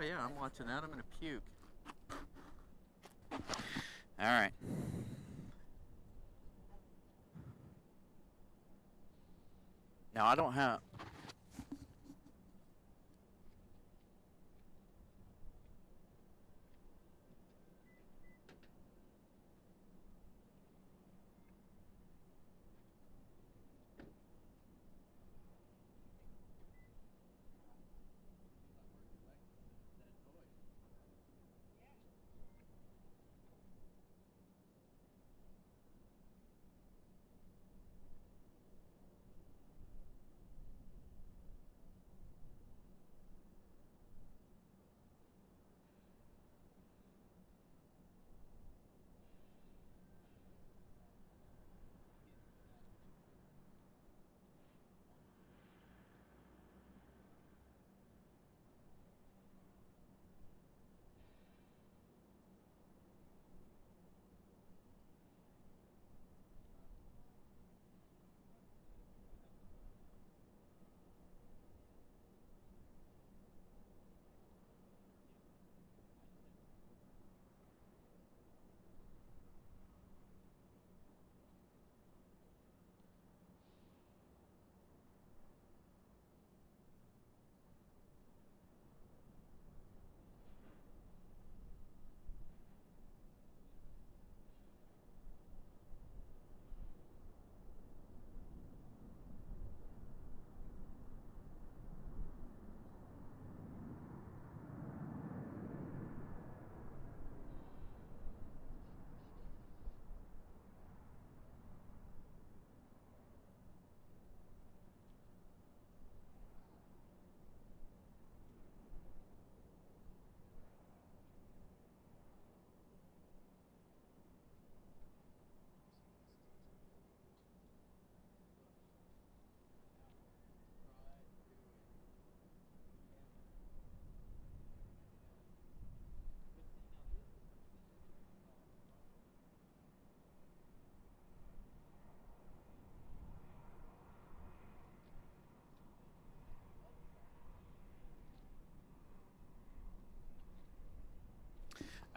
Oh yeah, I'm watching that. I'm gonna puke. Alright. Now I don't have...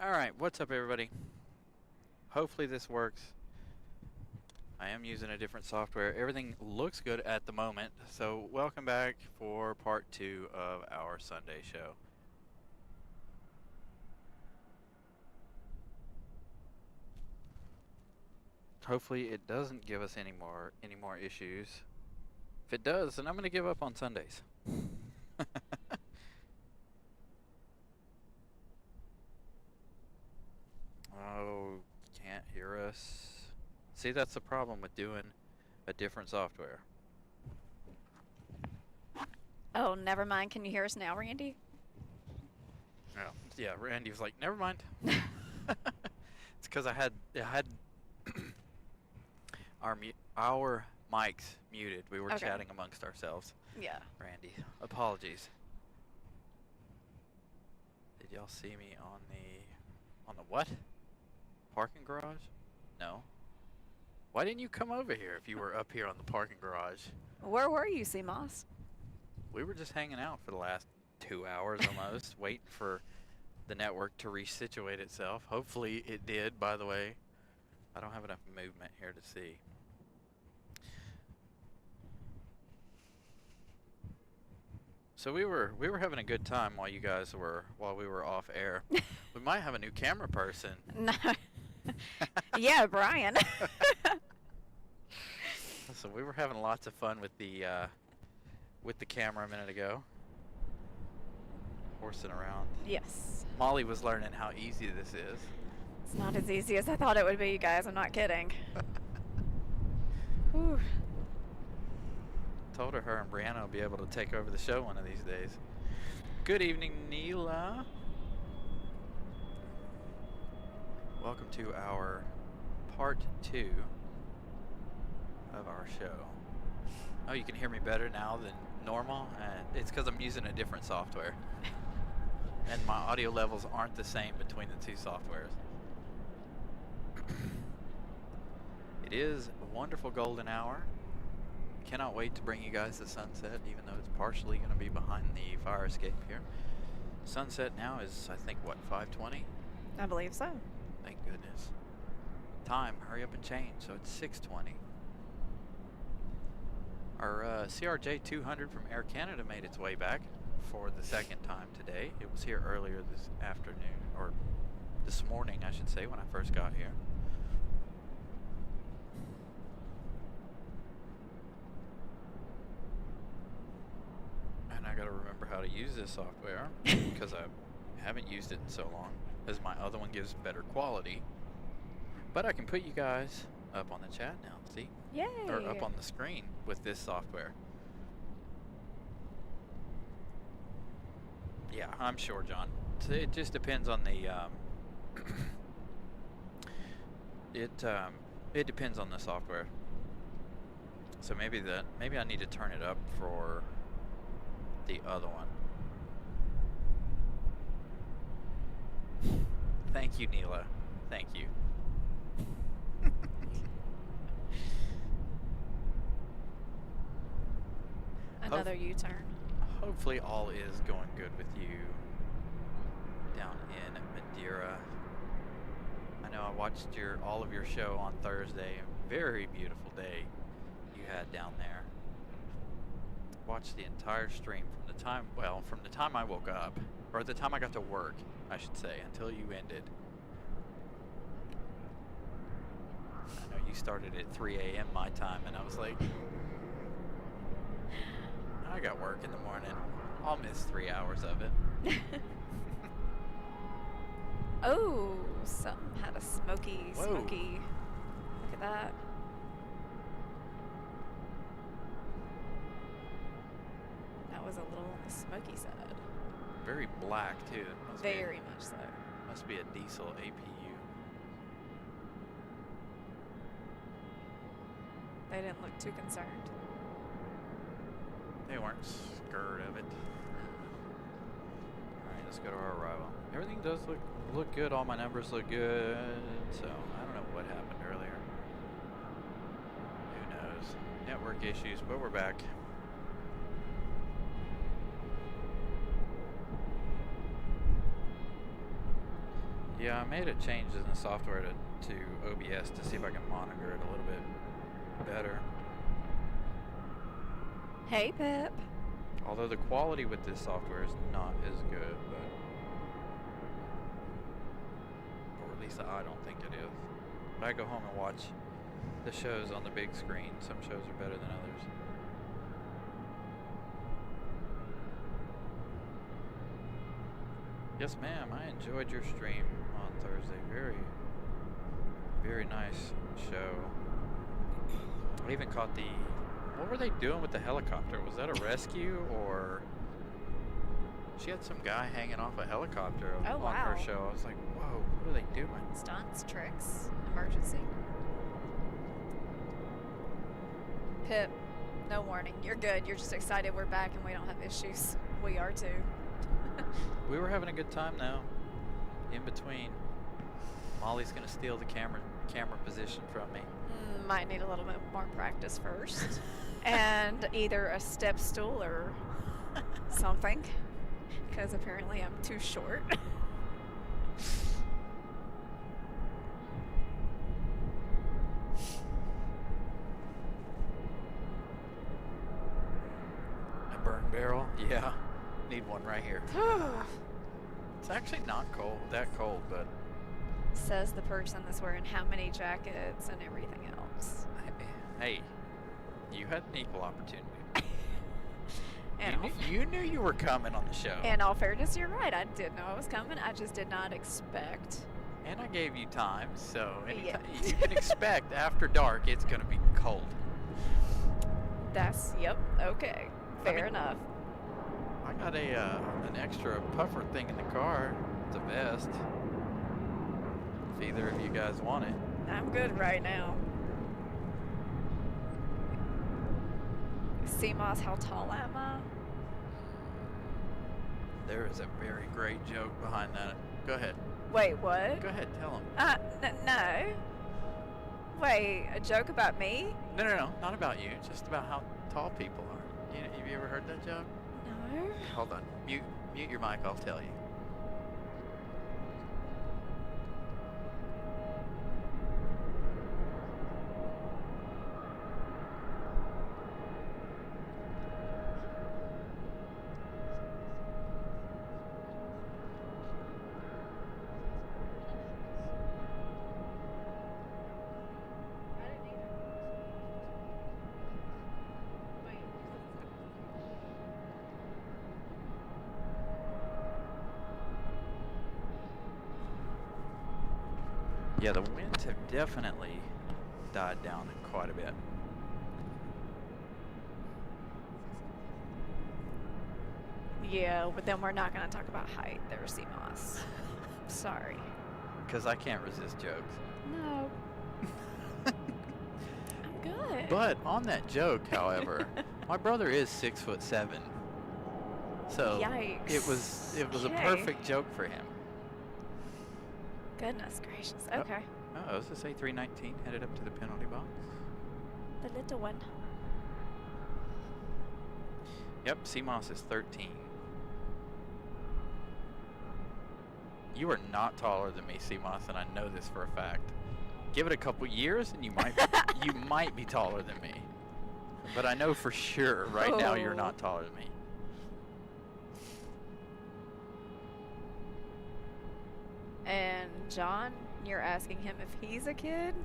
Alright, what's up everybody? Hopefully this works. I am using a different software. Everything looks good at the moment. So welcome back for part 2 of our Sunday show. Hopefully it doesn't give us any more issues. If it does, then I'm going to give up on Sundays. Oh, can't hear us. See, that's the problem with doing a different software. Oh, never mind. Can you hear us now, Randy? Oh, yeah, Randy was like, never mind. It's because I had our mics muted. We were Okay. chatting amongst ourselves. Yeah. Randy, apologies. Did y'all see me on the what? Parking garage? No. Why didn't you come over here if you were up here on the parking garage? Where were you, Seamoss? We were just hanging out for the last 2 hours almost, waiting for the network to resituate itself. Hopefully it did, by the way. I don't have enough movement here to see. So we were having a good time while we were off air. We might have a new camera person. No. Yeah, Brian. So we were having lots of fun with the camera a minute ago. Horsing around. Yes. Molly was learning how easy this is. It's not as easy as I thought it would be, you guys. I'm not kidding. Whew. Told her and Brianna will be able to take over the show one of these days. Good evening, Neela. Welcome to our part 2 of our show. Oh, you can hear me better now than normal? It's because I'm using a different software. And my audio levels aren't the same between the two softwares. It is a wonderful golden hour. Cannot wait to bring you guys the sunset, even though it's partially going to be behind the fire escape here. Sunset now is, I think, what, 5:20? I believe so. Thank goodness. Time, hurry up and change, so it's 6:20. Our CRJ 200 from Air Canada made its way back for the second time today. It was here earlier this afternoon, or this morning, I should say, when I first got here. And I gotta remember how to use this software because I haven't used it in so long, as my other one gives better quality. But I can put you guys up on the chat now, see? Yay! Or up on the screen with this software. Yeah, I'm sure, John. So it just depends on the it depends on the software. So maybe I need to turn it up for the other one. Thank you, Neela. Thank you. Another U-turn. Hopefully all is going good with you down in Madeira. I know I watched all of your show on Thursday. A very beautiful day you had down there. Watched the entire stream from the time I woke up, or the time I got to work, I should say, until you ended. I know you started at 3 a.m. my time, and I was like, I got work in the morning. I'll miss 3 hours of it. Oh, something had a smoky. Whoa. Look at that. That was a little on the smoky side. Very black too. Very much so. Must be a diesel APU. They didn't look too concerned. They weren't scared of it. Alright, let's go to our arrival. Everything does look good. All my numbers look good. So, I don't know what happened earlier. Who knows? Network issues, but we're back. Yeah, I made a change in the software to OBS to see if I can monitor it a little bit better. Hey, Pip. Although the quality with this software is not as good, or at least I don't think it is. But I go home and watch the shows on the big screen. Some shows are better than others. Yes, ma'am. I enjoyed your stream on Thursday. Very, very nice show. I even caught the... What were they doing with the helicopter? Was that a rescue or... She had some guy hanging off a helicopter on her show. I was like, whoa, what are they doing? Stunts, tricks, emergency. Pip, no warning. You're good. You're just excited we're back and we don't have issues. We are too. We were having a good time though. In between. Molly's gonna steal the camera position from me. Might need a little bit more practice first. And either a step stool or something. Because apparently I'm too short. A burn barrel? Yeah. Need one right here. It's actually not that cold, but... Says the person that's wearing how many jackets and everything else. Hey, you had an equal opportunity. And you knew you were coming on the show. in all fairness, you're right. I did know I was coming. I just did not expect. And I gave you time, so Yeah. you can expect after dark it's going to be cold. Yep, okay. Fair enough. I got an extra puffer thing in the car. It's a vest. If either of you guys want it. I'm good right now. CMOS, how tall am I? There is a very great joke behind that. Go ahead. Wait, what? Go ahead, tell them. No. Wait, a joke about me? No, not about you. Just about how tall people are. Have you ever heard that joke? No. Hold on. Mute Mute your mic, I'll tell you. Yeah, the winds have definitely died down quite a bit. Yeah, but then we're not going to talk about height there, CMOS. Sorry. Because I can't resist jokes. No. I'm good. But on that joke, however, my brother is 6'7". So Yikes. it was a Okay. perfect joke for him. Goodness gracious. Oh. Okay. Oh, is this A319 headed up to the penalty box? The little one. Yep, CMOS is 13. You are not taller than me, CMOS, and I know this for a fact. Give it a couple years and you might be taller than me. But I know for sure right now you're not taller than me. And John, you're asking him if he's a kid?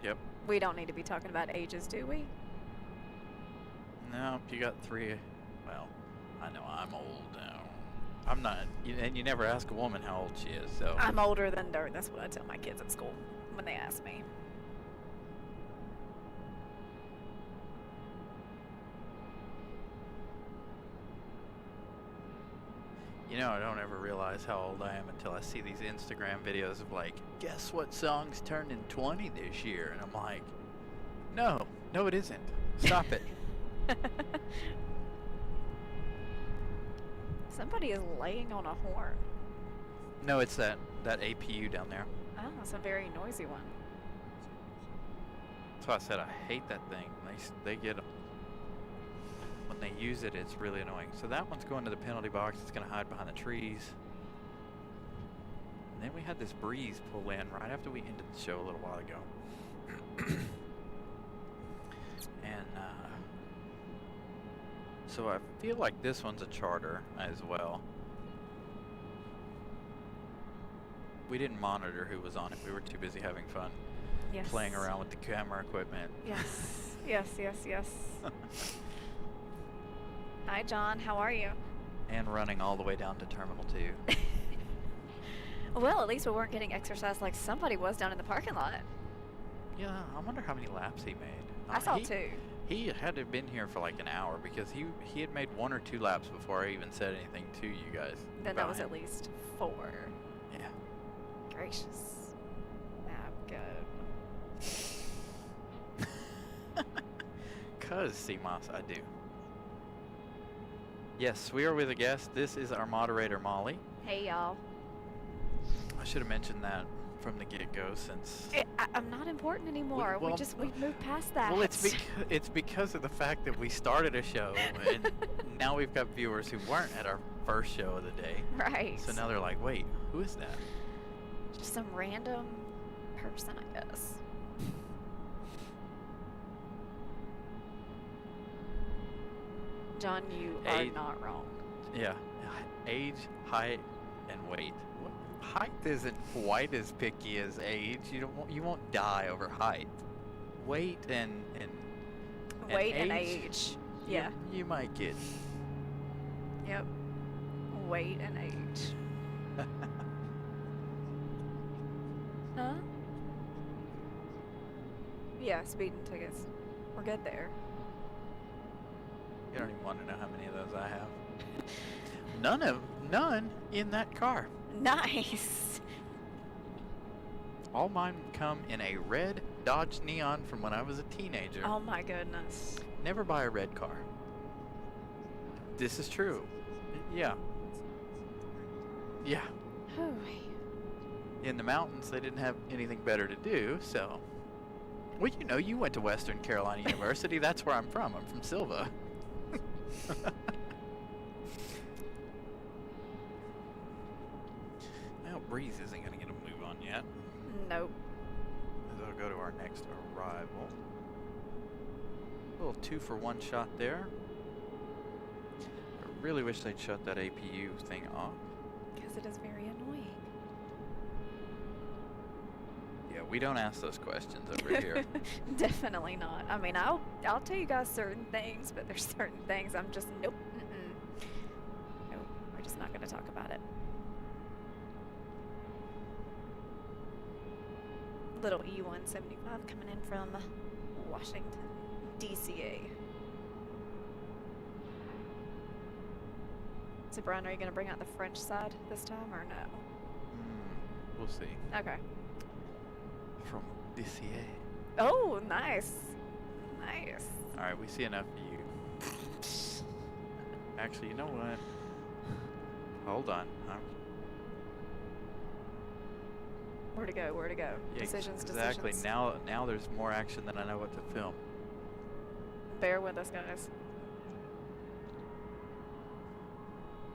Yep. We don't need to be talking about ages, do we? No, you got 3. Well, I know I'm old now. I'm not, and you never ask a woman how old she is, so. I'm older than dirt. That's what I tell my kids at school when they ask me. You know, I don't ever realize how old I am until I see these Instagram videos of like, guess what song's turning 20 this year? And I'm like, no it isn't. Stop it. Somebody is laying on a horn. No, it's that APU down there. Oh, it's a very noisy one. That's why I said I hate that thing. They get when they use it, it's really annoying. So that one's going to the penalty box. It's going to hide behind the trees. And then we had this breeze pull in right after we ended the show a little while ago. And so I feel like this one's a charter as well. We didn't monitor who was on it. We were too busy having fun. Yes. Playing around with the camera equipment. Yes. Yes. Hi, John. How are you? And running all the way down to Terminal 2. Well, at least we weren't getting exercise like somebody was down in the parking lot. Yeah, I wonder how many laps he made. I saw 2. He had to have been here for like an hour because he had made 1 or 2 laps before I even said anything to you guys. Then that was at least 4. Yeah. Gracious. I'm good. 'Cause CMOS, I do. Yes, we are with a guest. This is our moderator, Molly. Hey, y'all. I should have mentioned that from the get-go since... I'm not important anymore. Well, We've moved past that. Well, it's because of the fact that we started a show and now we've got viewers who weren't at our first show of the day. Right. So now they're like, wait, who is that? Just some random person, I guess. John, you are not wrong. Yeah. Age, height, and weight. Height isn't quite as picky as age. You won't die over height. Weight and weight and age. Yeah. You might get. Yep. Weight and age. Huh? Yeah, speeding tickets. We're good there. You don't even want to know how many of those I have. None in that car. Nice. All mine come in a red Dodge Neon from when I was a teenager. Oh my goodness. Never buy a red car. This is true. Yeah. Yeah. Hooey. In the mountains, they didn't have anything better to do, so... Well, you know, you went to Western Carolina University. That's where I'm from. I'm from Silva. breeze isn't going to get a move on yet. Nope. That'll go to our next arrival. A little 2-for-1 shot there. I really wish they'd shut that APU thing off. Because it is very annoying. Yeah, we don't ask those questions over here. Definitely not. I mean, I'll tell you guys certain things, but there's certain things I'm just nope. Nope. We're just not going to talk about it. Little E-175 coming in from Washington, DCA. So, Brian, are you going to bring out the French side this time or no? We'll see. Mm. Okay. From DCA. Oh, nice. Nice. All right, we see enough of you. Actually, you know what? Hold on. Where to go? Where to go? Yeah, Decisions, exactly. decisions. Now there's more action than I know what to film. Bear with us, guys.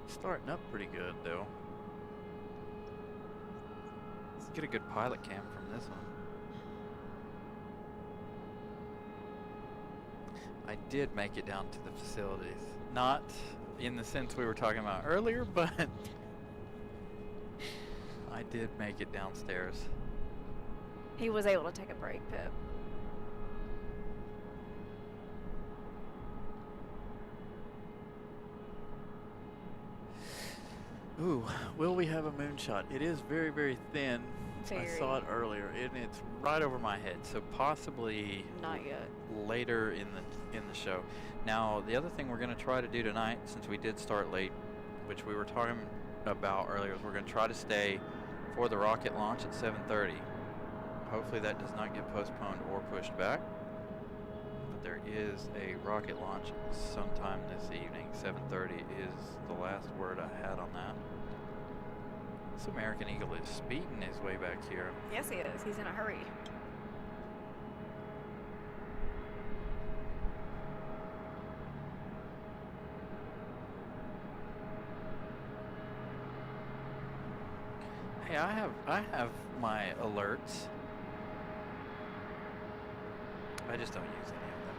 Starting up pretty good, though. Let's get a good pilot cam from this one. I did make it down to the facilities. Not in the sense we were talking about earlier, but I did make it downstairs. He was able to take a break, Pip. Ooh, will we have a moonshot? It is very, very thin. I Very. saw it earlier, and it's right over my head. So possibly Not yet. later in the show. Now, the other thing we're going to try to do tonight, since we did start late, which we were talking about earlier, is we're going to try to stay for the rocket launch at 7:30. Hopefully that does not get postponed or pushed back. But there is a rocket launch sometime this evening. 7:30 is the last word I had on that. This American Eagle is speeding his way back here. Yes, he is. He's in a hurry. Hey, I have my alerts. I just don't use any of them.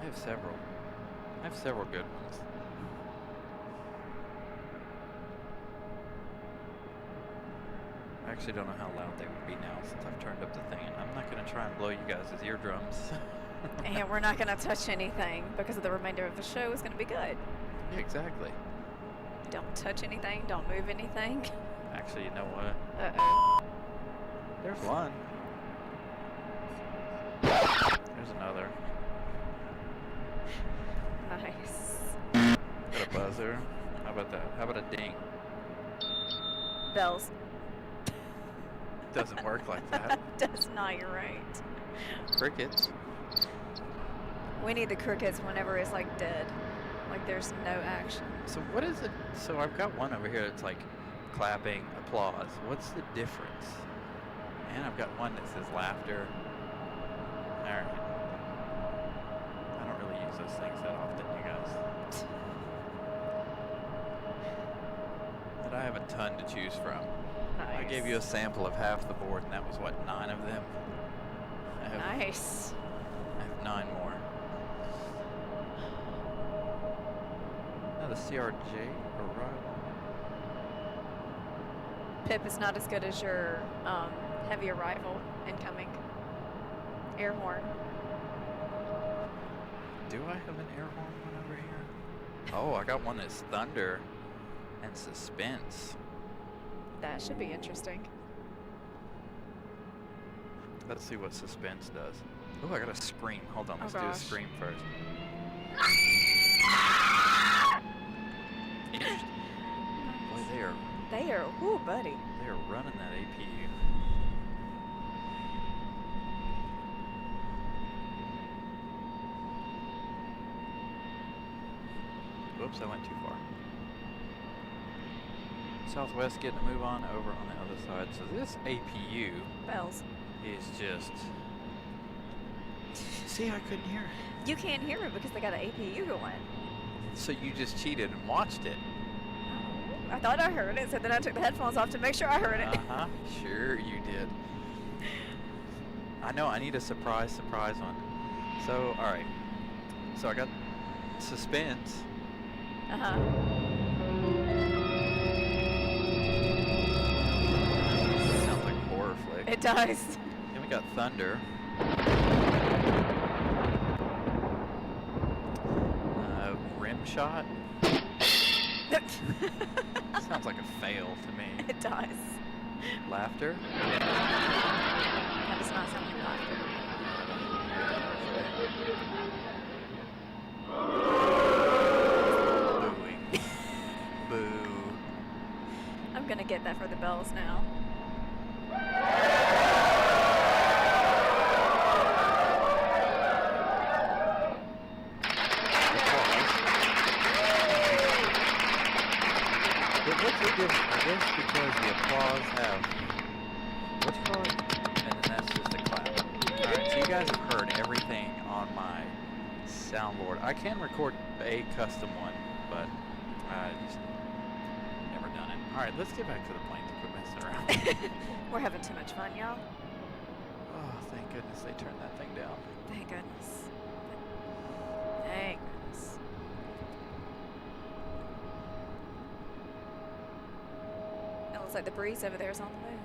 I have several. I have several good ones. I actually don't know how loud they would be now since I've turned up the thing, and I'm not going to try and blow you guys' eardrums. And we're not going to touch anything because of the remainder of the show is going to be good. Yeah, exactly. Don't touch anything. Don't move anything. Actually, you know what? Uh-oh. There's one. There's another. Nice. Got a buzzer. How about that? How about a ding? Bells. Doesn't work like that. Does not, you're right. Crickets. We need the crickets whenever it's like dead. Like there's no action. So what is it? So I've got one over here that's like clapping, applause. What's the difference? And I've got one that says laughter. Alright. I don't really use those things that often, you guys. But I have a ton to choose from. Nice. I gave you a sample of half the board, and that was what, 9 of them? Nice. I have 9 more. Now the CRJ arrival. Pip is not as good as your heavy arrival incoming. Air horn. Do I have an air horn one over here? Oh, I got one that's thunder and suspense. That should be interesting. Let's see what suspense does. Oh, I got a scream. Hold on, let's do a gosh. scream first. Interesting. Boy, They are, ooh, buddy. they are running that APU. Whoops, I went too far. Southwest getting a move on over on the other side. So this APU Bells. is just... See, I couldn't hear. You can't hear it because they got an APU going. So you just cheated and watched it. I thought I heard it, so then I took the headphones off to make sure I heard it. Uh-huh. Sure you did. I know, I need a surprise one. So, alright. So I got suspense. Uh-huh. Sounds like a horror flick. It does. Then we got thunder. Rim shot. Sounds like a fail to me. It does. Laughter. That does not sound like laughter. Booing. Boo. I'm gonna get that for the bells now. What's the difference? I guess because the applause have, what you call it? And then that's just a clap. Alright, so you guys have heard everything on my soundboard. I can record a custom one, but I just never done it. Alright, let's get back to the planes and quit messing around. We're having too much fun, y'all. Oh, thank goodness they turned that thing down. Thank goodness. Thank goodness. It looks like the breeze over there is on the move.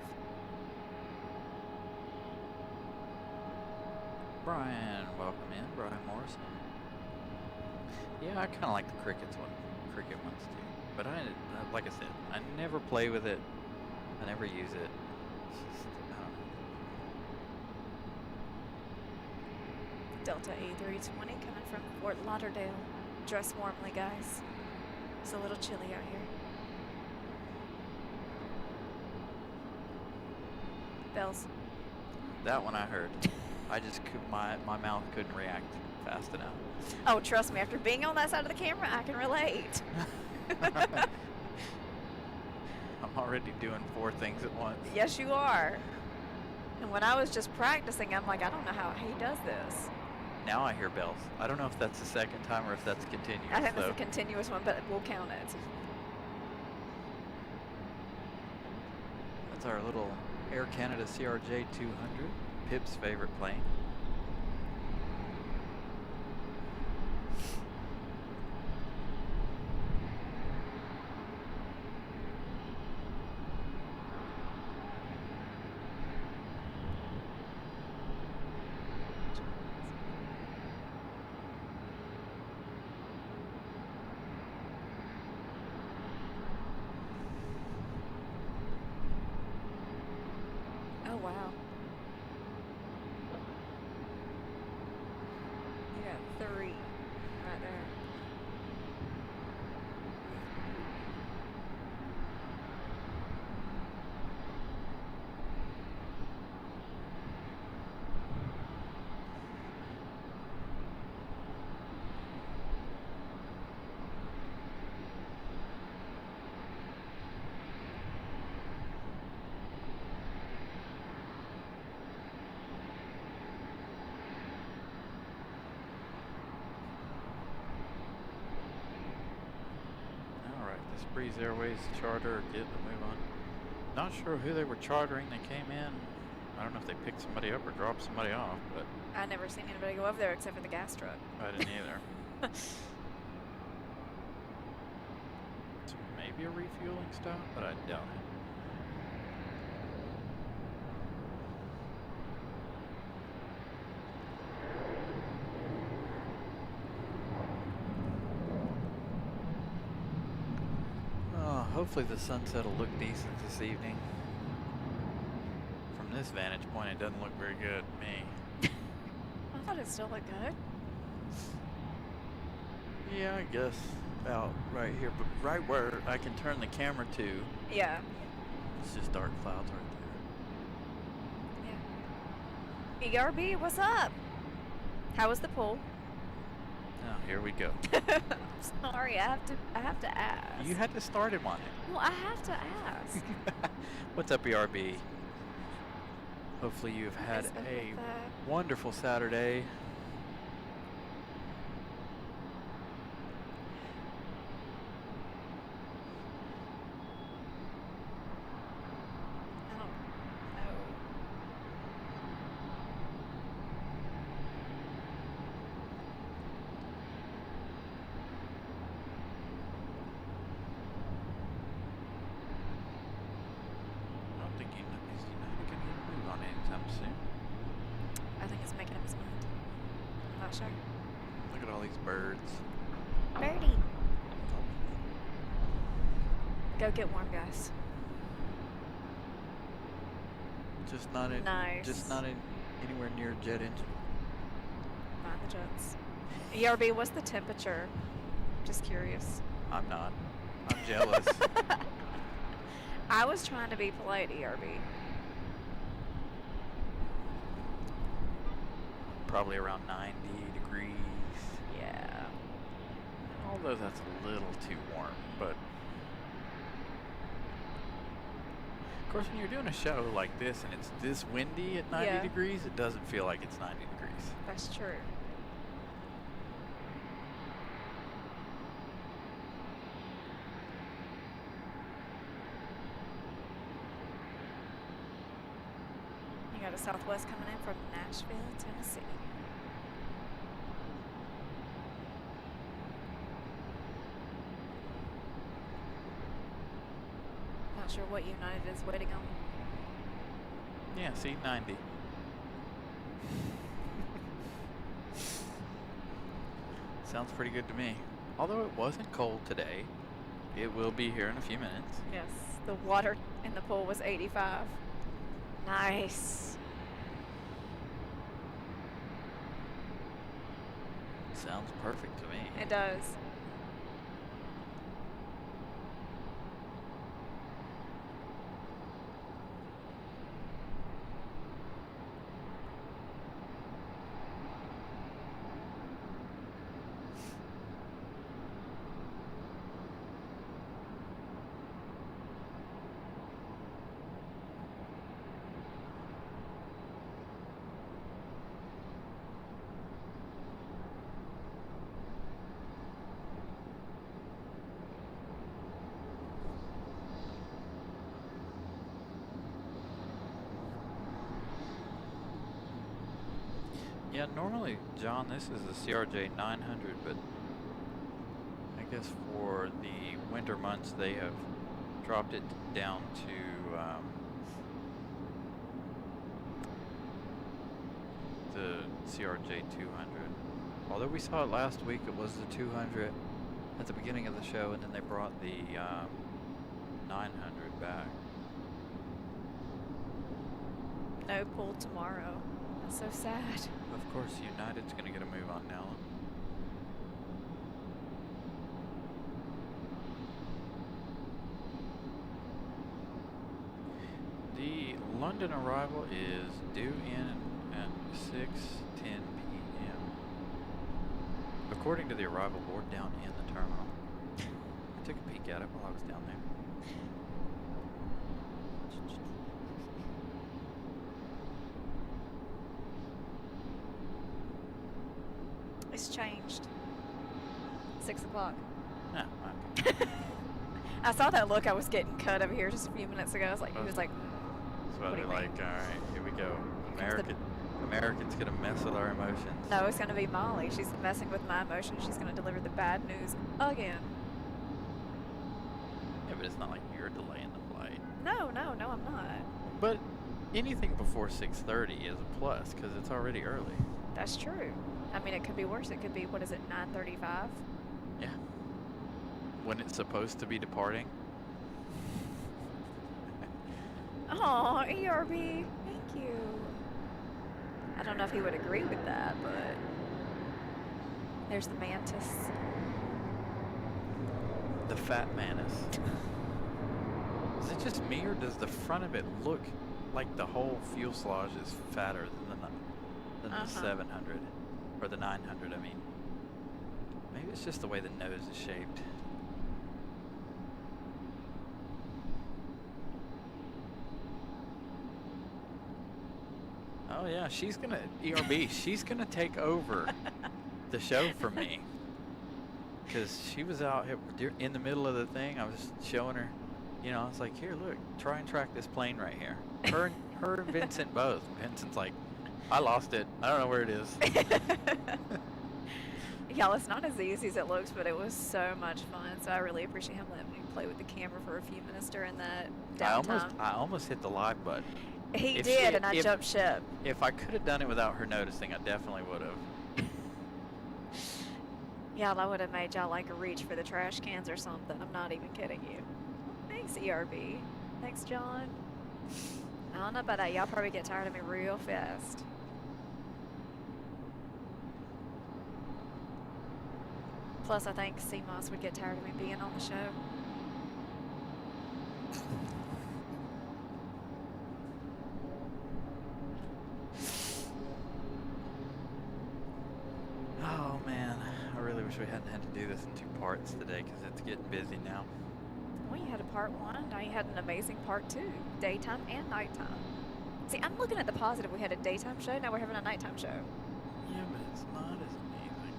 Brian, welcome in. Brian Morrison. Yeah, I kind of like the cricket ones too. But like I said, I never play with it. I never use it. It's just, I don't know. Delta A320 coming from Fort Lauderdale. Dress warmly, guys. It's a little chilly out here. Bells. That one I heard. I just my mouth couldn't react fast enough. Oh, trust me, after being on that side of the camera, I can relate. I'm already doing 4 things at once. Yes, you are. And when I was just practicing, I'm like, I don't know how he does this. Now I hear bells. I don't know if that's the second time or if that's continuous. I think that's a continuous one, but we'll count it. That's our little Air Canada CRJ 200, Pip's favorite plane. Oh, wow. You got 3 right there. Breeze Airways charter getting a move on. Not sure who they were chartering. They came in. I don't know if they picked somebody up or dropped somebody off, but I never seen anybody go over there except for the gas truck. I didn't either. It's maybe a refueling stop, but I doubt it. Hopefully the sunset will look decent this evening. From this vantage point, it doesn't look very good to me. I thought it still looked good. Yeah, I guess about right here, but right where I can turn the camera to, Yeah. it's just dark clouds right Yeah. ERB, what's up? How was the pool? there. Now, here we go. I'm sorry, I have to ask. You had to start him on it. Well, I have to ask. What's up, ERB? Hopefully you've had What's up a with that? wonderful Saturday. not sure. Look at all these birds. Birdie. Go get warm, guys. Just not in. Nice. Just not in anywhere near a jet engine. Mind the jets. ERB, what's the temperature? Just curious. I'm not. I'm jealous. I was trying to be polite, ERB. Probably around 90 degrees. Yeah. Although that's a little too warm, but of course when you're doing a show like this and it's this windy at 90 Yeah. degrees, it doesn't feel like it's 90 degrees. That's true. You got a Southwest coming in from Nashville, Tennessee. Not sure what United is waiting on. Yeah, see, 90. Sounds pretty good to me. Although it wasn't cold today, it will be here in a few minutes. Yes, the water in the pool was 85. Nice. Sounds perfect to me. It does. Yeah, normally, John, this is the CRJ 900, but I guess for the winter months they have dropped it down to the CRJ 200. Although we saw it last week, it was the 200 at the beginning of the show, and then they brought the 900 back. No pool tomorrow. That's so sad. Of course, United's going to get a move on now. The London arrival is due in at 6:10 p.m. According to the arrival board down in the terminal. I took a peek at it while I was down there. It's changed. 6 o'clock. Ah, okay. I saw that look I was getting cut over here just a few minutes ago. I was like, he was like, That's what What do they're you like, mean? alright, here we go. Comes the- Americans gonna mess with our emotions. no, it's going to be Molly. She's messing with my emotions. She's going to deliver the bad news again. Yeah, but it's not like you're delaying the flight. No, I'm not. But anything before 6:30 is a plus because it's already early. That's true. I mean, it could be worse. It could be, what is it, 9:35? Yeah. When it's supposed to be departing. Oh, ERB. Thank you. I don't know if he would agree with that, but there's the mantis. The fat mantis. Is it just me or does the front of it look like the whole fuselage is fatter than the 700 or the 900? I mean, maybe it's just the way the nose is shaped. Oh yeah, she's gonna ERB. She's gonna take over the show for me because she was out here in the middle of the thing. I was showing her, you know, I was like, here, look, try and track this plane right here. Her and Vincent both. Vincent's like, I lost it. I don't know where it is. Y'all, it's not as easy as it looks, but it was so much fun. So I really appreciate him letting me play with the camera for a few minutes during that downtime. I almost hit the live button. He if did, she- and I if- jumped ship. If I could have done it without her noticing, I definitely would have. Yeah, I would have made y'all like reach for the trash cans or something. I'm not even kidding you. Thanks, ERB. Thanks, John. I don't know about that. Y'all probably get tired of me real fast. Plus, I think CMOS would get tired of me being on the show. Oh man, I really wish we hadn't had to do this in 2 parts today because it's getting busy now. Well, you had a part 1. Now you had an amazing part 2. Daytime and nighttime. See, I'm looking at the positive. We had a daytime show. Now we're having a nighttime show. Yeah, but it's not as amazing.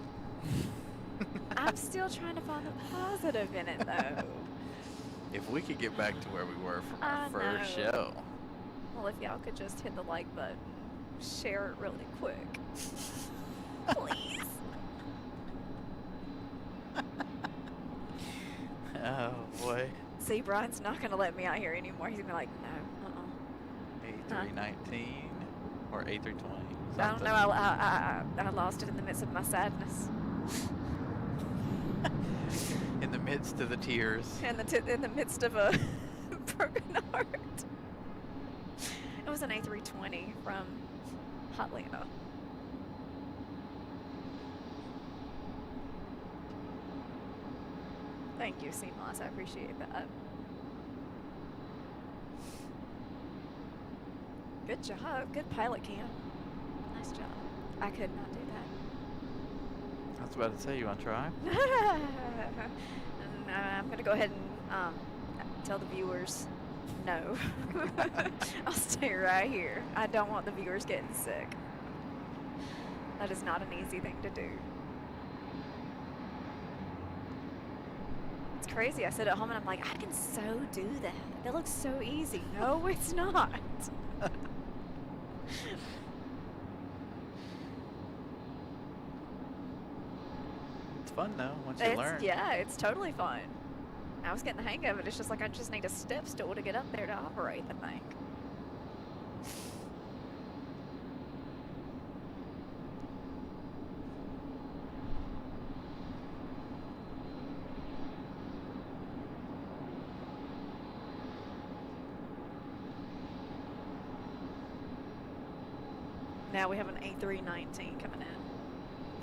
I'm still trying to find the positive in it, though. If we could get back to where we were from our I first know. show. Well, if y'all could just hit the like button, share it really quick. Please. Oh boy. See, Brian's not going to let me out here anymore. He's going to be like, no, A319 or A320. I don't know. I lost it in the midst of my sadness. In the midst of the tears. In the midst of a broken heart. It was an A320 from Atlanta. Thank you, CMOS. I appreciate that. Good job. Good pilot cam. Nice job. I could not do that. I was about to say, you want to try? I'm going to go ahead and tell the viewers no. I'll stay right here. I don't want the viewers getting sick. That is not an easy thing to do. It's crazy. I sit at home and I'm like, I can so do that. That looks so easy. No, it's not. It's fun though, once you learn. Yeah, it's totally fun. I was getting the hang of it. It's just like I just need a step stool to get up there to operate the thing. Now we have an A319 coming in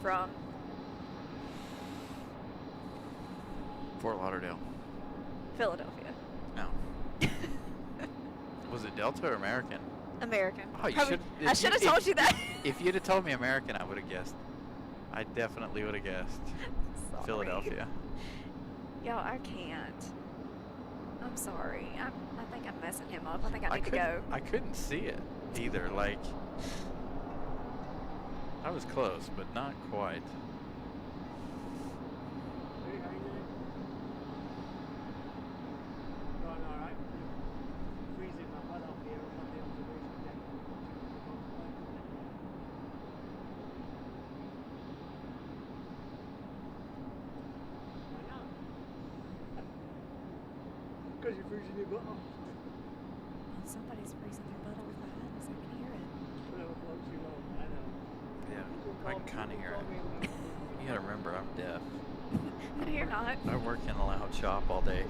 from Fort Lauderdale. Philadelphia. No. Was it Delta or American? American. Oh, you Probably- should. I should have told you that. If you'd have told me American, I would have guessed. I definitely would have guessed Sorry. Philadelphia. Yo, I can't. I'm sorry. I think I'm messing him up. I think I need to go. I couldn't see it either. Like, I was close, but not quite. Because you're freezing your butt off. Somebody's freezing their butt off behind us. I can hear it. Whatever floats your boat, I know. Yeah, I can kind of hear it. You gotta remember, I'm deaf. No, you're not. I work in a loud shop all day.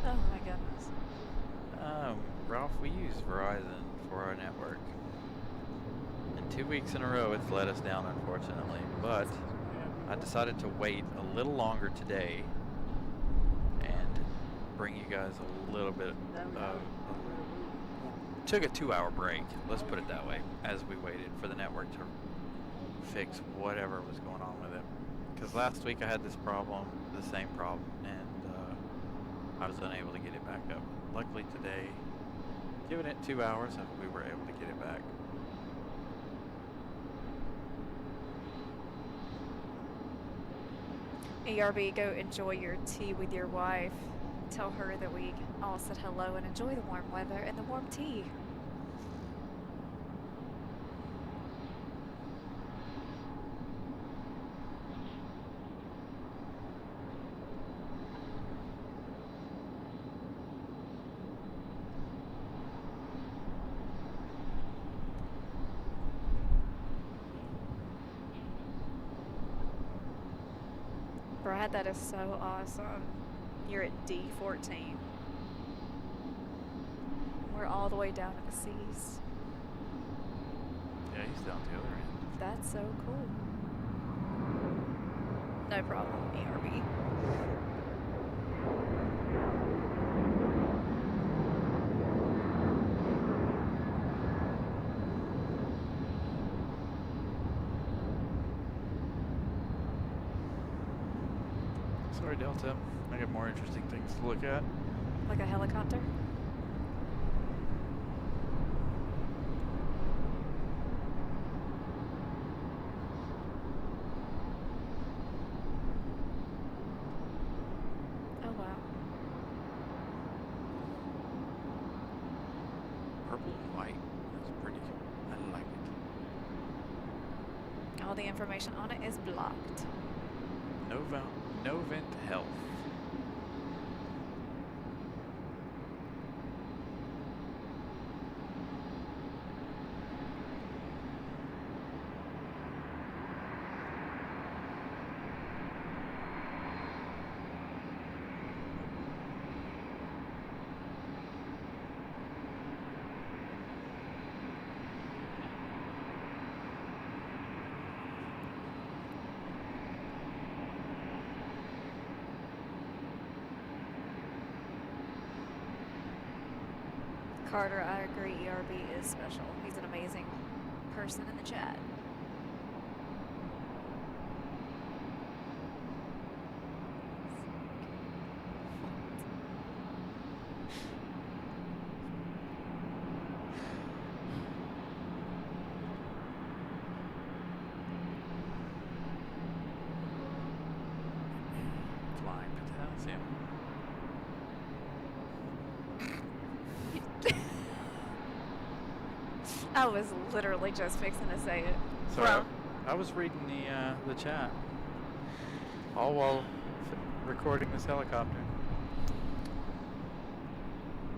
Oh my goodness. Ralph, we use Verizon for our network. And 2 weeks in a row, it's let us down, unfortunately. But I decided to wait a little longer today and bring you guys a little bit of... Took a 2-hour break, let's put it that way, as we waited for the network to fix whatever was going on with it. Because last week I had this problem, the same problem, and I was unable to get it back up. Luckily today, giving it 2 hours, we were able to get it back. ERB, go enjoy your tea with your wife. Tell her that we all said hello and enjoy the warm weather and the warm tea. Brad, that is so awesome. You're at D14. We're all the way down at the seas. Yeah, he's down the other end. That's so cool. No problem, ERB. Sorry, Delta. I got more interesting things to look at. Like a helicopter? Oh, wow. Purple and white. That's pretty. I like it. All the information on it is blocked. Novent Health. Carter, I agree, ERB is special. He's an amazing person in the chat. Flying potassium. I was literally just fixing to say it. Sorry, From- I was reading the chat. All while recording this helicopter.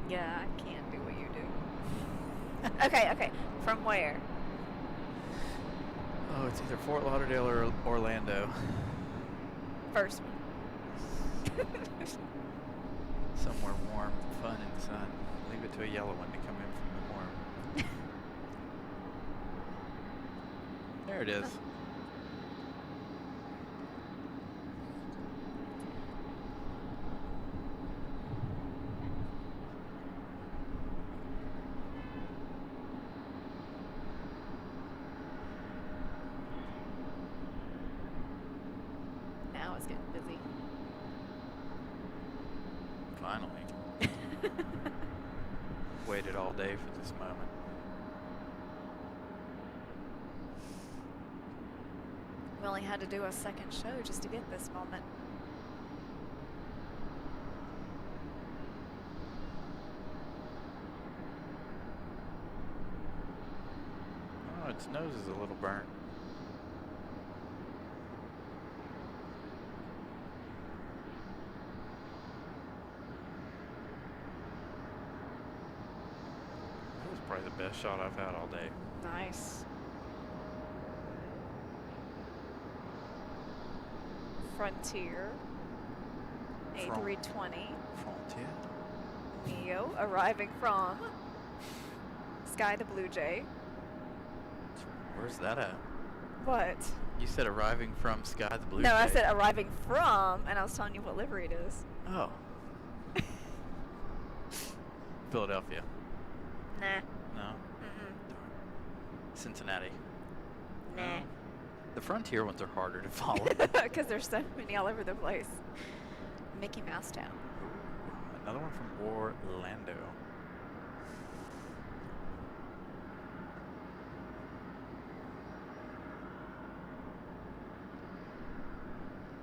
Yeah, I can't do what you do. Okay. From where? Oh, it's either Fort Lauderdale or Orlando. First one. Somewhere warm, fun, and sun. Leave it to a yellow one to come in from the warm. There it is. Now it's getting busy. Finally. Waited all day for this moment. We only had to do a second show just to get this moment. Oh, its nose is a little burnt. That was probably the best shot I've had all day. Nice. Frontier. A320. Frontier. Neo arriving from Sky the Blue Jay. Where's that at? What? You said arriving from Sky the Blue No, I Jay. said arriving from, and I was telling you what livery it is. Oh. Philadelphia. Nah. No. Mm-mm. Cincinnati. Nah. The Frontier ones are harder to follow. Because there's so many all over the place. Mickey Mouse Town. Ooh, another one from Orlando.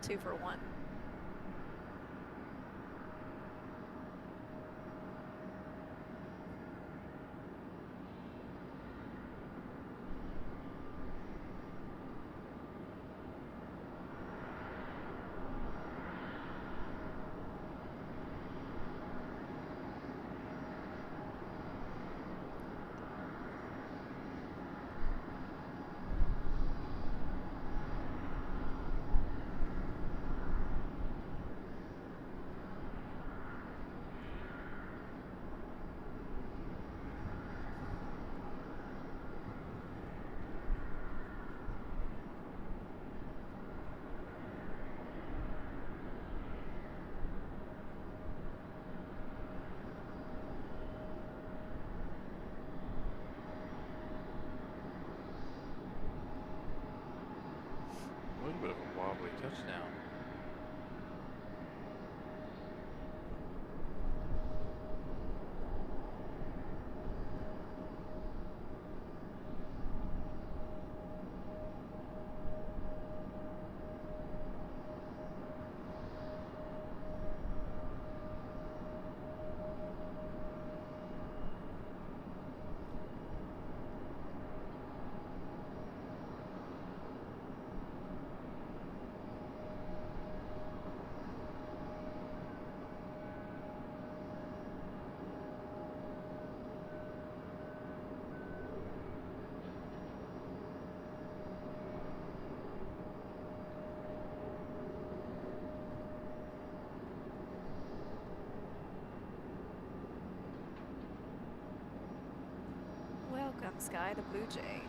Two for one. I'm Sky the Blue Jay.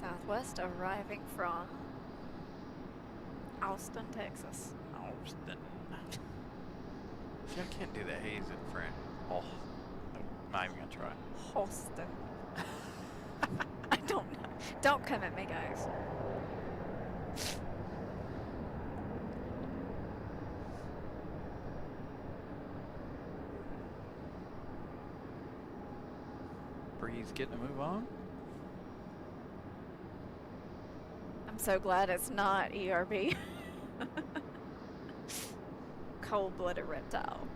Southwest arriving from Austin, Texas. Austin. See, I can't do the A's in French. Oh, I'm not even gonna try. Austin. I don't know. Don't come at me, guys. Breeze getting a move on. I'm so glad it's not ERB. Cold-blooded reptile.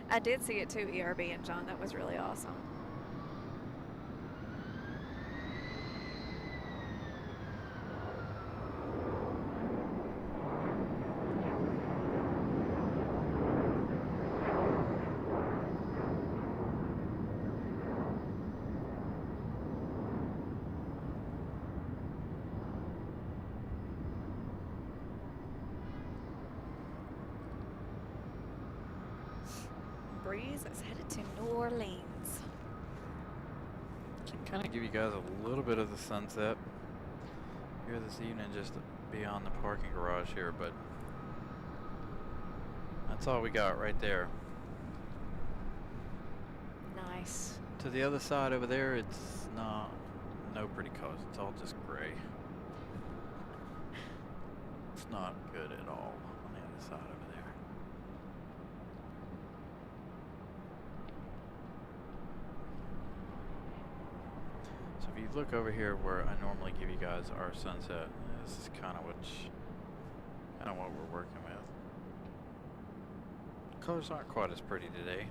I did see it too, ERB and John. That was really awesome. Breeze is headed to New Orleans. Can kind of give you guys a little bit of the sunset here this evening, just beyond the parking garage here, but that's all we got right there. Nice. To the other side over there, it's no pretty colors. It's all just gray. It's not good at all on the other side over there. So if you look over here where I normally give you guys our sunset, this is kind of what we're working with. Colors aren't quite as pretty today.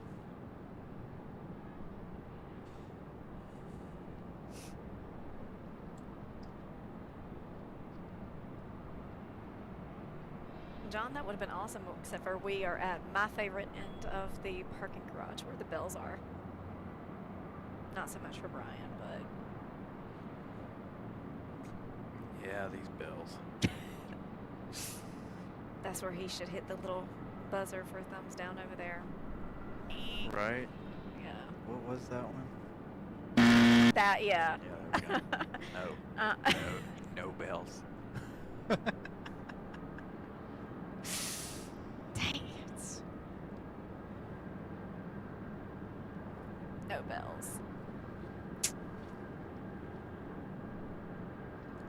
John, that would have been awesome, except for we are at my favorite end of the parking garage where the bells are. Not so much for Brian, but... Yeah, these bells. That's where he should hit the little buzzer for thumbs down over there. Right? Yeah. What was that one? That, yeah. Yeah, there we go. No bells. Dang it. No bells.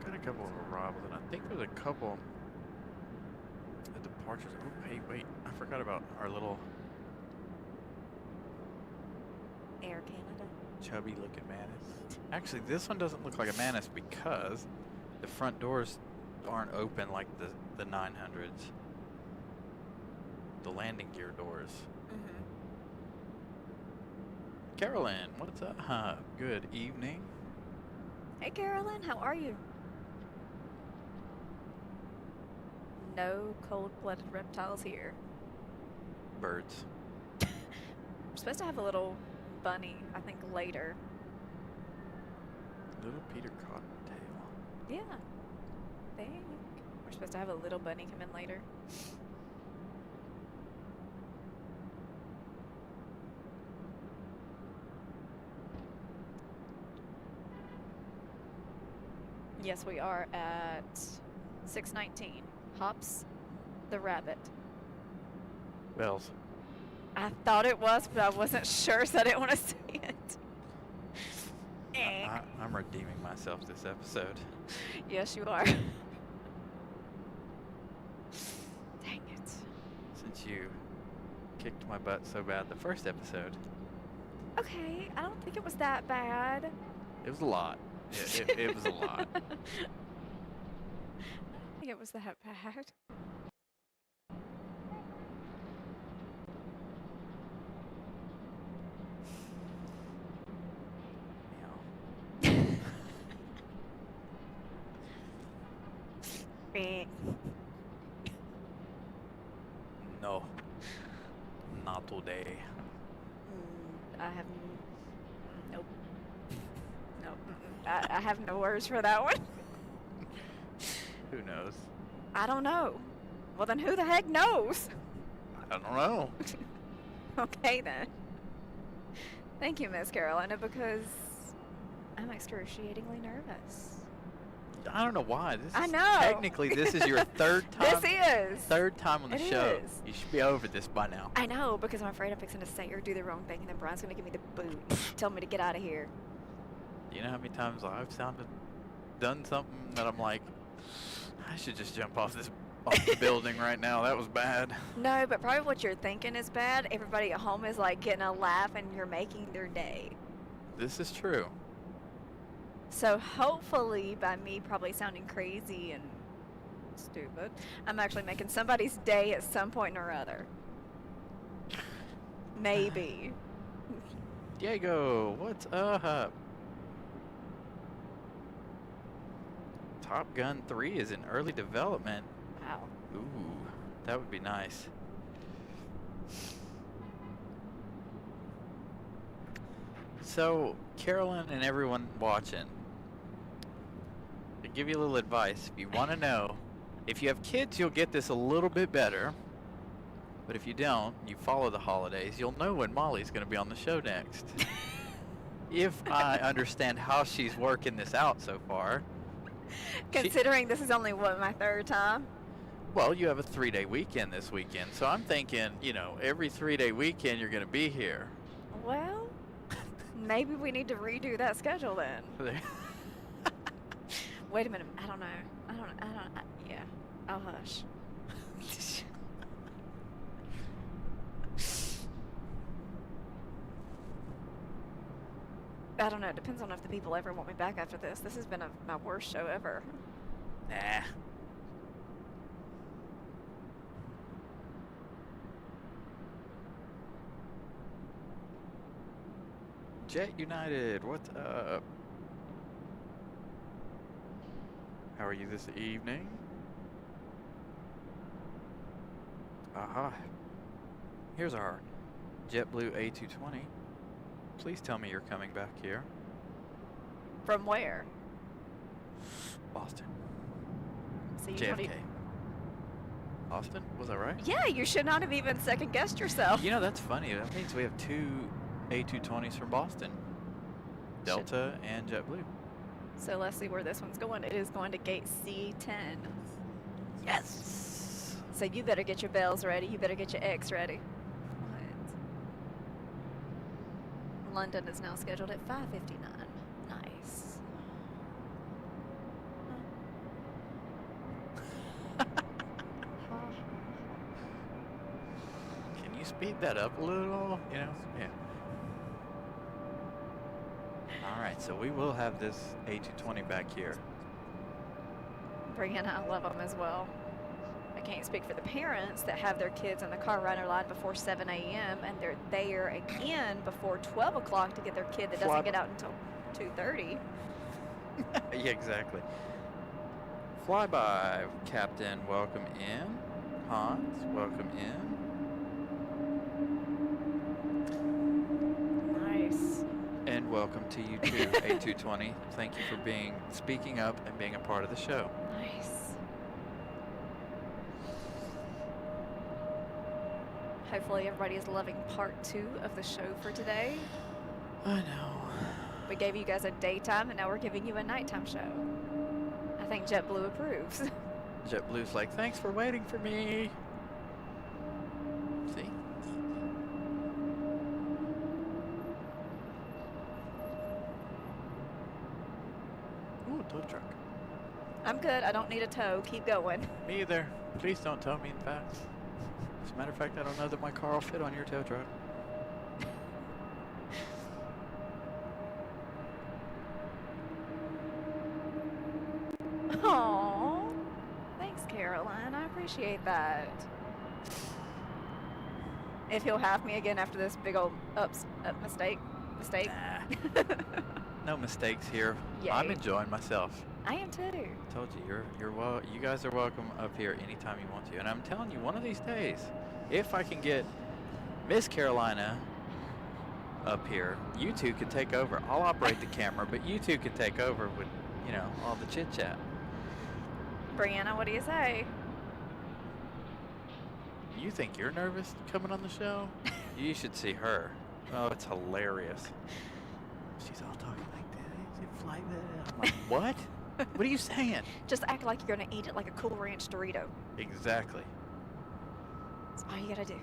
Got a couple of arrivals, and I think there's a couple of departures. Oh, hey, wait. I forgot about our little Air Canada. chubby looking mantis. Actually, this one doesn't look like a mantis because the front doors aren't open like the 900s. The landing gear doors. Mm-hmm. Carolyn, what's up? Good evening. Hey, Carolyn, how are you? No cold-blooded reptiles here. Birds. We're supposed to have a little bunny, I think, later. Little Peter Cottontail. Yeah. I think we're supposed to have a little bunny come in later. Yes, we are at 619. Hops the rabbit. Bells. I thought it was, but I wasn't sure, so I didn't want to say it. I'm redeeming myself this episode. Yes, you are. Dang it. Since you kicked my butt so bad the first episode. Okay, I don't think it was that bad. It was a lot. It was a lot. I don't think it was that bad. Sentimental Day. I have nope. Nope. I have no words for that one. Who knows? I don't know. Well, then who the heck knows? I don't know. Okay, then. Thank you, Miss Carolina, because I'm excruciatingly nervous. I don't know why. I know. Technically, this is your third time. This is. Third time on the It show. is. You should be over this by now. I know, because I'm afraid I'm fixing to say or do the wrong thing, and then Brian's going to give me the boot. Tell me to get out of here. Do you know how many times I've done something that I'm like, I should just jump off the building right now. That was bad. No, but probably what you're thinking is bad. Everybody at home is like getting a laugh, and you're making their day. This is true. So hopefully, by me probably sounding crazy and stupid, I'm actually making somebody's day at some point or other. Maybe. Diego, what's up? Top Gun 3 is in early development. Wow. Ooh, that would be nice. So, Carolyn and everyone watching, to give you a little advice, if you want to know, if you have kids, you'll get this a little bit better. But if you don't, you follow the holidays, you'll know when Molly's going to be on the show next. If I understand how she's working this out so far. Considering this is only, what, my third time? Well, you have a 3-day weekend this weekend, so I'm thinking, you know, every 3-day weekend you're going to be here. Well, maybe we need to redo that schedule then. Wait a minute. I don't know. Yeah. I'll hush. I don't know. It depends on if the people ever want me back after this. This has been my worst show ever. Nah. Jet United, what's up? How are you this evening? Aha. Here's our JetBlue A220. Please tell me you're coming back here. From where? Boston. So you JFK. Austin? Was that right? Yeah, you should not have even second guessed yourself. You know, that's funny. That means we have 2 A220s from Boston. Delta and JetBlue. So let's see where this one's going. It is going to gate C10. Yes! So you better get your bells ready. You better get your X ready. What? London is now scheduled at 5:59. Nice. Can you speed that up a little? You know? Yeah. Alright, so we will have this A220 back here. Brianna, I love them as well. I can't speak for the parents that have their kids in the car runner line before 7 a.m. and they're there again before 12 o'clock to get their kid that doesn't get out until 2:30. Yeah, exactly. Flyby, Captain, welcome in. Hans, welcome in. Nice. And welcome to you too, A220. Thank you for speaking up and being a part of the show. Nice. Hopefully everybody is loving part 2 of the show for today. I know. We gave you guys a daytime and now we're giving you a nighttime show. I think JetBlue approves. JetBlue's like, thanks for waiting for me. See? Ooh, tow truck. I'm good. I don't need a tow. Keep going. Me either. Please don't tow me, in fact. As a matter of fact, I don't know that my car will fit on your tow truck. Aww. Thanks, Caroline. I appreciate that. If he'll have me again after this big old mistake. Nah. No mistakes here. Yay. I'm enjoying myself. I am too. Told you, you guys are welcome up here anytime you want to. And I'm telling you, one of these days, if I can get Miss Carolina up here, you two can take over. I'll operate the camera, but you two can take over with, you know, all the chit chat. Brianna, what do you say? You think you're nervous coming on the show? You should see her. Oh, it's hilarious. She's all talking like that. It's like that. I'm like, what? What are you saying? Just act like you're gonna eat it like a Cool Ranch Dorito. Exactly. That's all you gotta do.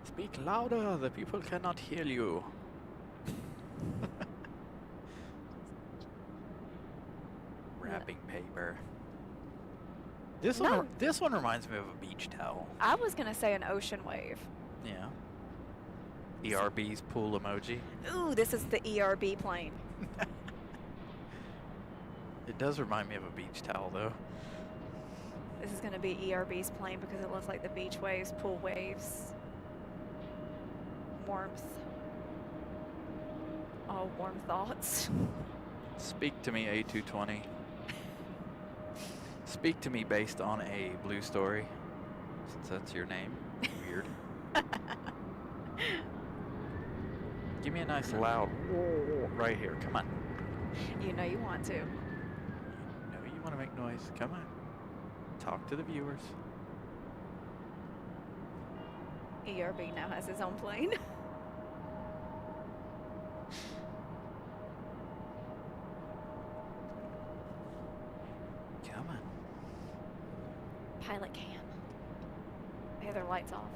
Speak louder. The people cannot hear you. Wrapping paper. This No. one. This one reminds me of a beach towel. I was gonna say an ocean wave. Yeah. ERB's pool emoji. Ooh, this is the ERB plane. It does remind me of a beach towel, though. This is gonna be ERB's plane because it looks like the beach waves, pool waves, warmth. All warm thoughts. Speak to me, A220. Speak to me based on a blue story, since that's your name. Weird. Give me a nice loud right here. Come on. You know you want to. You know you want to make noise. Come on. Talk to the viewers. ERB now has his own plane. Come on. Pilot cam. They have their lights off.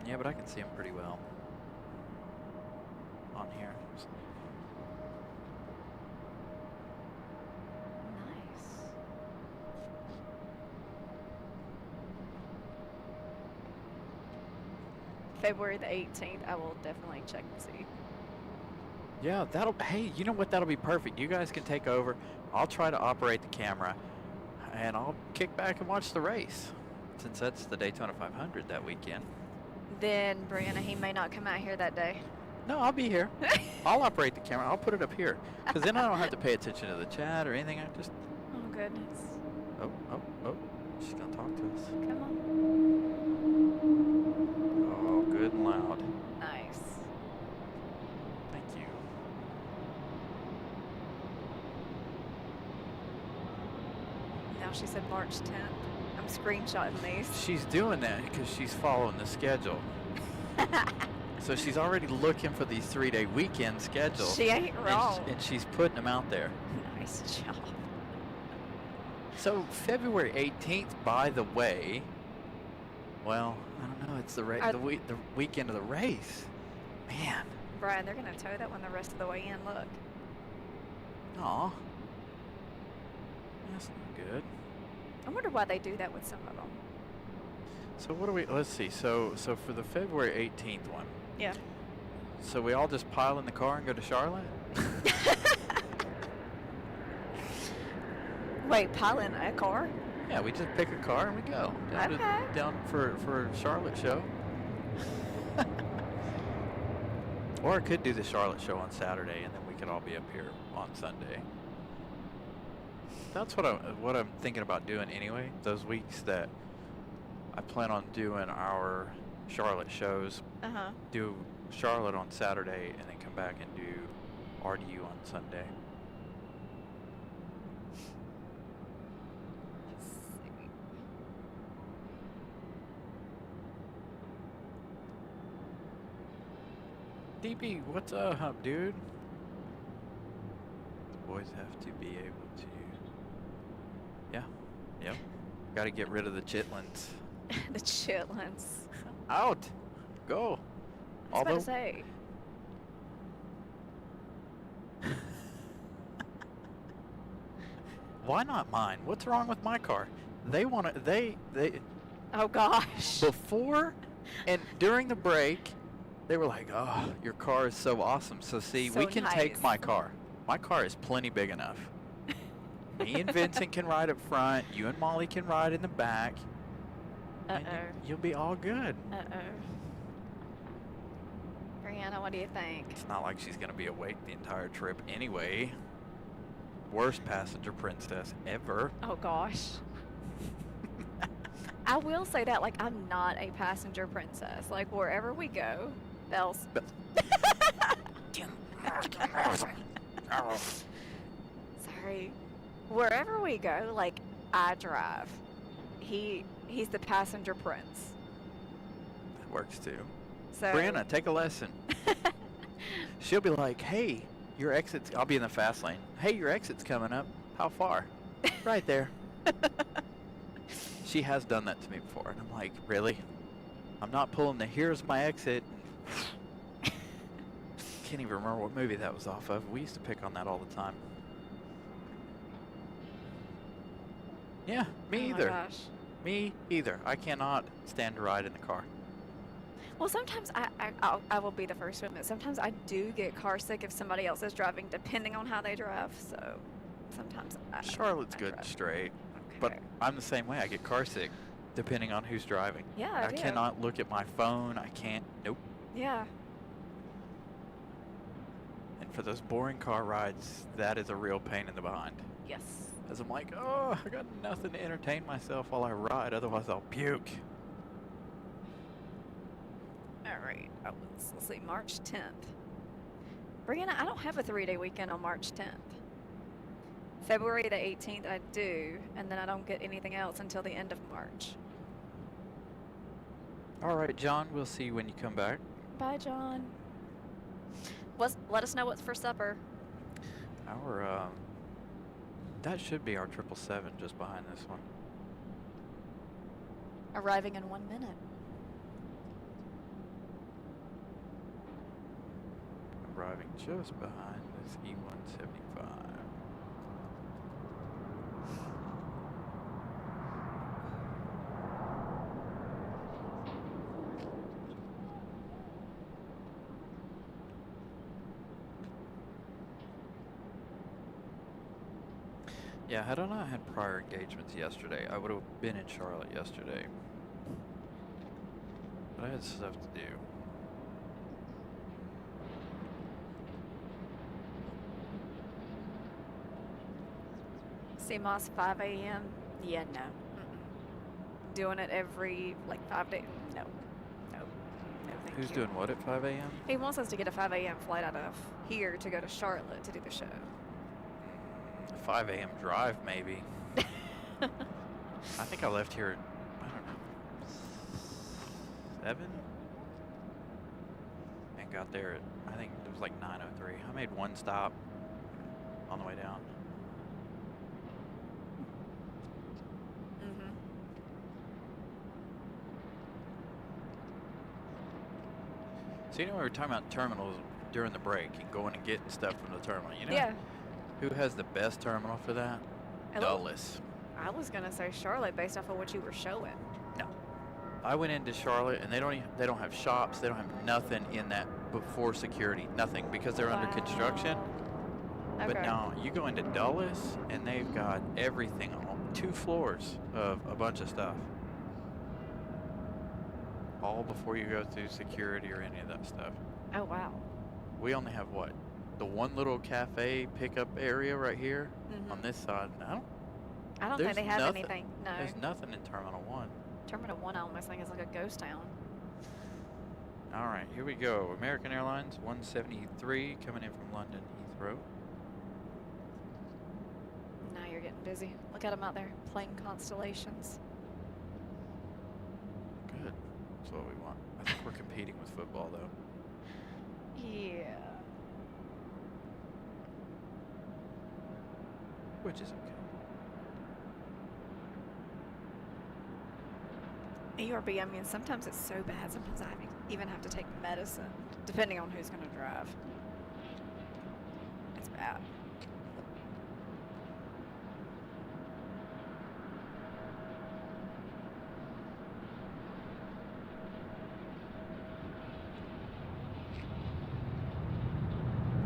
Yeah, but I can see them pretty well on here. Nice. February the 18th, I will definitely check and see. Yeah, hey, you know what? That'll be perfect. You guys can take over. I'll try to operate the camera, and I'll kick back and watch the race, since that's the Daytona 500 that weekend. Then, Brianna, he may not come out here that day. No, I'll be here. I'll operate the camera. I'll put it up here, because then I don't have to pay attention to the chat or anything. I just... Oh, goodness. Oh. She's going to talk to us. Come on. Oh, good and loud. Nice. Thank you. Now she said March 10th. I'm screenshotting these. She's doing that because she's following the schedule. So she's already looking for these 3-day weekend schedules. She ain't wrong. And she's putting them out there. Nice job. So February 18th, by the way, well, I don't know, it's the weekend of the race. Man. Brian, they're going to tow that one the rest of the way in. Look. Aw. That's not good. I wonder why they do that with some of them. So what do we, let's see, so for the February 18th one. Yeah. So we all just pile in the car and go to Charlotte? Wait, pile in a car? Yeah, we just pick a car and we go down for Charlotte show. Or I could do the Charlotte show on Saturday, and then we could all be up here on Sunday. That's what I'm thinking about doing anyway. Those weeks that I plan on doing our Charlotte shows. Do Charlotte on Saturday, and then come back and do RDU on Sunday. DB, what's up, dude? The boys have to be able to... Yeah, yep. Gotta get rid of the chitlins. The chitlins. Out! Go! I was about to say. Why not mine? What's wrong with my car? They want to... They... Oh, gosh. Before and during the break, they were like, oh, your car is so awesome. So see, So we can take nice. my car. My car is plenty big enough. Me and Vincent can ride up front. You and Molly can ride in the back. And you'll be all good. Brianna, what do you think? It's not like she's going to be awake the entire trip anyway. Worst passenger princess ever. Oh, gosh. I will say that, like, I'm not a passenger princess. Like, wherever we go, bells. Sorry. Wherever we go, like, I drive. He's the passenger prince. That works too. So Brianna, take a lesson. She'll be like, hey, your exit's... I'll be in the fast lane. Hey, your exit's coming up. How far? Right there. She has done that to me before. And I'm like, really? I'm not pulling the here's my exit. Can't even remember what movie that was off of. We used to pick on that all the time. Yeah, me Oh my either. gosh. Me either. I cannot stand to ride in the car. Well, sometimes I will be the first to admit, sometimes I do get car sick if somebody else is driving, depending on how they drive. So sometimes Charlotte's I good and drive. straight, but Okay. I'm the same way. I get car sick depending on who's driving. Yeah, I do. cannot look at my phone. I can't. Nope. Yeah. And for those boring car rides, that is a real pain in the behind. Yes. As I'm like, oh, I got nothing to entertain myself while I ride. Otherwise, I'll puke. All right. Oh, let's see. March 10th. Brianna, I don't have a 3-day weekend on March 10th. February the 18th, I do, and then I don't get anything else until the end of March. All right, John. We'll see you when you come back. Bye, John. Let us know what's for supper. Our that should be our 777 just behind this one. Arriving in 1 minute. Arriving just behind this E175. Yeah, had I not had prior engagements yesterday, I would have been in Charlotte yesterday. But I had stuff to do. CMOS 5 a.m. Yeah, no. Doing it every, like, 5 days. No. No. No, thank Who's you. doing what at 5 a.m.? He wants us to get a 5 a.m. flight out of here to go to Charlotte to do the show. 5 a.m. drive, maybe. I think I left here at, I don't know, 7? And got there at, I think it was like 9:03. I made one stop on the way down. Mm-hmm. So, you know, we were talking about terminals during the break and going and getting stuff from the terminal, you know? Yeah. Who has the best terminal for that? Hello? Dulles. I was gonna say Charlotte based off of what you were showing. No. I went into Charlotte and they don't have shops, they don't have nothing in that before security, nothing, because they're under construction. Okay. But now you go into Dulles and they've got everything on 2 floors of a bunch of stuff. All before you go through security or any of that stuff. Oh wow. We only have what? The one little cafe pickup area right here Mhm. on this side. I don't think there's they have nothing. anything. No. There's nothing in Terminal 1. Terminal 1 I almost think is like a ghost town. All right, here we go. American Airlines 173 coming in from London Heathrow. Now you're getting busy. Look at them out there playing constellations. Good. That's what we want. I think we're competing with football though. Yeah. Which is okay. ERB, I mean, sometimes it's so bad. Sometimes I even have to take medicine, depending on who's going to drive. It's bad.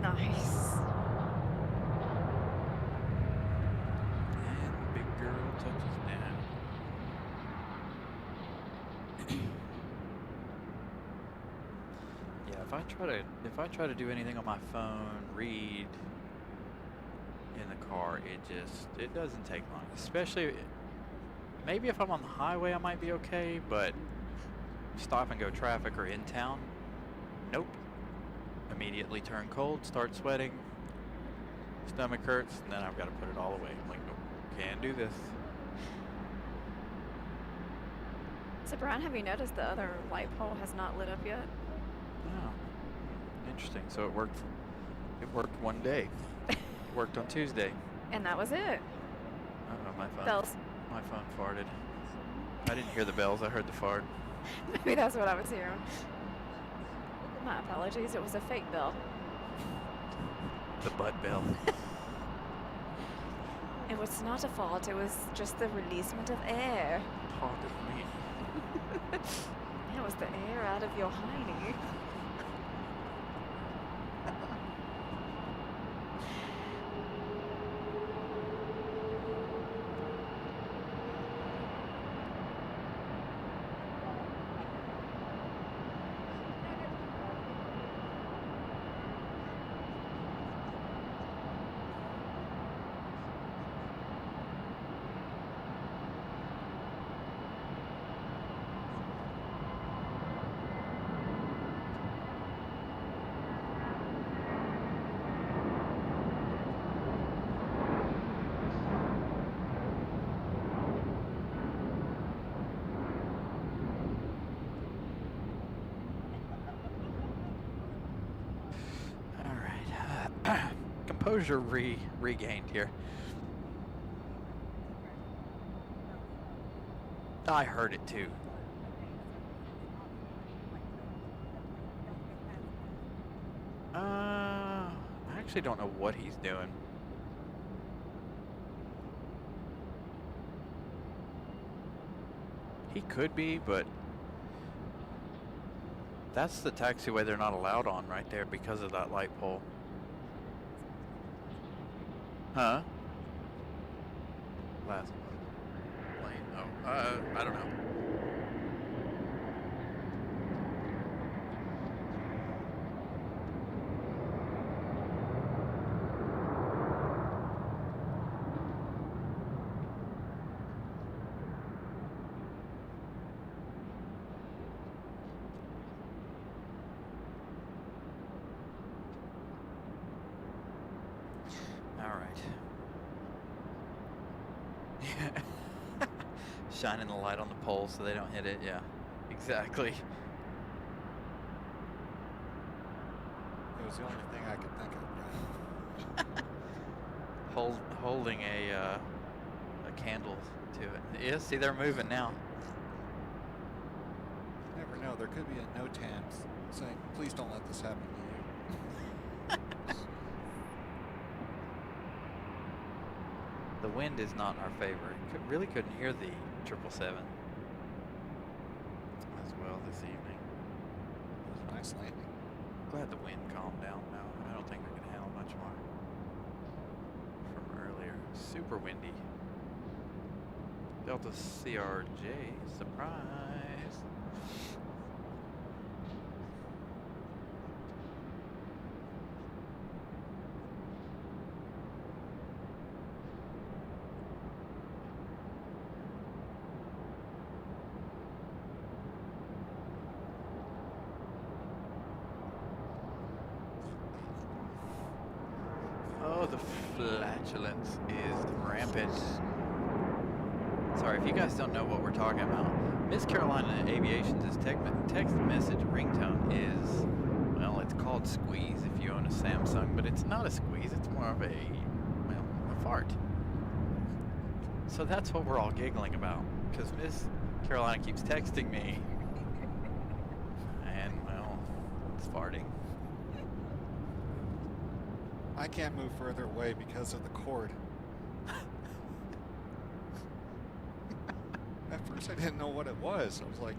Nice. And the big girl touches down. Yeah, if I try to do anything on my phone, read in the car, it doesn't take long. Especially Maybe if I'm on the highway I might be okay, but stop and go traffic or in town, nope. Immediately turn cold, start sweating, stomach hurts, and then I've got to put it all away. I'm like, nope, can't do this. So Brian, have you noticed the other light pole has not lit up yet? Oh, interesting. So it worked one day. It worked on Tuesday. And that was it. Oh, my phone. Bells. My phone farted. I didn't hear the bells, I heard the fart. Maybe that's what I was hearing. My apologies, it was a fake bell. The butt bell. It was not a fault, it was just the releasement of air. Pardon me. It was the air out of your hiney. Composure regained here. I heard it too. I actually don't know what he's doing. He could be, but that's the taxiway they're not allowed on right there because of that light pole. Huh? Last plane. Oh, I don't know. Shining the light on the pole so they don't hit it. Yeah, exactly. It was the only thing I could think of, Brian. Holding a candle to it. Yeah, see, they're moving now. You never know. There could be a note hand saying, "Please don't let this happen to you." The wind is not our favorite. Really couldn't hear the 777 as well this evening. It was a nice landing. Glad the wind calmed down now. I don't think we can handle much more from earlier. Super windy. Delta CRJ, surprise. Oh, the flatulence is rampant. Sorry, if you guys don't know what we're talking about, Miss Carolina Aviation's text message ringtone is, well, it's called Squeeze if you own a Samsung, but it's not a squeeze, it's more of a fart. So that's what we're all giggling about, because Miss Carolina keeps texting me, and, well, it's farting. I can't move further away because of the cord. At first I didn't know what it was. I was like,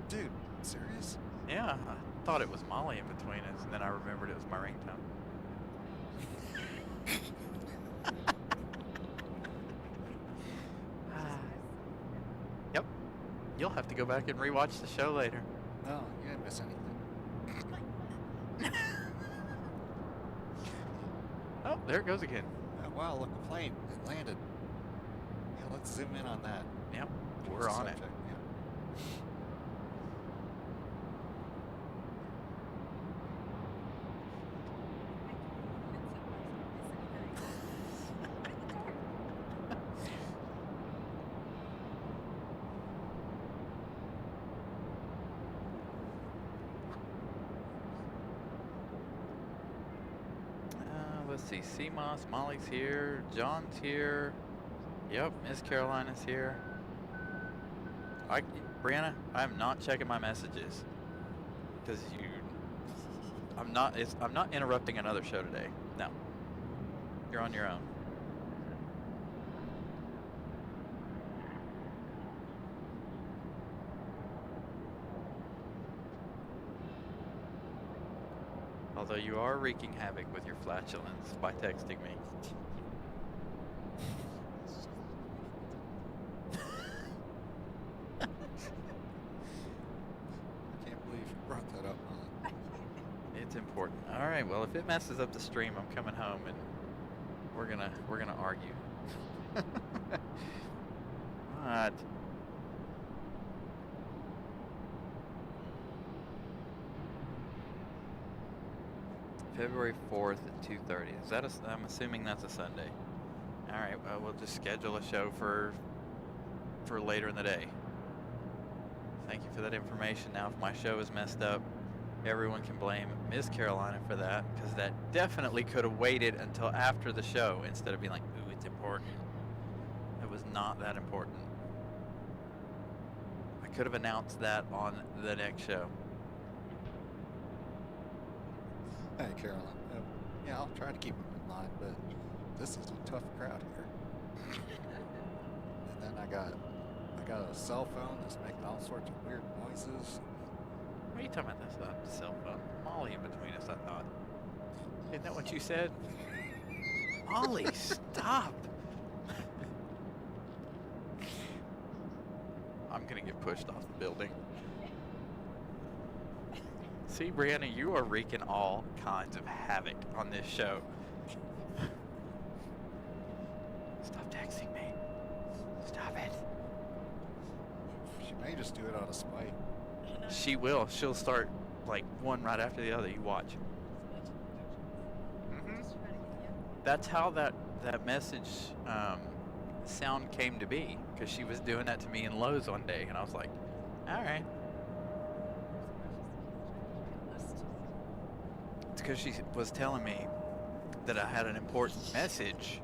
dude, serious? Yeah, I thought it was Molly in between us, and then I remembered it was my ringtone. Yep. You'll have to go back and rewatch the show later. No, you didn't miss anything. Oh, there it goes again. Oh, wow, look, a plane. It landed. Yeah, Let's zoom in on that. Yep, we're on it. subject, yeah. Let's see, CMOS, Molly's here, John's here. Yep, Miss Carolina's here. Brianna, I'm not checking my messages because I'm not interrupting another show today. No, you're on your own. Although you are wreaking havoc with your flatulence by texting me. I can't believe you brought that up, Molly. It's important. All right. Well, if it messes up the stream, I'm coming home and we're gonna argue. What? February 4th at 2:30. Is that I'm assuming that's a Sunday. All right. Well, we'll just schedule a show for later in the day. Thank you for that information. Now, if my show is messed up, everyone can blame Miss Carolina for that, because that definitely could have waited until after the show instead of being like, ooh, it's important. It was not that important. I could have announced that on the next show. Hey, Caroline. Yeah, I'll try to keep them in line, but this is a tough crowd here. And then I got a cell phone that's making all sorts of weird noises. What are you talking about? That's not a cell phone. Molly in between us, I thought. Isn't that what you said? Molly, stop! I'm gonna get pushed off the building. See, Brianna, you are wreaking all kinds of havoc on this show. Stop texting me. Stop it. She may just do it out of spite. She will. She'll start like one right after the other. You watch. That's how that message sound came to be, because she was doing that to me in Lowe's one day, and I was like, all right. It's because she was telling me that I had an important message.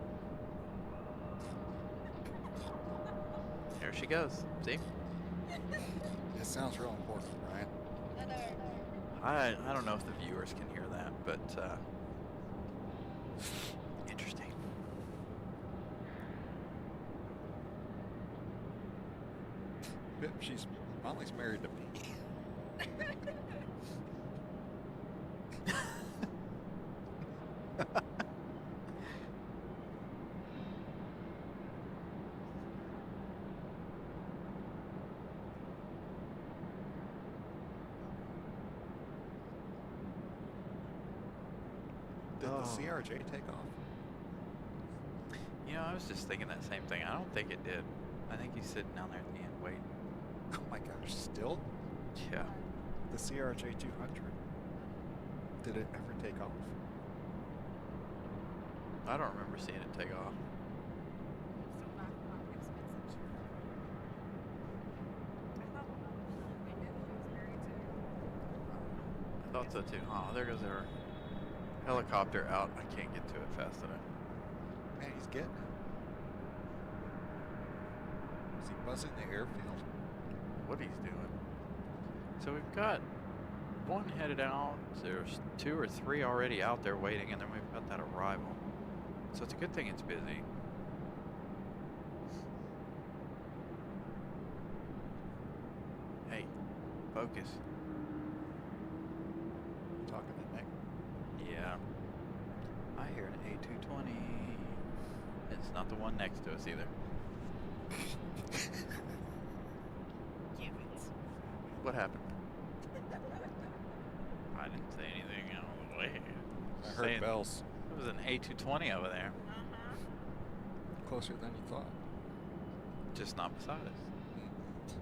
There she goes. See? It sounds real important, right? I don't know if the viewers can hear that, but interesting. Pip, Molly's married to me. Did the CRJ take off? You know, I was just thinking that same thing. I don't think it did. I think he's sitting down there at the end waiting. Oh my gosh, still? Yeah. The CRJ 200. Did it ever take off? I don't remember seeing it take off. I thought so too. Oh, there goes our helicopter out. I can't get to it fast enough. Man, he's getting it. Is he buzzing the airfield? What he's doing. So we've got one headed out. There's 2 or 3 already out there waiting, and then we've got that arrival. So it's a good thing it's busy. Hey, focus. Talking to Nick. Yeah. I hear an A220. It's not the one next to us either. What happened? I didn't say anything. I was way. I heard bells. It was an A220 over there. Closer than you thought. Just not beside us. Mm.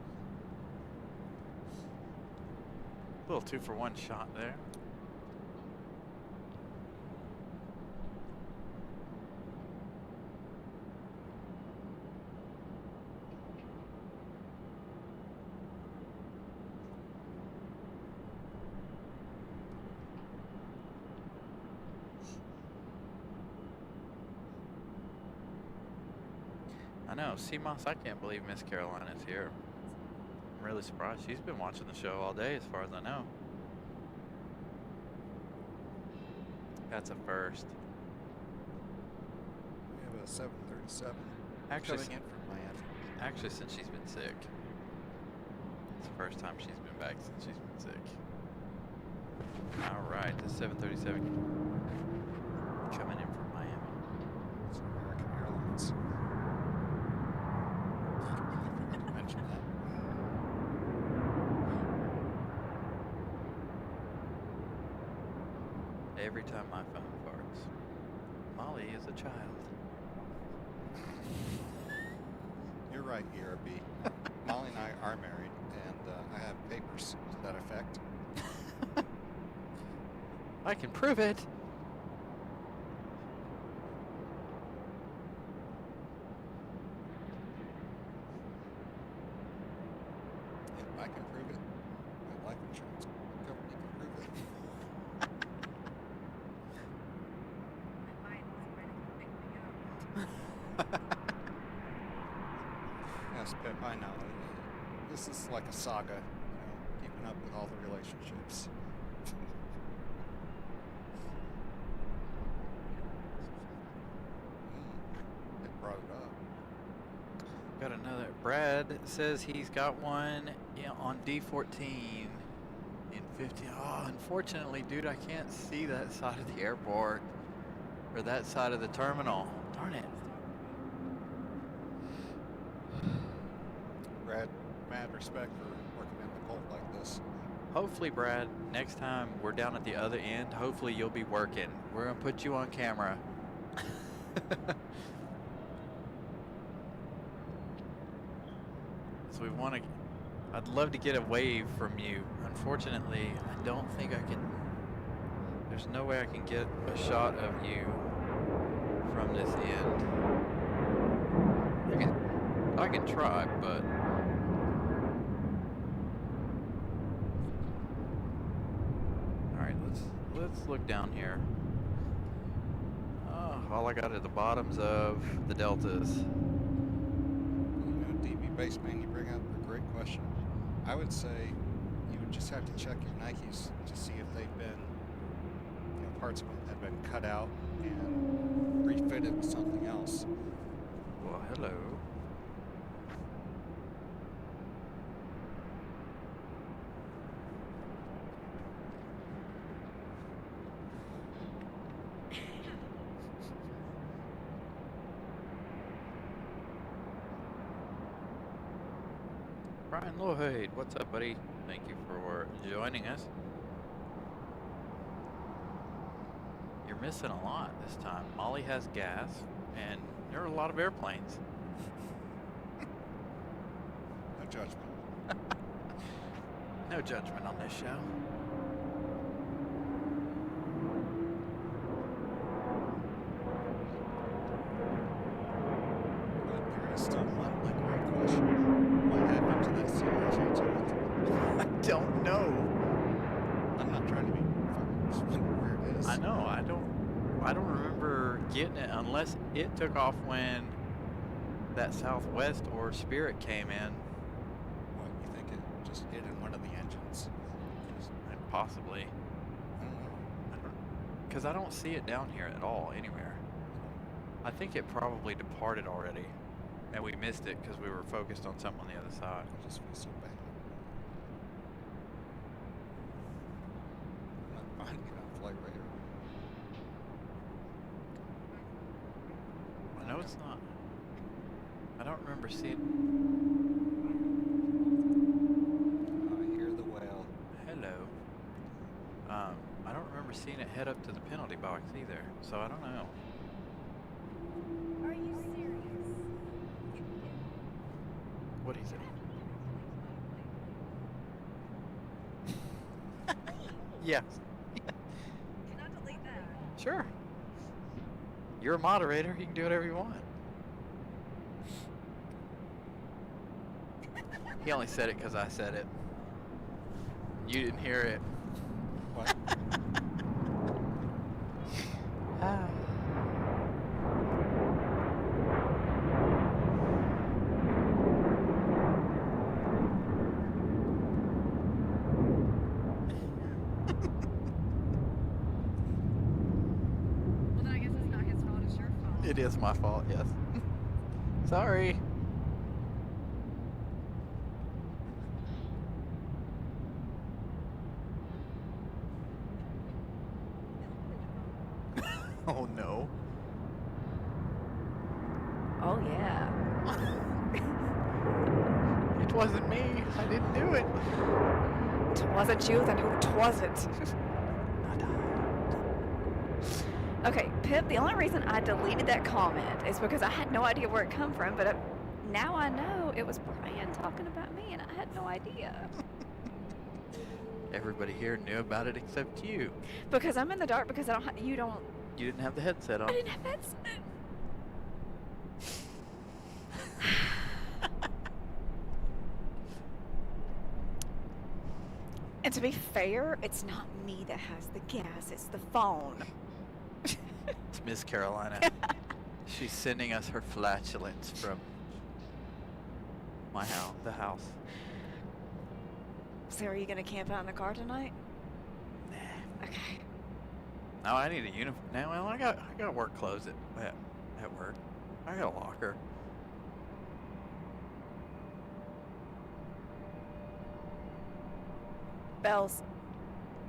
A little 2-for-1 shot there. I know, CMOS, I can't believe Miss Carolina's here. I'm really surprised. She's been watching the show all day, as far as I know. That's a first. We have a 737 Actually, coming in from Miami. Actually, since she's been sick. It's the first time she's been back since she's been sick. Alright, the 737 coming in from Miami. It's American Airlines. I forgot to mention that. Every time my phone farts, Molly is a child. You're right, ERB. Molly and I are married, and I have papers to that effect. I can prove it. If I can prove it, my life insurance company can prove it. Yes, Pip, I know. This is like a saga, keeping up with all the relationships. It brought it up. Got another. Brad says he's got one on D14 in 50. Oh, unfortunately, dude, I can't see that side of the airport or that side of the terminal. Darn it. Brad, mad respect for working in the cold like this. Hopefully, Brad, next time we're down at the other end, hopefully you'll be working. We're going to put you on camera. So we want to, I'd love to get a wave from you. Unfortunately, I don't think I can, there's no way I can get a shot of you from this end. I can try, but all right, let's look down here. Oh, all I got are the bottoms of the deltas. DB Baseman, you bring up a great question. I would say you would just have to check your Nikes to see if they've been, parts of them have been cut out and refitted with something else. Well, hello. Brian Lloyd, what's up, buddy? Thank you for joining us. You're missing a lot this time. Molly has gas, and there are a lot of airplanes. No judgment. No judgment on this show. But there is still one lingering question. What happened to that CRJ200? I don't know. I'm not trying to be funny. Just wondering where it is. I know. I don't remember getting it unless it took off when that Southwest or Spirit came in. What, you think it just hit in one of the engines? Possibly. I don't know. Because I don't see it down here at all anywhere. I think it probably departed already, and we missed it because we were focused on something on the other side. I just feel so bad. I'm not finding it on Flight Radar. I know it's not. I don't remember seeing. I hear the whale. Hello. I don't remember seeing it head up to the penalty box either, so I don't know. Are you serious? What do you say? Yeah. Can I delete that? Sure. You're a moderator. You can do whatever you want. He only said it because I said it. You didn't hear it. What? Ah. Well, then I guess it's not his fault, it's your fault. It is my fault, yes. Sorry. Oh no. Oh, yeah. It wasn't me. I didn't do it. It wasn't you, then who was it? Not Okay, Pip, the only reason I deleted that comment is because I had no idea where it come from, but now I know it was Brian talking about me, and I had no idea. Everybody here knew about it except you. Because I'm in the dark because you don't... You didn't have the headset on. I didn't have that... And to be fair, it's not me that has the gas, it's the phone. It's Miss Carolina. She's sending us her flatulence from my house, the house. So are you going to camp out in the car tonight? Nah. Okay. No, I need a uniform. Now, well, I got work clothes at work. I got a locker. Bells.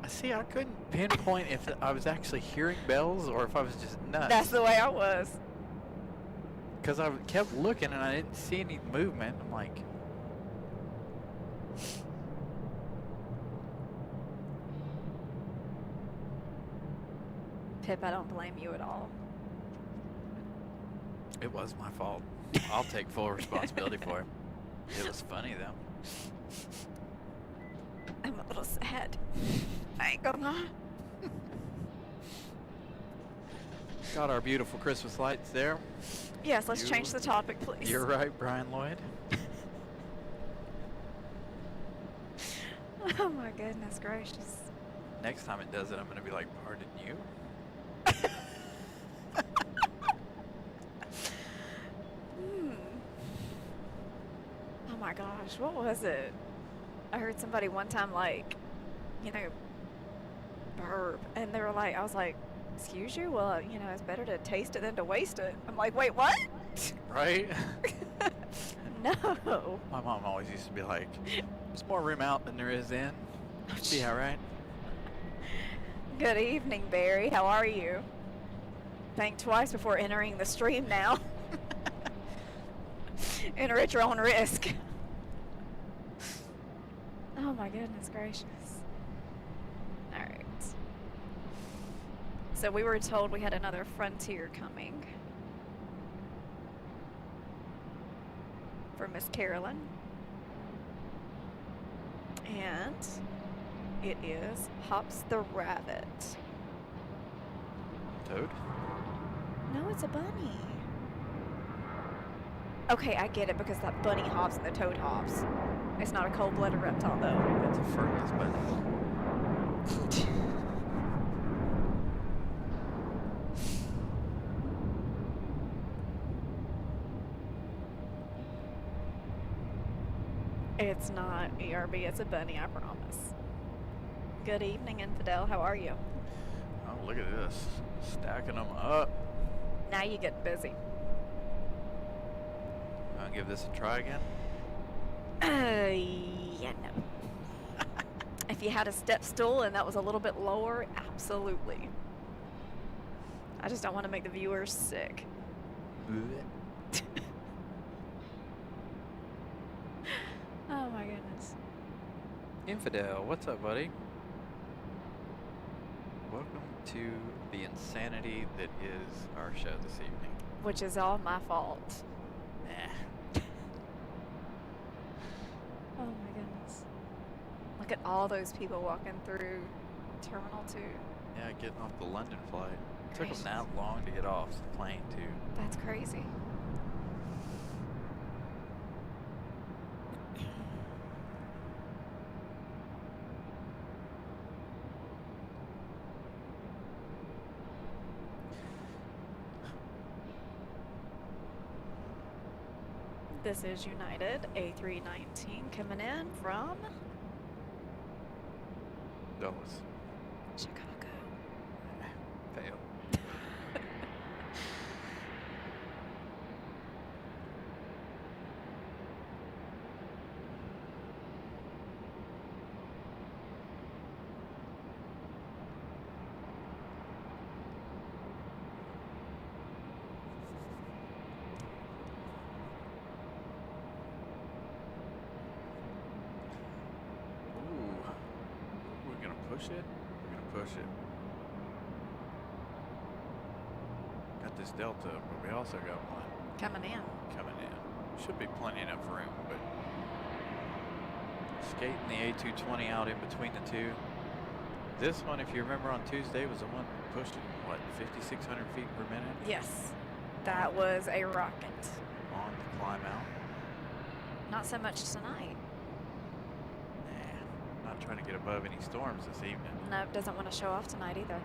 See, I couldn't pinpoint if I was actually hearing bells or if I was just nuts. That's the way I was. Because I kept looking and I didn't see any movement. I'm like, Pip, I don't blame you at all. it was my fault. I'll take full responsibility for it. It was funny though. I'm a little sad. I ain't gonna lie. Got our beautiful Christmas lights there. Yes, let's You- change the topic, please. You're right, Brian Lloyd. Oh my goodness gracious. Next time it does it, I'm going to be like, pardon you? Oh my gosh, what was it? I heard somebody one time like, burp, and they were like, I was like, excuse you? Well, it's better to taste it than to waste it. I'm like, wait, what? Right? No. My mom always used to be like, there's more room out than there is in. Be alright. Good evening, Barry. How are you? Think twice before entering the stream now. Enter at your own risk. Oh my goodness gracious. Alright. So we were told we had another frontier coming. For Miss Carolyn. And it is Hops the Rabbit. Toad? No, it's a bunny. Okay, I get it because that bunny hops and the toad hops. It's not a cold-blooded reptile, though. It's a furnace, but It's not ERB, it's a bunny, I promise. Good evening, Infidel. How are you? oh, look at this. Stacking them up. Now you get busy. I'll give this a try again. Yeah, no. If you had a step stool and that was a little bit lower, absolutely. I just don't want to make the viewers sick. Oh my goodness. Infidel, what's up, buddy? Welcome to the insanity that is our show this evening. Which is all my fault. Nah. Look at all those people walking through Terminal 2. Yeah, getting off the London flight. Took Gracious. them that long to get off the plane, too. That's crazy. This is United A319 coming in from That was Chicago. fail. Ooh. We're gonna push it? We're gonna push it. Got this Delta, but we also got one Coming in. coming in. Should be plenty enough room, but skating the A220 out in between the two. This one, if you remember on Tuesday, was the one pushing, what, 5,600 feet per minute Yes. That was a rocket. on the climb out. Not so much tonight. Nah, not trying to get above any storms this evening. No, doesn't want to show off tonight either.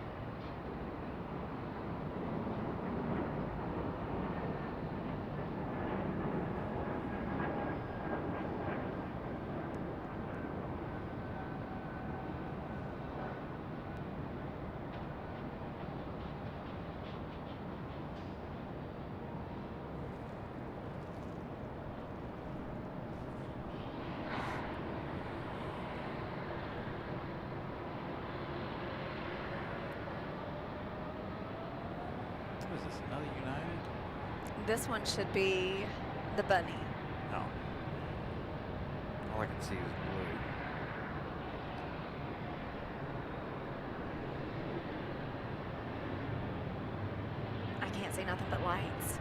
What is this, another United? This one should be the bunny. No. All I can see is blue. I can't see nothing but lights.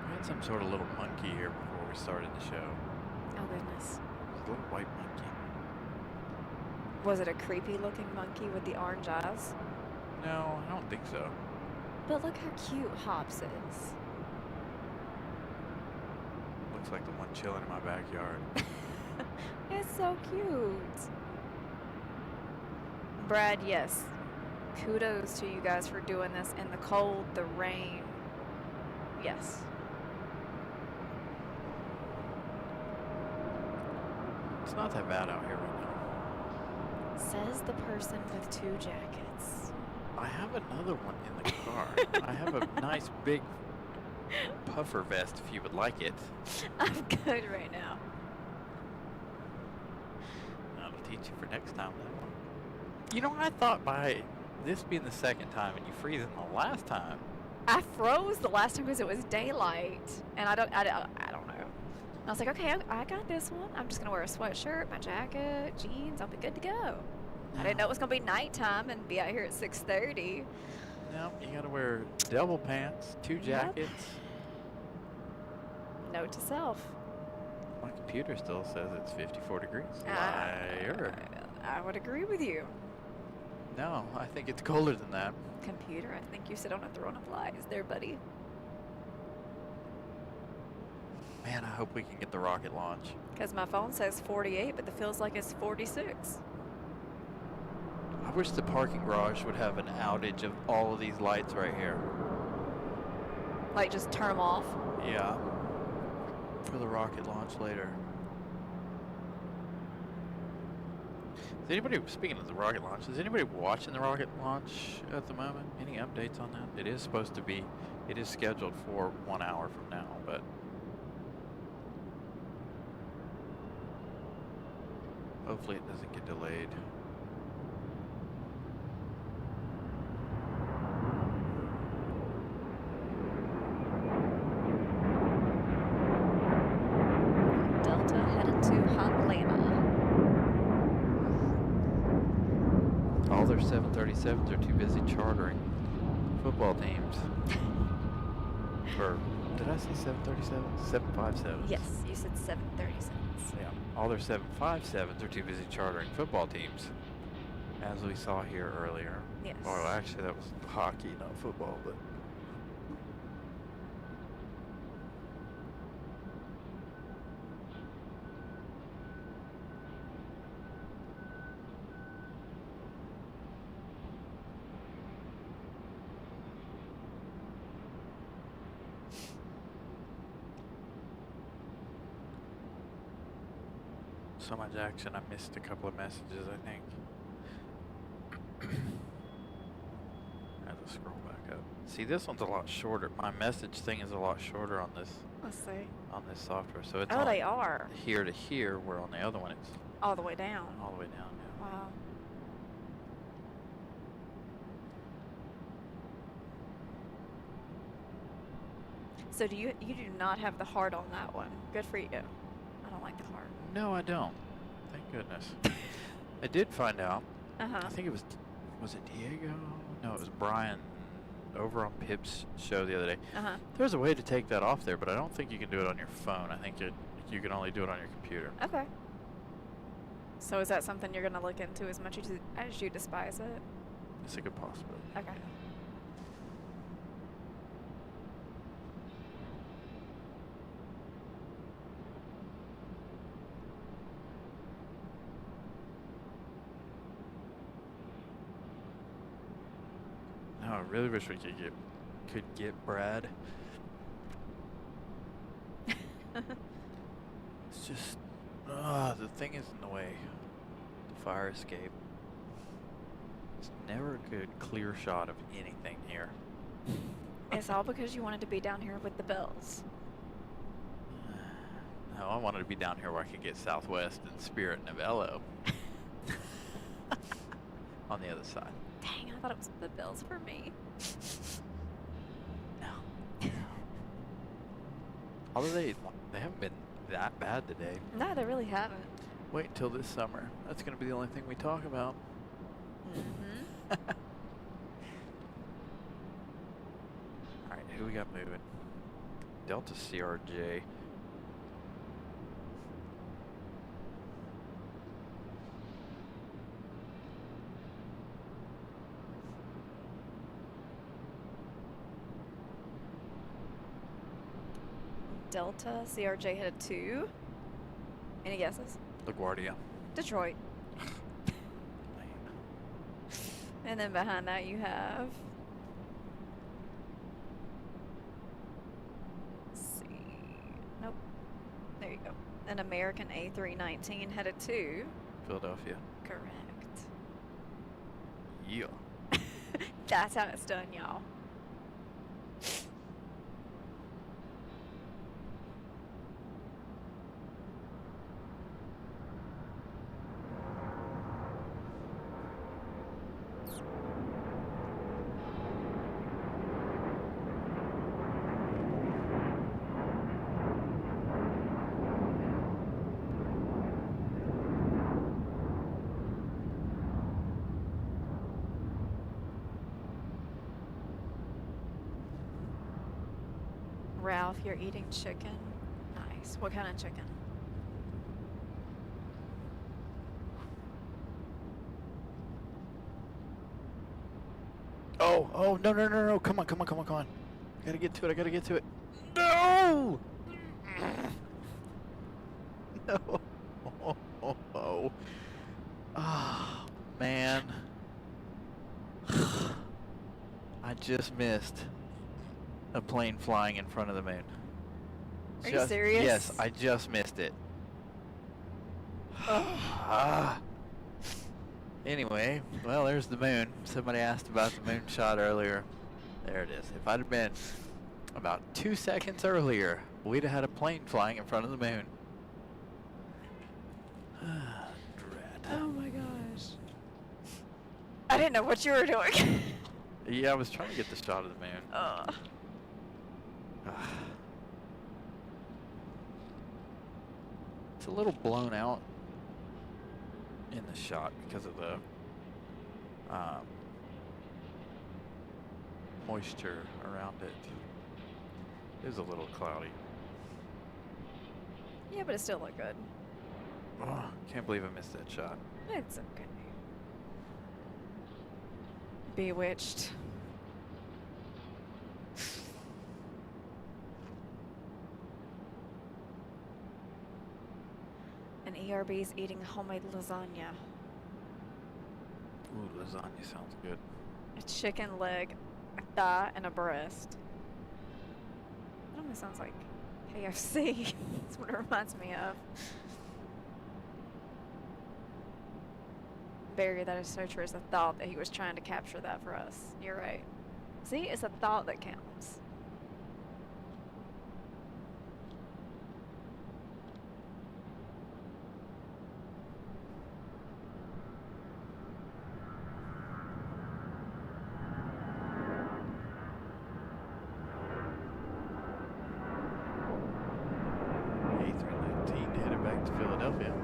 We had some sort of little monkey here before we started the show. Oh goodness. It was a little white monkey. Was it a creepy looking monkey with the orange eyes? No, I don't think so. But look how cute Hops is. Looks like the one chilling in my backyard. It's so cute. Brad, yes. Kudos to you guys for doing this in the cold, the rain. Yes. It's not that bad out here right now. Says the person with 2 jackets. I have another one in the car. I have a nice big puffer vest if you would like it. I'm good right now. That'll teach you for next time then. You know, I thought by this being the second time and you freezing the last time. I froze the last time because it was daylight, and I don't know. I was like, okay, I got this one. I'm just gonna wear a sweatshirt, my jacket, jeans. I'll be good to go. I didn't know it was gonna be nighttime and be out here at 6:30. No, you gotta wear double pants, 2 Yep. jackets. Note to self. My computer still says it's 54 degrees. Ah, Liar. I would agree with you. No, I think it's colder than that. Computer, I think you sit on a throne of lies there, buddy. Man, I hope we can get the rocket launch. Because my phone says 48, but it feels like it's 46. I wish the parking garage would have an outage of all of these lights right here. Like, just turn them off. Yeah. For the rocket launch later. Is anybody, speaking of the rocket launch, is anybody watching the rocket launch at the moment? Any updates on that? It is supposed to be, it is scheduled for 1 hour from now, but hopefully it doesn't get delayed. Delta headed to Atlanta. 737s are too busy chartering football teams. Or did I say 737s? 757s. Yes, you said 737s. Yeah, all their 757s are too busy chartering football teams, as we saw here earlier. Yes. Well, actually, that was hockey, not football, but. So much action, I missed a couple of messages, I think. I have to scroll back up. See, this one's a lot shorter. My message thing is a lot shorter on this Let's see. software. So it's Oh, on they are. here to here, where on the other one it's All the way down. all the way down now. Wow. So you do not have the heart on that one. Good for you. I don't like the heart. No, I don't. Thank goodness. I did find out. Uh-huh. I think it was it Diego? No, it was Brian over on Pip's show the other day. Uh-huh. There's a way to take that off there, but I don't think you can do it on your phone. I think you can only do it on your computer. Okay. So is that something you're going to look into as much as you despise it? It's a good possibility. Okay. No, I really wish we could get Brad. It's just the thing is in the way. The fire escape. It's never a good clear shot of anything here. It's all because you wanted to be down here with the bells. No, I wanted to be down here where I could get Southwest and Spirit Novello. On the other side. Dang, I thought it was the bells for me. No. Although they haven't been that bad today. No, they really haven't. Wait until this summer. That's going to be the only thing we talk about. Mm-hmm. Alright, who we got moving? Delta CRJ. Delta, CRJ had a 2. Any guesses? LaGuardia. Detroit. Man. And then behind that you have... Let's see. Nope. There you go. An American A319 had a 2. Philadelphia. Correct. Yeah. That's how it's done, y'all. Ralph, you're eating chicken? Nice. What kind of chicken? Oh, no. Come on. I gotta get to it. No! No. Oh. Oh, man. I just missed a plane flying in front of the moon. Are you serious? Yes, I just missed it. Anyway, well, there's the moon. Somebody asked about the moon shot earlier. There it is. If I'd have been about 2 seconds earlier, we'd have had a plane flying in front of the moon. Dread. Oh my gosh. I didn't know what you were doing. Yeah, I was trying to get the shot of the moon. It's a little blown out in the shot because of the moisture around it. It was a little cloudy. Yeah, but it still looked good. Oh, can't believe I missed that shot. It's okay. Bewitched. And ERB's eating homemade lasagna. Ooh, lasagna sounds good. A chicken leg, a thigh, and a breast. It almost sounds like KFC. That's what it reminds me of. Barry, that is so true. It's a thought that he was trying to capture that for us. You're right. See, it's a thought that counts. A319 headed back to Philadelphia.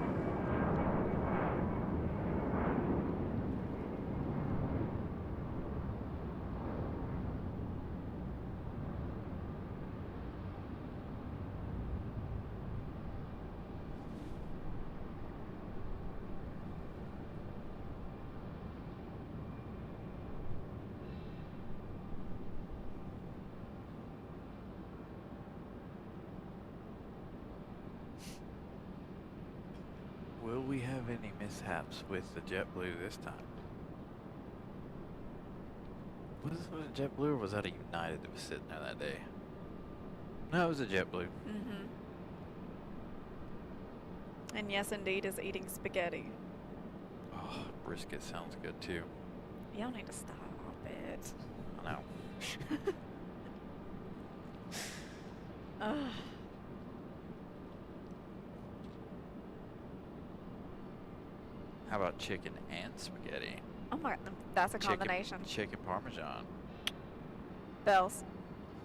Will we have any mishaps with the JetBlue this time? Was it a JetBlue or was that a United that was sitting there that day? No, it was a JetBlue. Mm-hmm. And yes, indeed, is eating spaghetti. Oh, brisket sounds good too. Y'all need to stop it. I know. Ugh. How about chicken and spaghetti? Oh my god, that's a combination. Chicken Parmesan. Bells.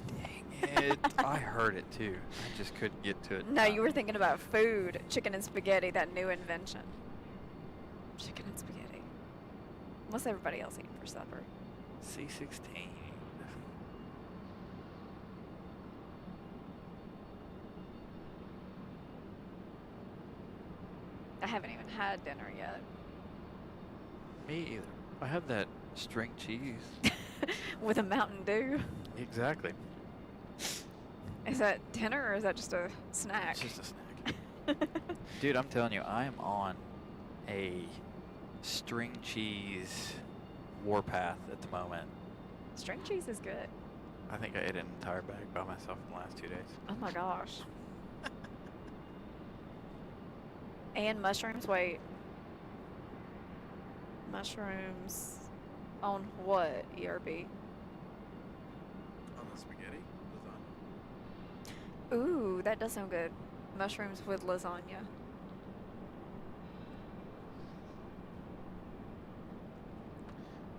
Dang it. I heard it too. I just couldn't get to it. No, you were thinking about food. Chicken and spaghetti, that new invention. Chicken and spaghetti. What's everybody else eating for supper? C16. I haven't even had dinner yet. Me either. I have that string cheese. With a Mountain Dew. Exactly. Is that dinner or is that just a snack? It's just a snack. Dude, I'm telling you, I am on a string cheese warpath at the moment. String cheese is good. I think I ate an entire bag by myself in the last 2 days. Oh my gosh. And mushrooms, wait. Mushrooms on what, ERB? On the spaghetti? Lasagna. Ooh, that does sound good. Mushrooms with lasagna.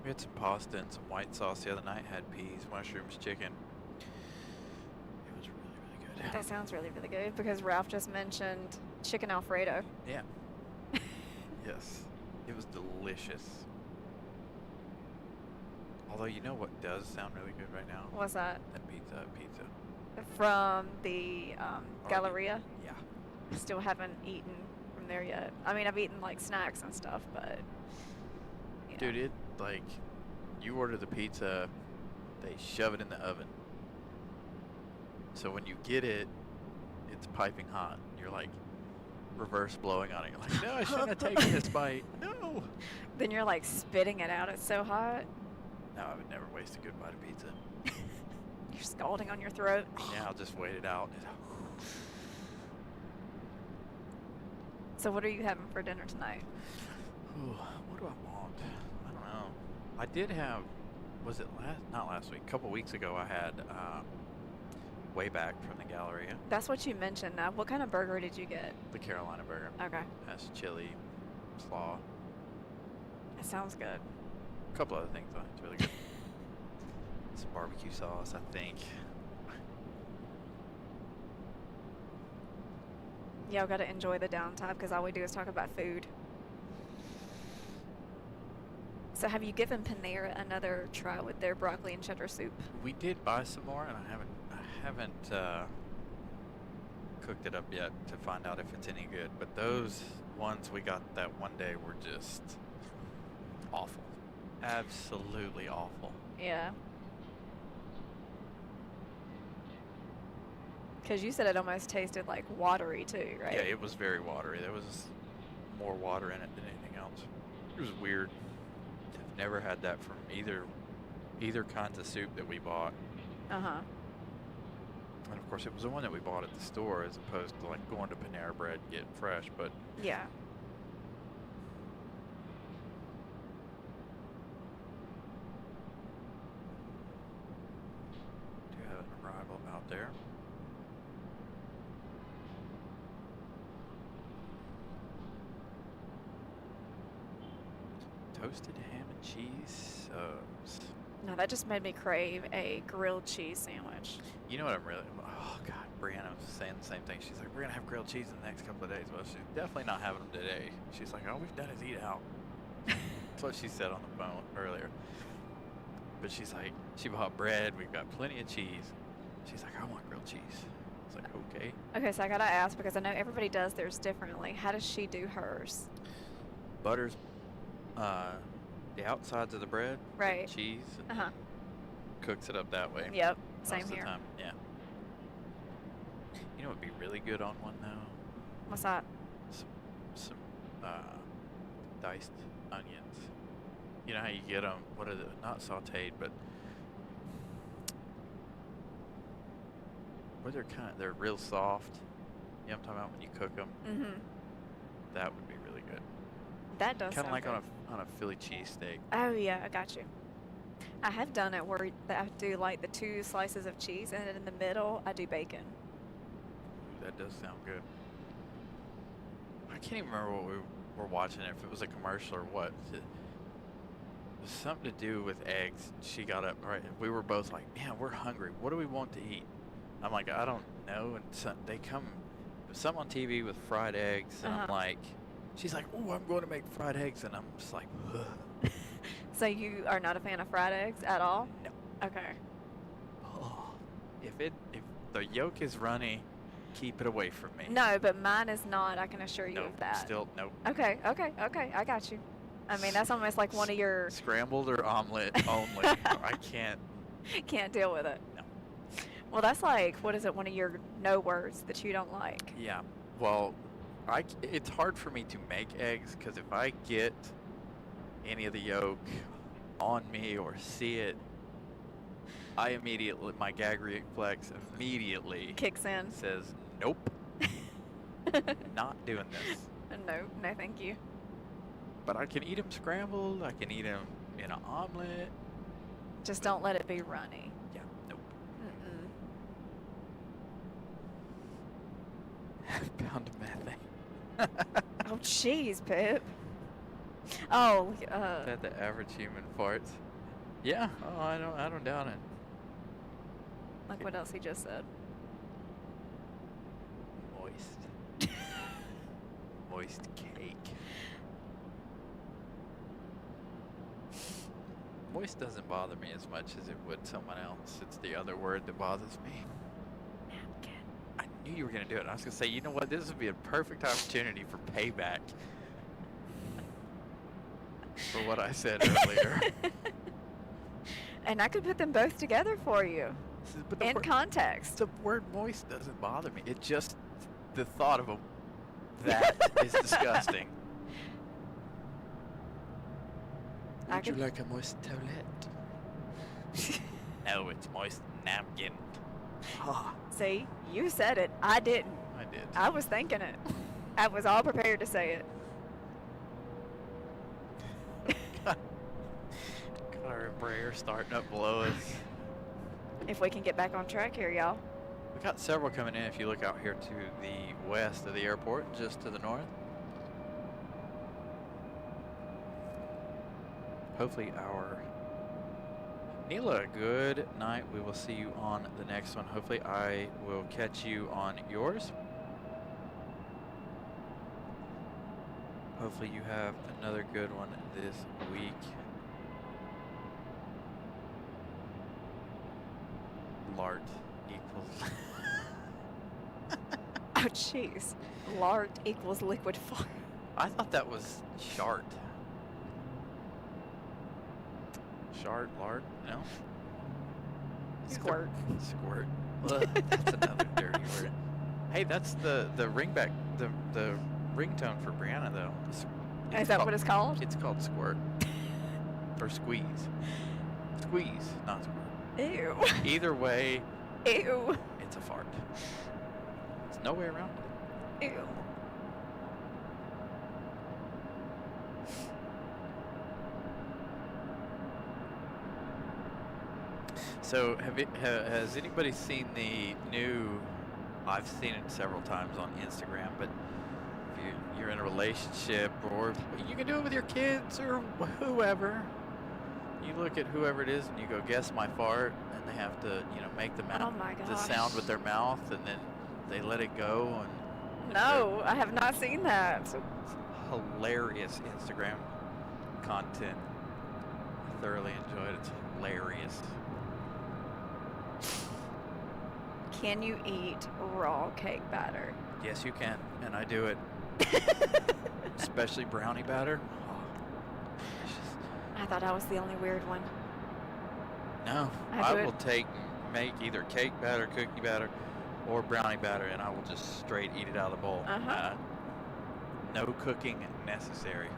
We had some pasta and some white sauce the other night. Had peas, mushrooms, chicken. It was really, really good. That sounds really, really good because Ralph just mentioned chicken Alfredo. Yeah. Yes. It was delicious. Although, you know what does sound really good right now? What's that? That pizza. From the Galleria. Yeah. Still haven't eaten from there yet. I mean, I've eaten like snacks and stuff, but you know. Dude, it, like, you order the pizza, they shove it in the oven. So when you get it, it's piping hot. You're like reverse blowing on it. You're like, no, I shouldn't have taken this bite. No. Then you're like spitting it out. It's so hot. No, I would never waste a good bite of pizza. You're scalding on your throat. Yeah, I'll just wait it out. So what are you having for dinner tonight? Ooh, what do I want? I don't know. I did have, was it not last week, a couple weeks ago I had way back from the Galleria. That's what you mentioned. Now, what kind of burger did you get? The Carolina burger. Okay. Has chili, slaw, That sounds good. a couple other things on it. It's really good. Some barbecue sauce, I think. Y'all got to enjoy the downtime because all we do is talk about food. So have you given Panera another try with their broccoli and cheddar soup? We did buy some more, and I haven't cooked it up yet to find out if it's any good. But those ones we got that one day were just awful, absolutely awful. Yeah. Because you said it almost tasted like watery too, right? Yeah, it was very watery. There was more water in it than anything else. It was weird. I've never had that from either kinds of soup that we bought. Uh-huh. And of course, it was the one that we bought at the store as opposed to like going to Panera Bread and getting fresh. But Yeah. do have an arrival out there. Toasted ham and cheese subs. No, that just made me crave a grilled cheese sandwich. You know what I'm really... Oh, God. Brianna was saying the same thing. She's like, we're going to have grilled cheese in the next couple of days. Well, she's definitely not having them today. She's like, all we've done is eat out. That's what she said on the phone earlier. But she's like, she bought bread. We've got plenty of cheese. She's like, I want grilled cheese. It's like, okay. Okay, so I gotta ask because I know everybody does theirs differently. How does she do hers? Butters the outsides of the bread, Right. the cheese, and Uh-huh. cooks it up that way. Yep. most Same of the here. time. Yeah. You know what would be really good on one though? What's that? Some diced onions. You know how you get them? What are they? Not sautéed, but where they're real soft. You know what I'm talking about when you cook them? Mm-hmm. That would be really good. That does Kind of sound like good. on a Philly cheesesteak. Oh yeah, I got you. I have done it where I do like the 2 slices of cheese, and then in the middle I do bacon. Ooh, that does sound good. I can't even remember what we were watching, if it was a commercial or what. It was something to do with eggs. She got up, right? We were both like, man, we're hungry. What do we want to eat? I'm like, I don't know. And they come, there's something on TV with fried eggs, and I'm like, she's like, oh, I'm going to make fried eggs. And I'm just like, ugh. So you are not a fan of fried eggs at all? No. Okay. Oh, if the yolk is runny, keep it away from me. No, but mine is not. I can assure you Nope, of that. Still, nope. Okay. I got you. I mean, that's almost like one of your Scrambled or omelet only. I can't. can't deal with it. No. Well, that's like, what is it? One of your no words that you don't like. Yeah. Well, it's hard for me to make eggs because if I get any of the yolk on me or see it, my gag reflex immediately Kicks in. says, nope, not doing this. No, thank you. But I can eat them scrambled. I can eat them in an omelet. Just don't let it be runny. Yeah, nope. Mm-mm. Pound of methane. Oh, jeez, Pip. Oh, Is that the average human farts? Yeah. Oh, I don't doubt it. like what else he just said. Moist. Moist cake. Moist doesn't bother me as much as it would someone else. It's the other word that bothers me. Napkin. I knew you were going to do it. I was going to say, you know what? This would be a perfect opportunity for payback for what I said earlier. And I could put them both together for you But the in context. the word moist doesn't bother me. It just, the thought of that is disgusting. I Would you could- like a moist toilet? No, it's moist napkin. Ah, See, you said it. I didn't. I did. I was thinking it. I was all prepared to say it. Got our Embraer starting up below us. If we can get back on track here, y'all. We got several coming in if you look out here to the west of the airport, just to the north. Hopefully our Neela, good night. We will see you on the next one. Hopefully I will catch you on yours. Hopefully you have another good one this week. lard equals. Oh, jeez. Lard equals liquid fart. I thought that was shart. Shart, lard? No? Squirt. Squirt. Ugh, that's another dirty word. Hey, that's the ringback, the ringtone for Brianna, though. Is that what it's called? It's called squirt. Or squeeze. Squeeze, not squirt. Ew. Either way, Ew. it's a fart. There's no way around it. Ew. So, has anybody seen the new? I've seen it several times on Instagram, but if you're in a relationship, or you can do it with your kids or whoever. You look at whoever it is and you go, "Guess my fart," and they have to, make the Oh my the sound with their mouth, and then they let it go. And No, I have not seen that. it's hilarious Instagram content. I thoroughly enjoy it. It's hilarious. Can you eat raw cake batter? Yes, you can, and I do it. Especially brownie batter. Oh, delicious. I thought I was the only weird one. No, I do it. will make either cake batter, cookie batter, or brownie batter, and I will just straight eat it out of the bowl. Uh-huh. No cooking necessary.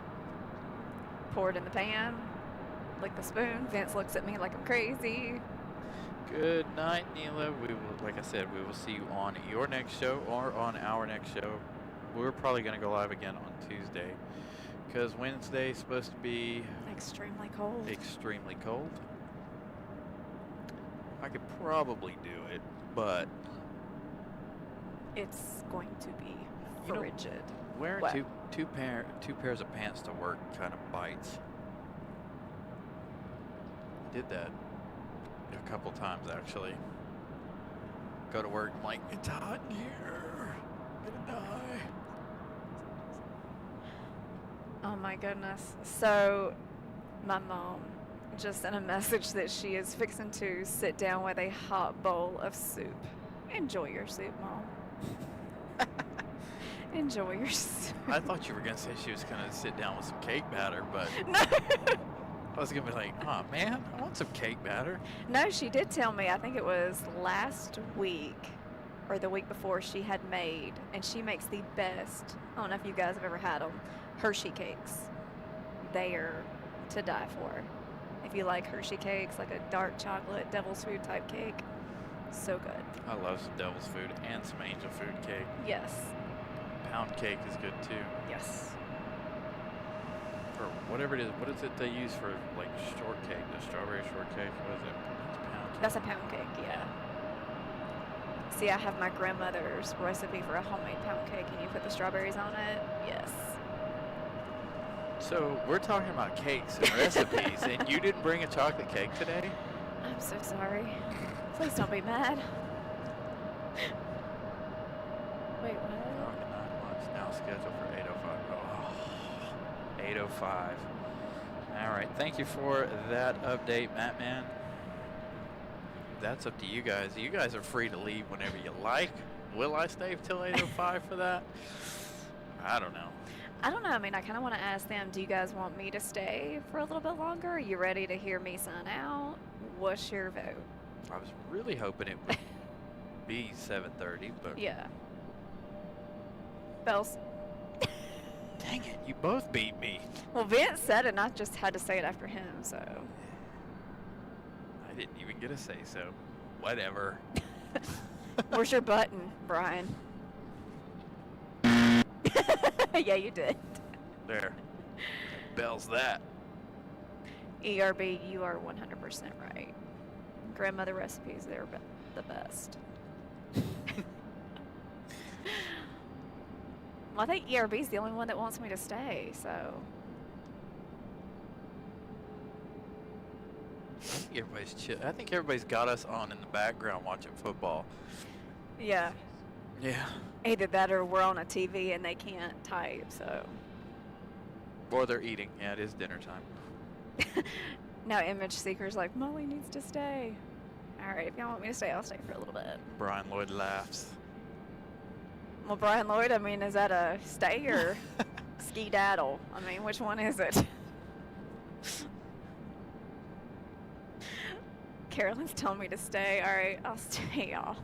Pour it in the pan. Lick the spoon. Vince looks at me like I'm crazy. Good night, Neela. We will, like I said, we will see you on your next show or on our next show. We're probably going to go live again on Tuesday because Wednesday is supposed to be Extremely cold. extremely cold. I could probably do it, but It's going to be You know, frigid. wearing What? two pairs of pants to work kind of bites. I did that a couple times actually. Go to work, I'm like, it's hot in here. I'm gonna die. Oh my goodness. So, my mom just sent a message that she is fixing to sit down with a hot bowl of soup. Enjoy your soup, Mom. Enjoy your soup. I thought you were gonna say she was gonna sit down with some cake batter, but No. I was gonna be like, oh man, I want some cake batter. No, she did tell me, I think it was last week or the week before, she had made, and she makes the best, I don't know if you guys have ever had them, Hershey cakes. They are to die for. If you like Hershey cakes, like a dark chocolate devil's food type cake, so good. I love some devil's food and some angel food cake. Yes. Pound cake is good too. Yes. Or whatever it is. What is it they use for like shortcake? The strawberry shortcake? What is it? That's That's pound cake. a pound cake, yeah. See, I have my grandmother's recipe for a homemade pound cake, and you put the strawberries on it. Yes. So we're talking about cakes and recipes, and you didn't bring a chocolate cake today? I'm so sorry. Please don't be mad. Wait, what? Falcon 9 lunch now scheduled for 8:05. Oh, 8:05. All right. Thank you for that update, Mattman. That's up to you guys. You guys are free to leave whenever you like. Will I stay till 8:05 for that? I don't know. I don't know. I mean, I kind of want to ask them, do you guys want me to stay for a little bit longer? Are you ready to hear me sign out? What's your vote? I was really hoping it would be 7:30, but Yeah. Bells. dang it, you both beat me. Well, Vince said it, and I just had to say it after him, so. I didn't even get a say so. Whatever. Where's your button, Brian? Yeah, you did. There. Bells that. ERB, you are 100% right. Grandmother recipes, they're the best. Well, I think ERB's the only one that wants me to stay, so. I think everybody's chill. I think everybody's got us on in the background watching football. Yeah. Yeah. Either that or we're on a TV and they can't type, so. Or they're eating. Yeah, it is dinner time. Now Image Seeker's like, Molly needs to stay. Alright, if y'all want me to stay, I'll stay for a little bit. Brian Lloyd laughs. Well, Brian Lloyd, I mean, is that a stay or ski-daddle? I mean, which one is it? Carolyn's telling me to stay. Alright, I'll stay, y'all.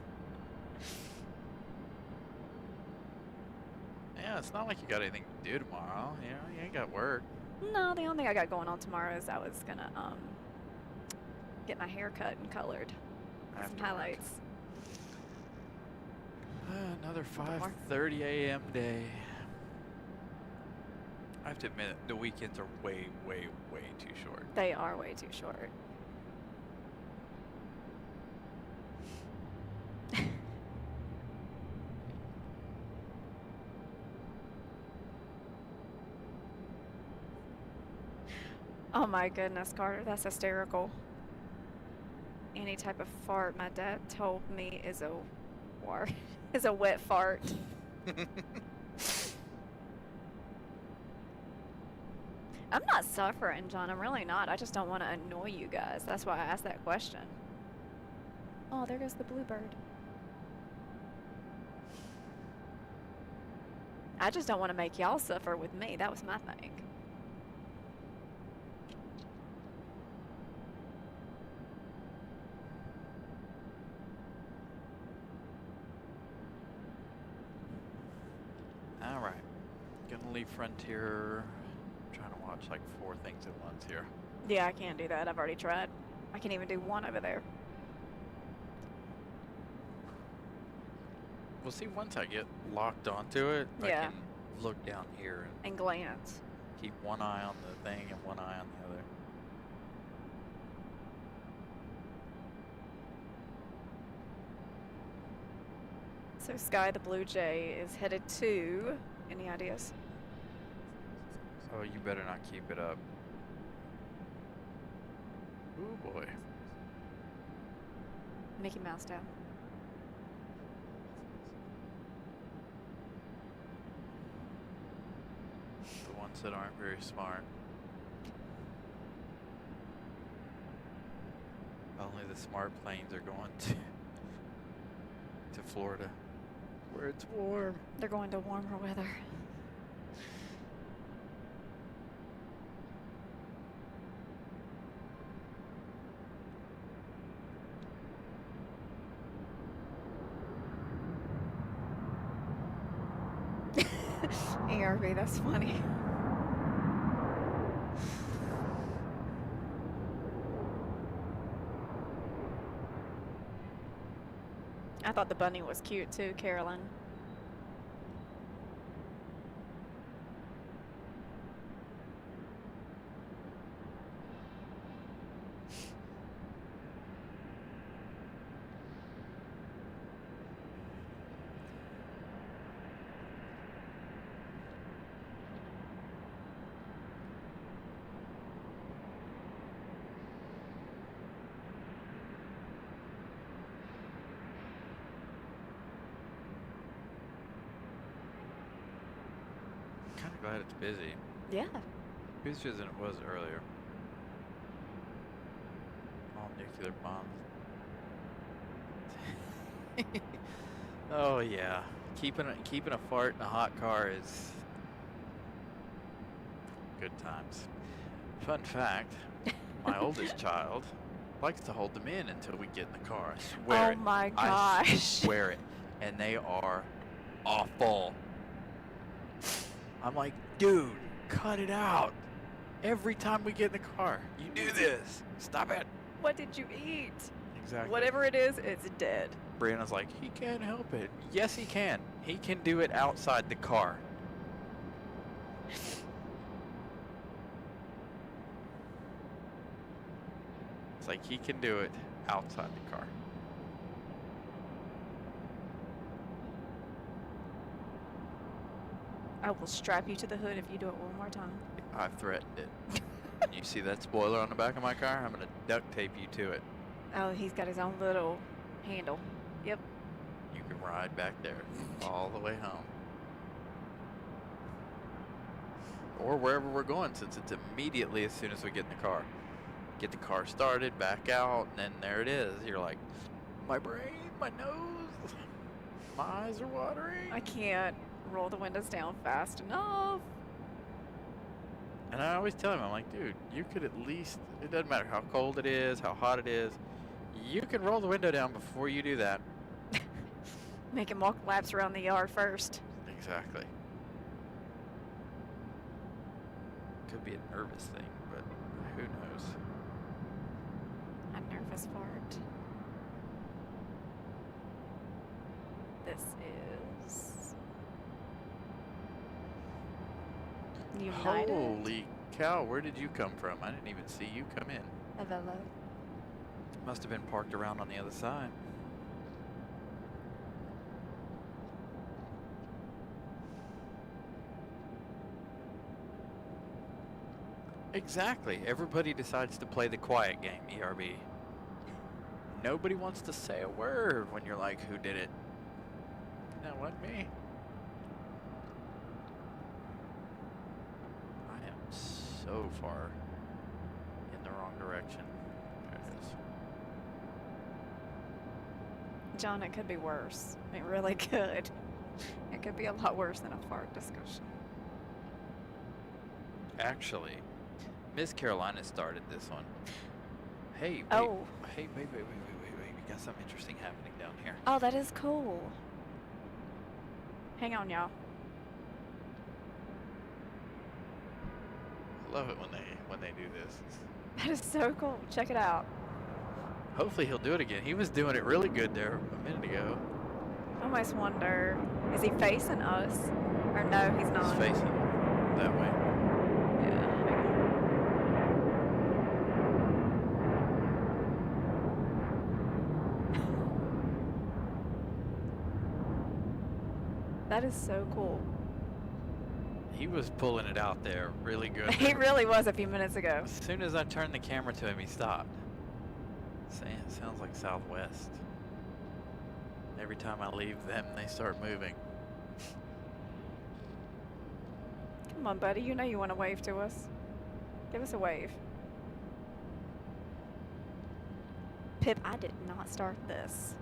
Yeah, it's not like you got anything to do tomorrow. You know, you ain't got work. No, the only thing I got going on tomorrow is I was gonna get my hair cut and colored. Get some After work. highlights. Another more. 5:30 a.m. day. I have to admit, the weekends are way, way, way too short. They are way too short. Oh my goodness, Carter, that's hysterical. Any type of fart my dad told me is a is a wet fart. I'm not suffering, John. I'm really not. I just don't want to annoy you guys. That's why I asked that question. Oh, there goes the bluebird. I just don't want to make y'all suffer with me. That was my thing. Alright. Gonna leave Frontier. Trying to watch like 4 things at once here. Yeah, I can't do that. I've already tried. I can't even do one over there. Well, see, once I get locked onto it, I Yeah. can look down here And glance. and keep one eye on the thing and one eye on the other. So Sky the Blue Jay is headed to... Any ideas? Oh, you better not keep it up. Ooh, boy. Mickey Mouse down. The ones that aren't very smart. Only the smart planes are going to Florida, where it's warm. They're going to warmer weather. ERB, that's funny. I thought the bunny was cute too, Carolyn. Kind of glad it's busy. Yeah. Busier than it was earlier. All nuclear bombs. Oh yeah, keeping a fart in a hot car is good times. Fun fact: my oldest child likes to hold them in until we get in the car. I swear Oh it. my I gosh. swear it, and they are awful. I'm like, dude, cut it out. Every time we get in the car, you do this. Stop it. What did you eat? Exactly. Whatever it is, it's dead. Brianna's like, he can't help it. Yes, he can. He can do it outside the car. It's like he can do it outside the car. I will strap you to the hood if you do it one more time. I've threatened it. You see that spoiler on the back of my car? I'm going to duct tape you to it. Oh, he's got his own little handle. Yep. You can ride back there all the way home. Or wherever we're going, since it's immediately as soon as we get in the car. get the car started, back out, and then there it is. You're like, my brain, my nose, my eyes are watering. I can't roll the windows down fast enough. And I always tell him, I'm like, dude, you could at least, it doesn't matter how cold it is, how hot it is, you can roll the window down before you do that. Make him walk laps around the yard first. Exactly. Could be a nervous thing, but who knows? A nervous fart. This is United. Holy cow, where did you come from? I didn't even see you come in. Avella. Must have been parked around on the other side. Exactly. Everybody decides to play the quiet game, ERB. Nobody wants to say a word when you're like, who did it? No, what, me? I am so far in the wrong direction. There it is. John, it could be worse. It really could. It could be a lot worse than a fart discussion. Actually, Miss Carolina started this one. Hey, wait. Oh. Hey, wait. We got something interesting happening down here. Oh, that is cool. Hang on, y'all. I love it when they do this. That is so cool. Check it out. Hopefully he'll do it again. He was doing it really good there a minute ago. I almost wonder, is he facing us? Or no, he's not. He's facing that way. Yeah, hang on. That is so cool. He was pulling it out there really good. He really was a few minutes ago. As soon as I turned the camera to him, he stopped. It sounds like Southwest. Every time I leave them, they start moving. Come on, buddy. You know you want to wave to us. Give us a wave. Pip, I did not start this.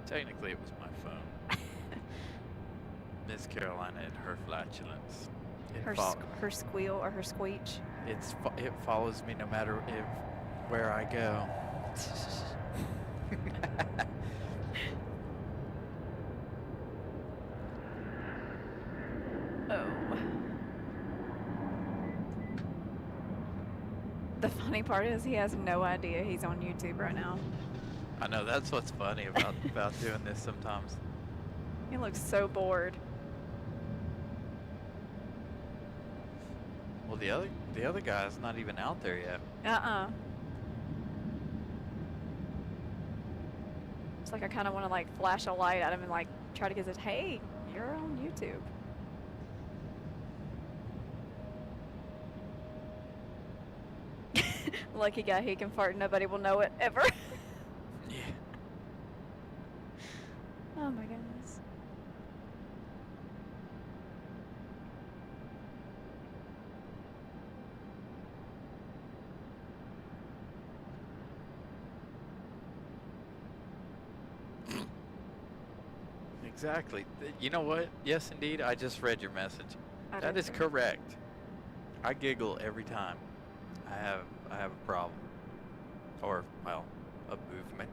Technically, it was my phone. Miss Carolina and her flatulence. Her squeal or her squeech. It follows me no matter where I go. Oh. The funny part is he has no idea he's on YouTube right now. I know, that's what's funny about doing this sometimes. He looks so bored. Well, the other guy's not even out there yet. It's like I kind of want to like flash a light at him and like try to get his, hey, you're on YouTube. Lucky guy, he can fart and nobody will know it ever. Yeah. Oh my goodness. Exactly. You know what? Yes, indeed. I just read your message. That is correct. I giggle every time. I have a problem, or well, a movement.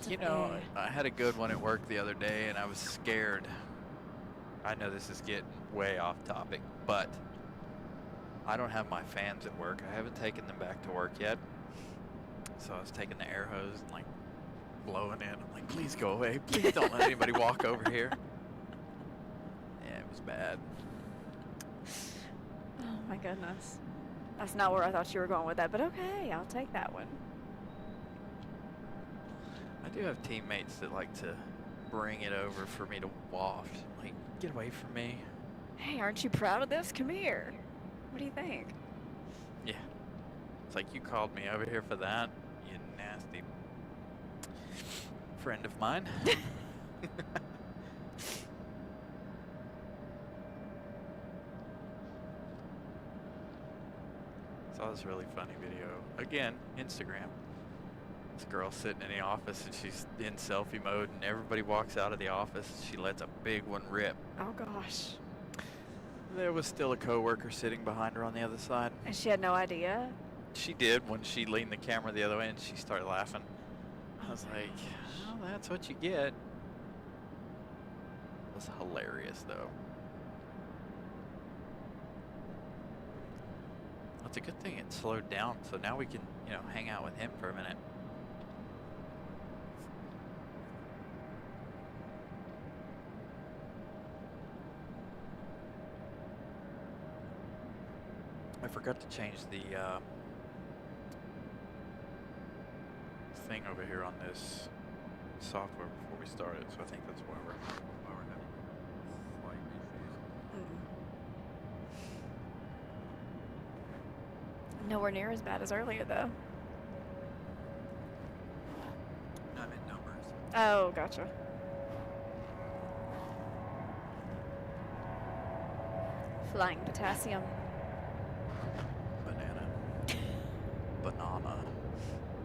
You know, I had a good one at work the other day, and I was scared. I know this is getting way off topic, but I don't have my fans at work. I haven't taken them back to work yet. So I was taking the air hose and like blowing in. I'm like, please go away. Please don't let anybody walk over here. Yeah, it was bad. Oh my goodness. That's not where I thought you were going with that, but okay, I'll take that one. I do have teammates that like to bring it over for me to waft. Like, get away from me. Hey, aren't you proud of this? Come here. What do you think? Yeah. It's like, you called me over here for that, you nasty friend of mine. was a really funny video. Again, Instagram. This girl sitting in the office and she's in selfie mode, and everybody walks out of the office. She lets a big one rip. Oh gosh. There was still a coworker sitting behind her on the other side. And she had no idea? She did when she leaned the camera the other way and she started laughing. I was like, well, that's what you get. It was hilarious though. It's a good thing it slowed down, so now we can, hang out with him for a minute. I forgot to change the thing over here on this software before we started, so I think that's why we're having slight issues. Nowhere near as bad as earlier, though. No, I meant numbers. Oh, gotcha. Flying potassium. Banana.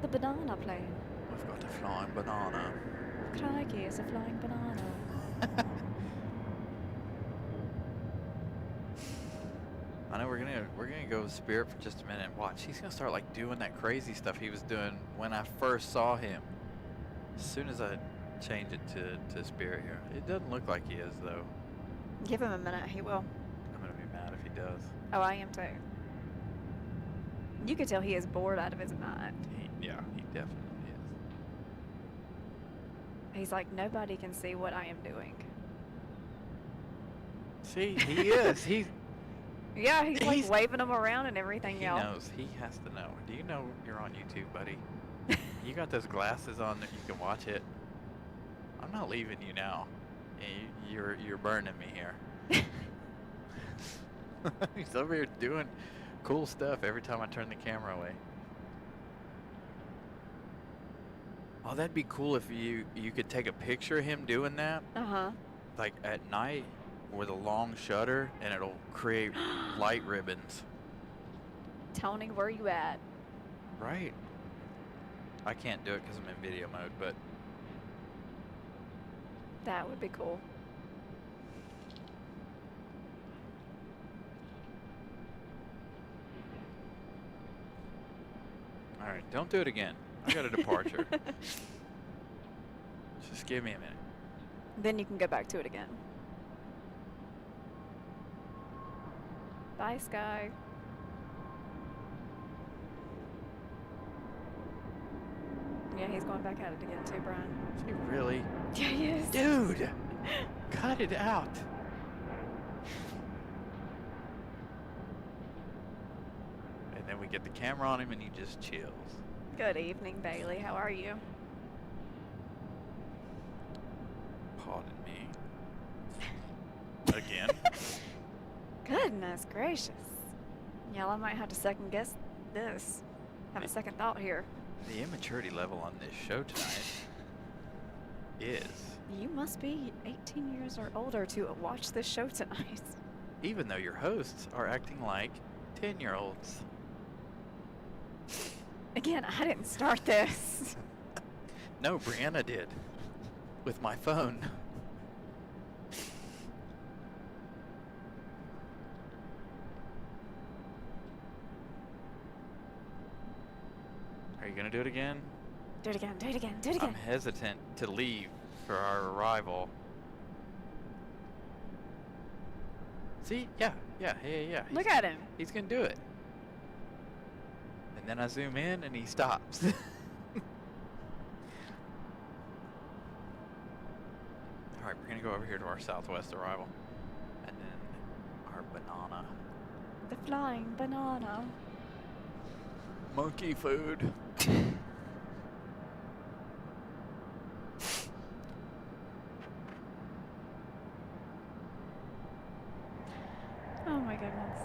The banana plane. We've got a flying banana. Crikey, it's a flying banana. I know we're gonna go with Spirit for just a minute and watch. He's gonna start like doing that crazy stuff he was doing when I first saw him. As soon as I change it to Spirit here, it doesn't look like he is though. Give him a minute, he will. I'm gonna be mad if he does. Oh, I am too. You could tell he is bored out of his mind. Yeah, he definitely is. He's like, nobody can see what I am doing. See, he is. Yeah, he's like waving them around and everything, He y'all. knows. He has to know. Do you know you're on YouTube, buddy? You got those glasses on that you can watch it. I'm not leaving you now. You're burning me here. He's over here doing cool stuff every time I turn the camera away. Oh, that'd be cool if you could take a picture of him doing that, Uh-huh. like at night with a long shutter, and it'll create light ribbons. Tony, where you at? Right. I can't do it because I'm in video mode, but That would be cool. all right, don't do it again. I got a departure. Just give me a minute. Then you can go back to it again. Bye, Sky. Yeah, he's going back at it again too, Brian. Is he really? Yeah, he is. Dude, cut it out. And then we get the camera on him and he just chills. Good evening, Bailey. How are you? Pardon me. Again? Goodness gracious. Y'all, I might have to second guess this. Have a second thought here. The immaturity level on this show tonight is, You must be 18 years or older to watch this show tonight. even though your hosts are acting like 10-year-olds. Again, I didn't start this. No, Brianna did. With my phone. Are you gonna do it again? Do it again, do it again, do it again. I'm hesitant to leave for our arrival. See? Yeah. Look at him. He's gonna do it. And then I zoom in and he stops. Alright, we're gonna go over here to our southwest arrival. And then our banana. The flying banana. Monkey food. Oh my goodness.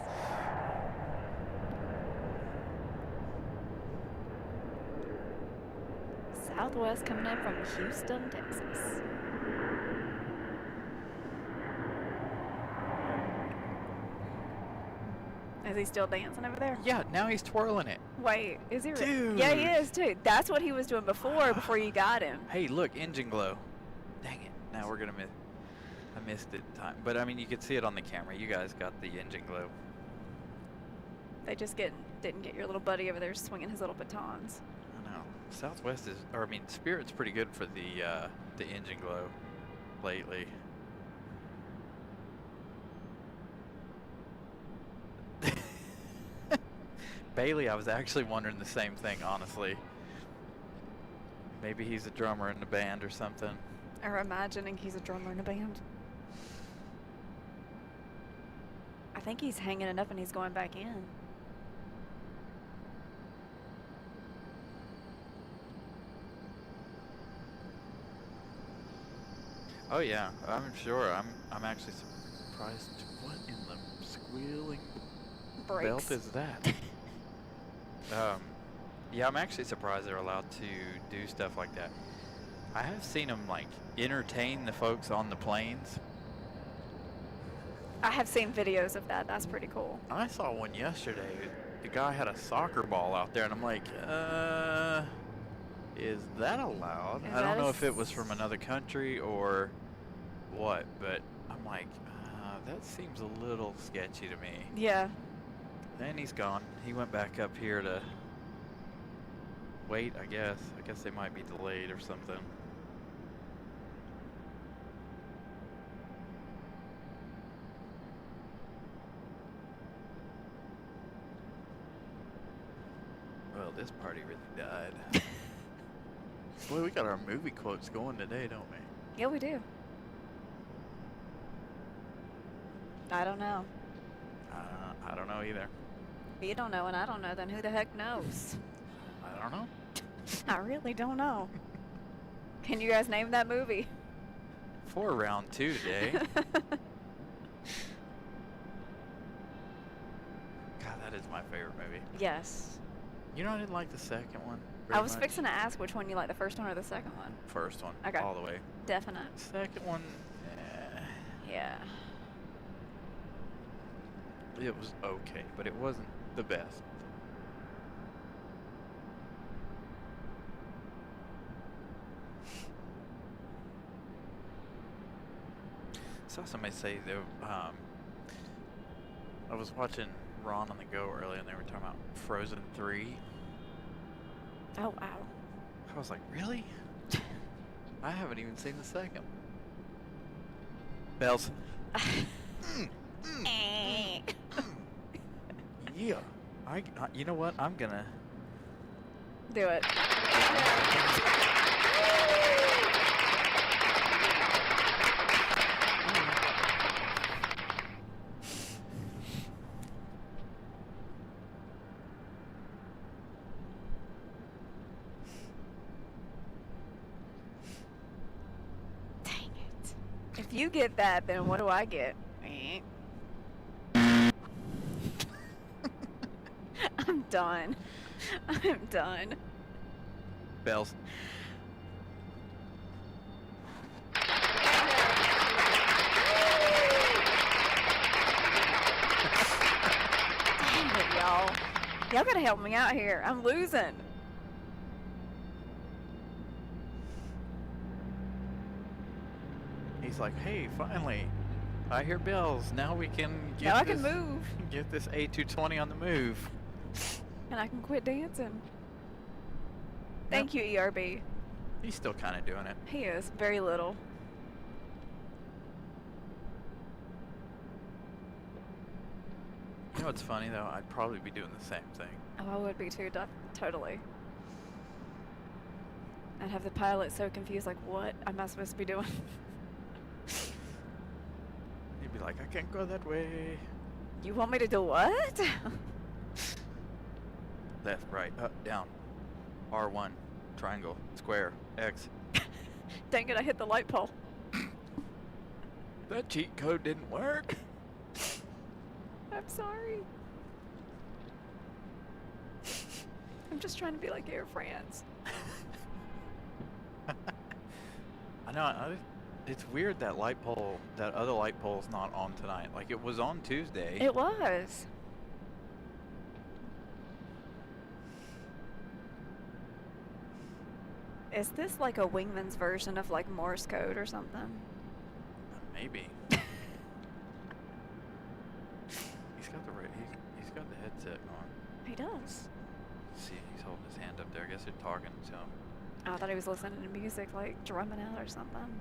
Southwest coming in from Houston, Texas. Is he still dancing over there? Yeah, now he's twirling it. Wait, is he really? Yeah, he Dude. is too. That's what he was doing before you got him. Hey, look, engine glow. Dang it. Now we're gonna miss. I missed it time, but I mean, you could see it on the camera. You guys got the engine glow. They just didn't get your little buddy over there swinging his little batons. I know. Southwest is, or I mean, Spirit's pretty good for the engine glow lately. Bailey, I was actually wondering the same thing, honestly. Maybe he's a drummer in the band or something. Or imagining he's a drummer in a band. I think he's hanging it up and he's going back in. Oh yeah, I'm sure. I'm actually surprised. What in the squealing Brakes. belt is that? Yeah, I'm actually surprised they're allowed to do stuff like that. I have seen them like entertain the folks on the planes. I have seen videos of that. That's pretty cool. I saw one yesterday. The guy had a soccer ball out there, and I'm like, is that allowed? Is I don't that know a if it was from another country or what, but I'm like, that seems a little sketchy to me. Yeah. And he's gone. He went back up here to wait, I guess. I guess they might be delayed or something. Well, this party really died. Boy, we got our movie quotes going today, don't we? Yeah, we do. I don't know. I don't know either. If you don't know and I don't know, then who the heck knows? I don't know. I really don't know. Can you guys name that movie? For round 2 today. God, that is my favorite movie. Yes. You know, I didn't like the second one. I very was much. fixing to ask which one you like, the first one or the second one. First one, Okay. all the way. Definite. Second one, Yeah. it was okay, but it wasn't the best. Saw somebody say that I was watching Ron on the Go earlier, and they were talking about Frozen 3. Oh, wow. I was like, really? I haven't even seen the second. Bells. Yeah. You know what? I'm gonna. Do it. Dang it. If you get that, then what do I get? I'm done. I'm done. Bells. Dang it, y'all. Y'all gotta help me out here. I'm losing. He's like, hey, finally, I hear bells. Now we can get Now I this, can move. get this A220 on the move. And I can quit dancing. Thank you, ERB. He's still kind of doing it. He is. Very little. You know what's funny though? I'd probably be doing the same thing. Oh, I would be too. Totally. I'd have the pilot so confused, like, what am I supposed to be doing? He'd be like, I can't go that way. You want me to do what? Left, right, up, down. R1, triangle, square, X. Dang it, I hit the light pole. That cheat code didn't work. I'm sorry. I'm just trying to be like Air France. I know. It's weird that light pole, that other light pole's not on tonight. Like, it was on Tuesday. It was. Is this like a wingman's version of like Morse code or something? Maybe. He's got the he's got the headset on. He does. See, he's holding his hand up there. I guess they're talking to him. I thought he was listening to music, like drumming out or something.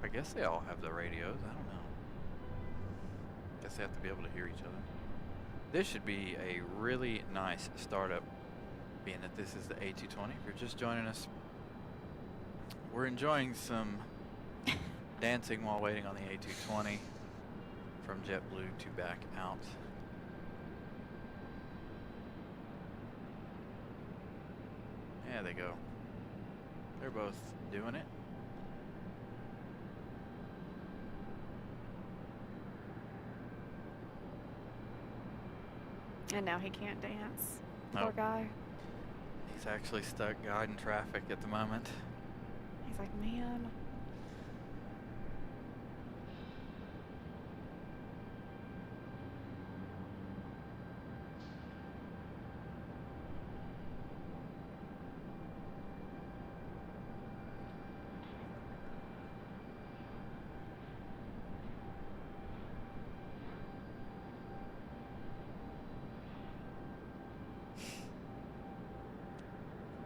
I guess they all have the radios. I don't know. Guess they have to be able to hear each other. This should be a really nice startup, being that this is the A220. If you're just joining us, we're enjoying some dancing while waiting on the A220 from JetBlue to back out. Yeah, they go. They're both doing it. And now he can't dance. No. Poor guy. He's actually stuck guiding traffic at the moment. He's like, man.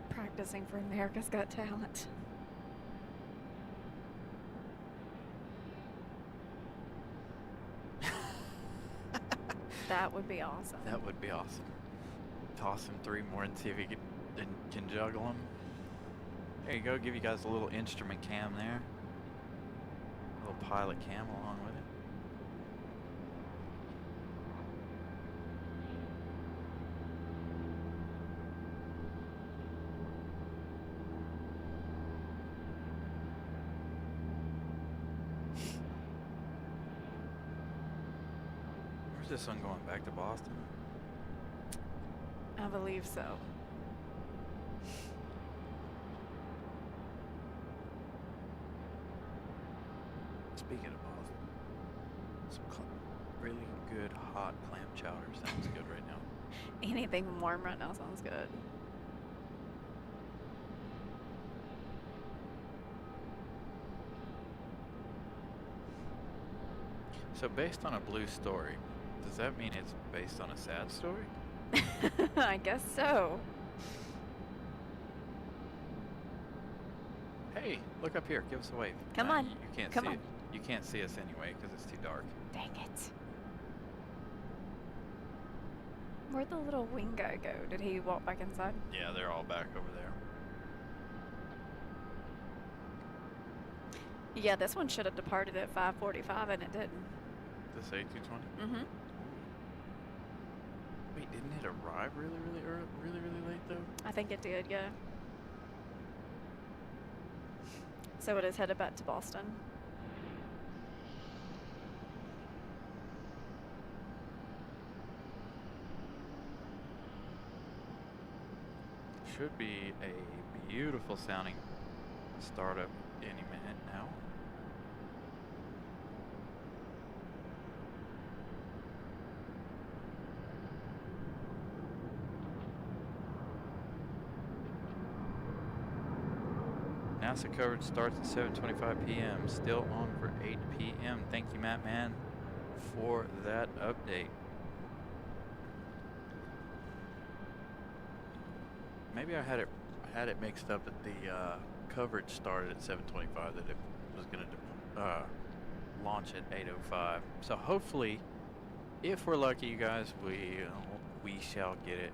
Practicing for America's Got Talent. That would be awesome. That would be awesome. Toss him 3 more and see if he can juggle them. There you go. Give you guys a little instrument cam there. A little pilot cam along with it. This one going back to Boston? I believe so. Speaking of Boston, some really good hot clam chowder sounds good right now. Anything warm right now sounds good. So based on a blue story, does that mean it's based on a sad story? I guess so. Hey, look up here. Give us a wave. Come Nah, on. You can't Come see on. it. You can't see us anyway because it's too dark. Dang it. Where'd the little wing guy go? Did he walk back inside? Yeah, they're all back over there. Yeah, this one should have departed at 5:45 and it didn't. This A220? Mm-hmm. Wait, didn't it arrive really early, really late though? I think it did, yeah. So it is headed back to Boston. Should be a beautiful sounding startup any minute now. NASA coverage starts at 7:25 p.m. Still on for 8 p.m. Thank you, Matt Man, for that update. Maybe I had it mixed up that the coverage started at 7:25. That it was going to launch at 8:05. So hopefully, if we're lucky, you guys, we shall get it.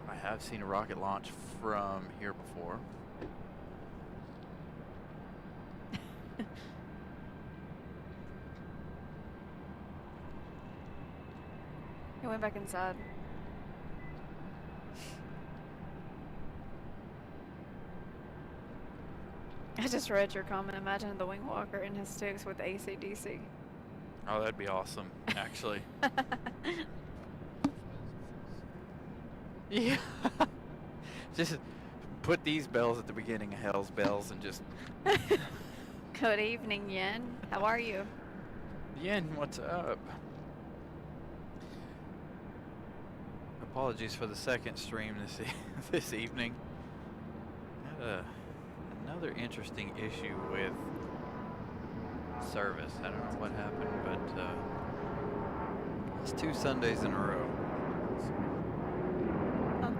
I have seen a rocket launch from here before. He went back inside. I just read your comment. Imagine the wing walker in his sticks with AC/DC. Oh, that'd be awesome, actually. Yeah. Just put these bells at the beginning of Hell's Bells and just... Good evening, Yen. How are you? Yen, what's up? Apologies for the second stream this evening. Had another interesting issue with service. I don't know what happened, but it's 2 Sundays in a row. Huh?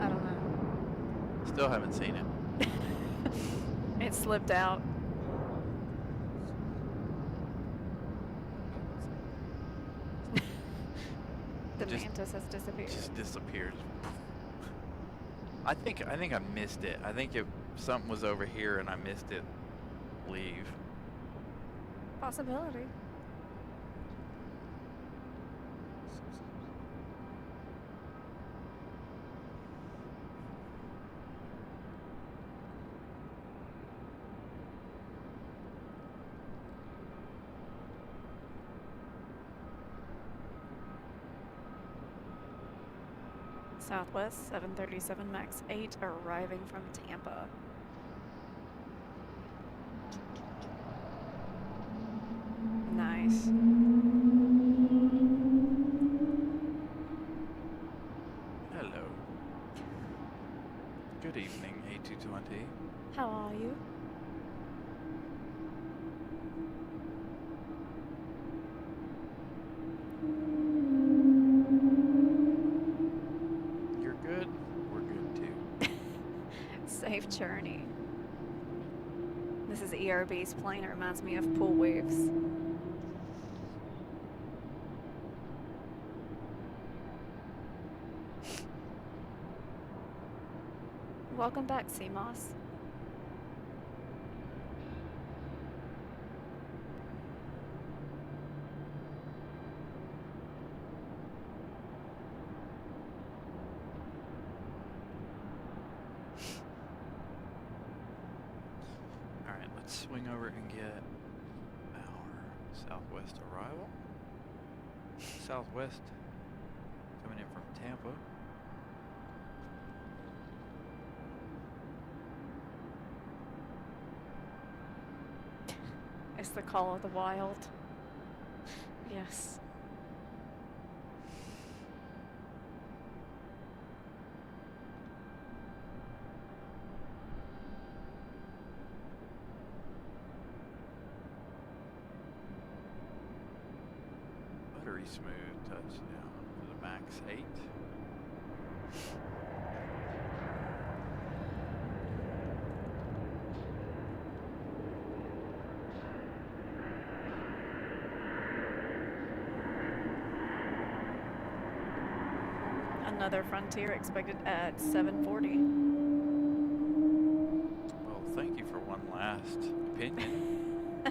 I don't know. Still haven't seen it. It slipped out. The Just- mantis has disappeared. Just disappeared. I think I missed it. I think something was over here and I missed it leave. Possibility. Southwest 737 MAX 8 arriving from Tampa. Nice. Hello. Good evening, A220. How are you? You're good. We're good too. Safe journey. This is ERB's plane. It reminds me of pool waves. Welcome back, CMOS. Alright, let's swing over and get our Southwest arrival. Southwest coming in from Tampa. It's the call of the wild. Yes. Buttery smooth touchdown for the MAX 8. Another Frontier expected at 7:40. Well, thank you for one last opinion.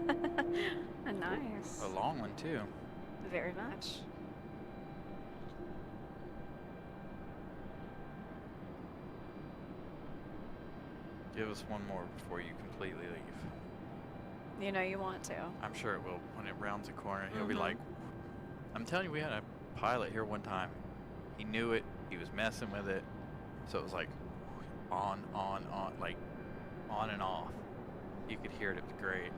Nice. A long one too. Very much. Give us one more before you completely leave. You know you want to. I'm sure it will. When it rounds the corner, he'll be Mhm. like, I'm telling you, we had a pilot here one time. He knew it. He was messing with it. So it was like on, like on and off. You could hear it. It was great.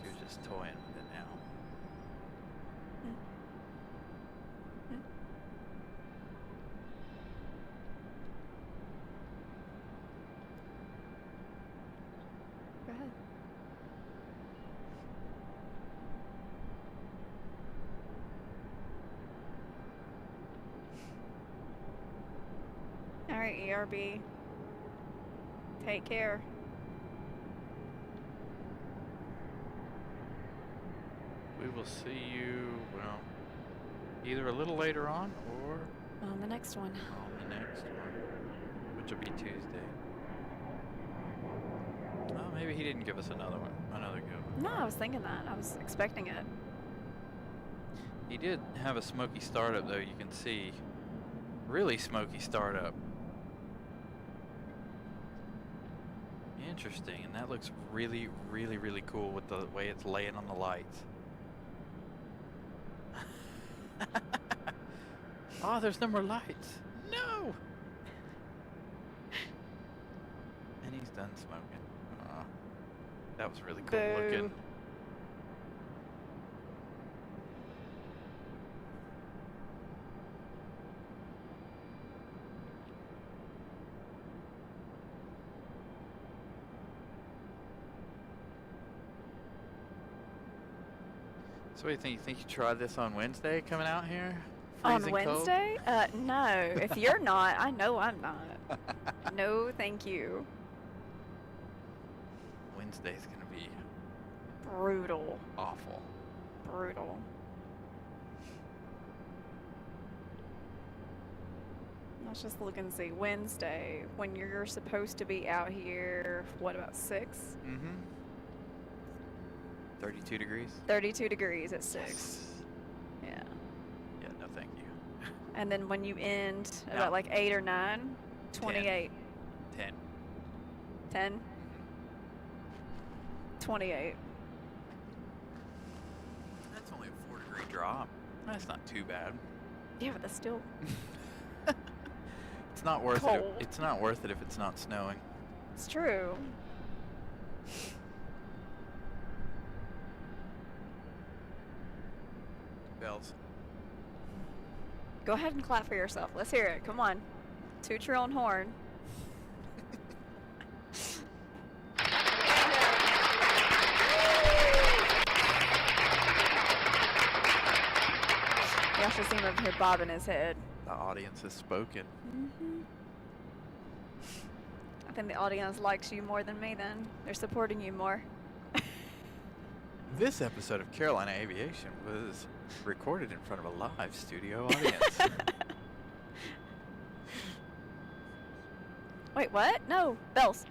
He was just toying with it now. Go ahead. All right, ERB. Take care. We will see you, well, either a little later on or On the next one. on the next one, which will be Tuesday. Oh, maybe he didn't give us another one, another good one. No, I was thinking that. I was expecting it. He did have a smoky startup, though. You can see, really smoky startup. Interesting, and that looks really, really, really cool with the way it's laying on the lights. Oh, there's no more lights. No! And he's done smoking. That was really cool Boo. looking. So what do you think? You think you try this on Wednesday coming out here? On Freezing cold? Wednesday? No. If you're not, I know I'm not. No, thank you. Wednesday's gonna be Brutal. awful. Brutal. Let's just look and see. Wednesday, when you're supposed to be out here, what, about 6? Mm-hmm. 32 degrees. 32 degrees at 6. Yes. Yeah. Yeah, no thank you. And then when you end No. about like 8 or 9, 28. 10. 10? Mhm. 28. That's only a 4-degree drop. That's not too bad. Yeah, but that's still It's not worth cold. it. It's not worth it if it's not snowing. It's true. Bells. Go ahead and clap for yourself. Let's hear it. Come on. Toot your own horn. Y'all should see him over here bobbing his head. The audience has spoken. I think the audience likes you more than me then. They're supporting you more. This episode of Carolina Aviation was recorded in front of a live studio audience. Wait, what? No, bells.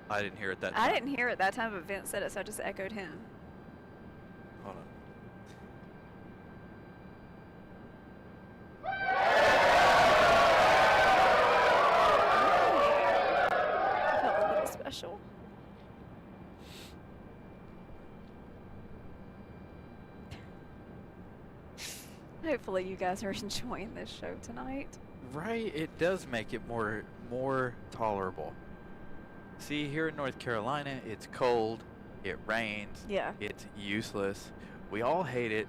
I didn't hear it that time. I didn't hear it that time, but Vince said it, so I just echoed him. Hold on. I felt a little special. Hopefully you guys are enjoying this show tonight. Right, it does make it more tolerable. See, here in North Carolina, it's cold, it rains, Yeah. it's useless. We all hate it.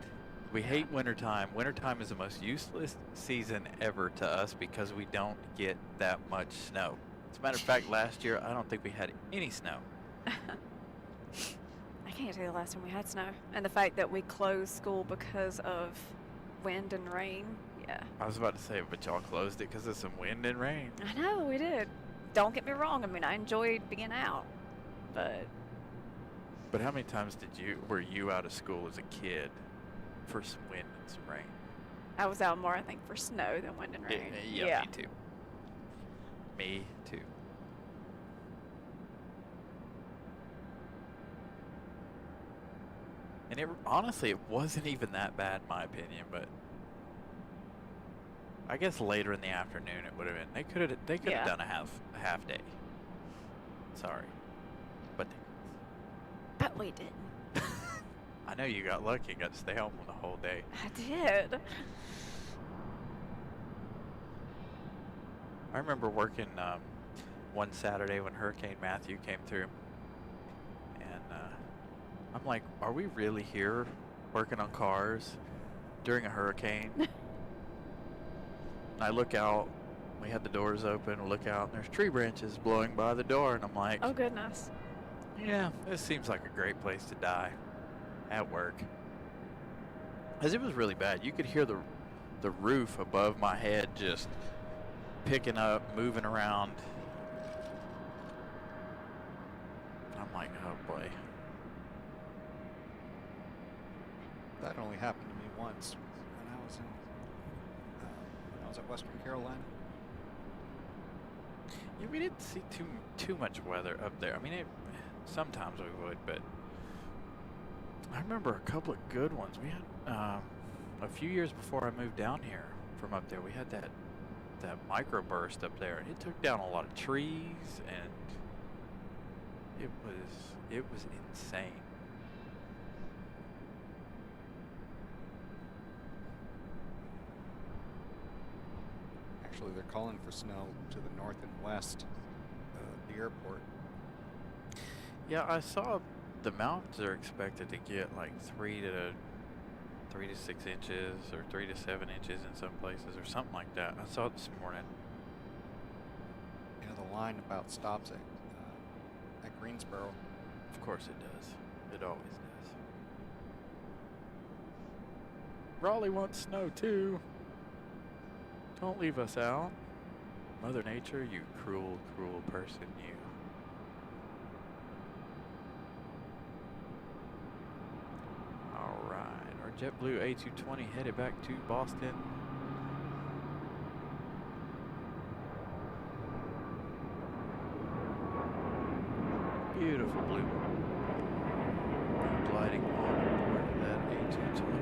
We hate wintertime. Wintertime is the most useless season ever to us because we don't get that much snow. As a matter of fact, last year, I don't think we had any snow. I can't tell you the last time we had snow. And the fact that we closed school because of wind and rain. Yeah. I was about to say, but y'all closed it because of some wind and rain. I know, we did. Don't get me wrong. I mean, I enjoyed being out. But But how many times were you out of school as a kid for some wind and some rain? I was out more, I think, for snow than wind and rain. Yeah, me too. Me too. And honestly, it wasn't even that bad in my opinion, but I guess later in the afternoon it would have been. They could have Yeah. done a half day. Sorry, but But we didn't. I know you got lucky and got to stay home the whole day. I did. I remember working one Saturday when Hurricane Matthew came through, and I'm like, are we really here working on cars during a hurricane? And I look out, we had the doors open, I look out, and there's tree branches blowing by the door, and I'm like, Oh, goodness. yeah, this seems like a great place to die at work. Because it was really bad. You could hear the roof above my head just picking up, moving around. I'm like, oh boy. That only happened to me once when I was at Western Carolina. Yeah, we didn't see too much weather up there. I mean, sometimes we would, but I remember a couple of good ones. We had a few years before I moved down here from up there. We had that microburst up there, and it took down a lot of trees, and it was insane. Actually, they're calling for snow to the north and west of the airport. Yeah, I saw the mountains are expected to get like 3 to 6 inches or 3 to 7 inches in some places or something like that. I saw it this morning. You know, the line about stops at Greensboro. Of course it does. It always does. Raleigh wants snow too. Don't leave us out. Mother Nature, you cruel, cruel person, you. Alright, our JetBlue A220 headed back to Boston. Beautiful blue. Gliding on board that A220.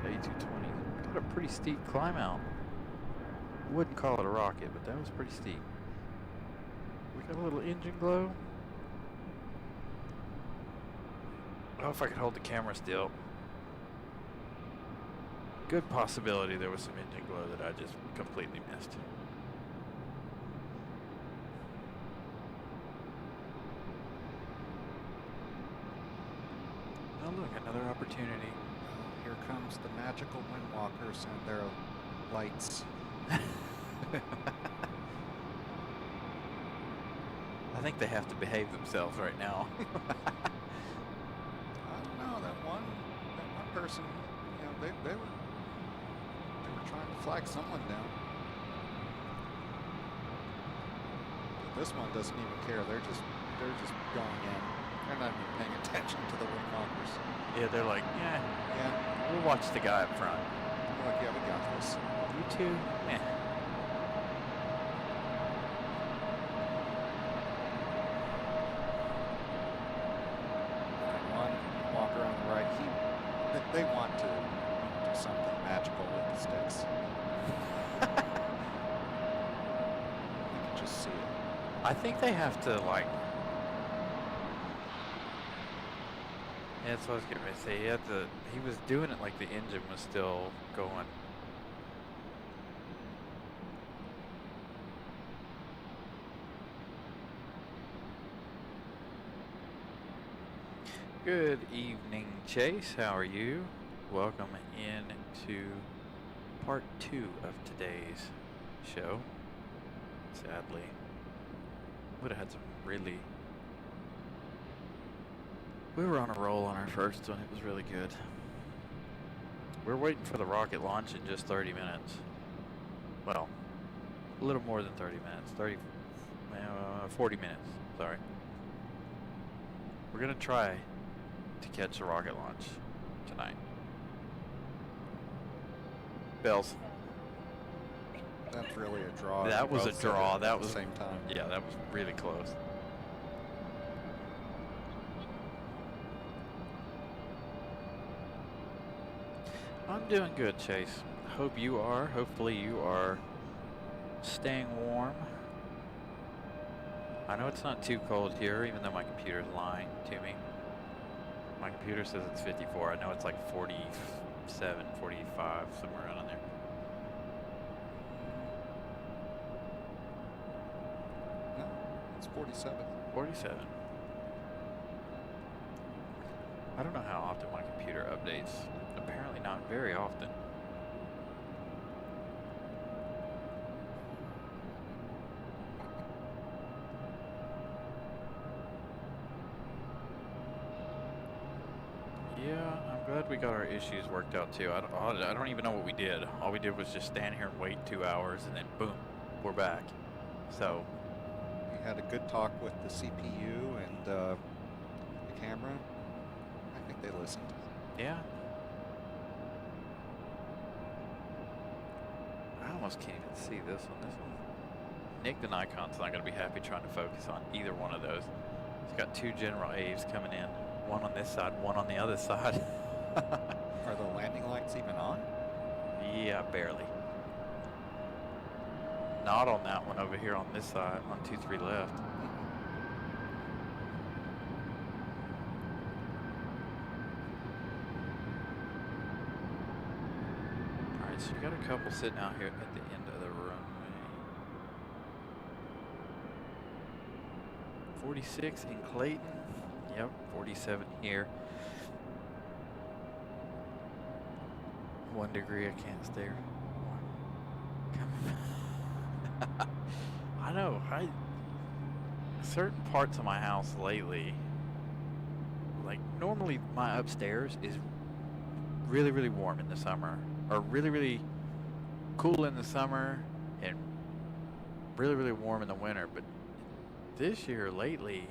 That A220 got a pretty steep climb out. Wouldn't call it a rocket, but that was pretty steep. We got a little engine glow. Oh, if I could hold the camera still. Good possibility there was some engine glow that I just completely missed. Oh look, another opportunity. Here comes the magical windwalkers and their lights. I think they have to behave themselves right now. I don't know, that one person, you know, they were trying to flag someone down. But this one doesn't even care. They're just going in. They're not even paying attention to the windwalkers. Yeah, they're like, yeah, Yeah. we'll watch the guy up front. They're like, yeah, we got this. You too? Yeah. One walker on the right, they want to do something magical with the sticks. You can just see it. I think they have to, like... Yeah, that's what I was getting ready to say. He was doing it like the engine was still going. Good evening, Chase. How are you? Welcome into part 2 of today's show. Sadly, would have had some really... We were on a roll on our first one. It was really good. We're waiting for the rocket launch in just 30 minutes. Well, a little more than 30 minutes. 40 minutes. Sorry. We're going to try to catch the rocket launch tonight. Bells. That's really a draw. That was a Both said draw. it That at was the same time. Yeah, that was really close. I'm doing good, Chase. Hope you are. Hopefully you are staying warm. I know it's not too cold here, even though my computer's lying to me. My computer says it's 54. I know it's like 47, 45, somewhere around in there. No, it's 47. 47. I don't know how often my computer updates. Apparently not very often. Yeah, I'm glad we got our issues worked out too. I don't even know what we did. All we did was just stand here and wait 2 hours and then boom, we're back. So We had a good talk with the CPU and the camera. I think they listened. yeah. I almost can't even see this one. This one. Nick the Nikon's not going to be happy trying to focus on either one of those. He's got 2 General Aves coming in. One on this side, one on the other side. Are the landing lights even on? Yeah, barely. Not on that one over here on this side, on 2-3 left. Alright, so you got a couple sitting out here at the end of the runway. 46 in Clayton. Yep, 47 here. 1 degree, I can't stare. I know, certain parts of my house lately, like normally my upstairs is really, really warm in the summer, or really, really cool in the summer, and really, really warm in the winter. But this year, lately,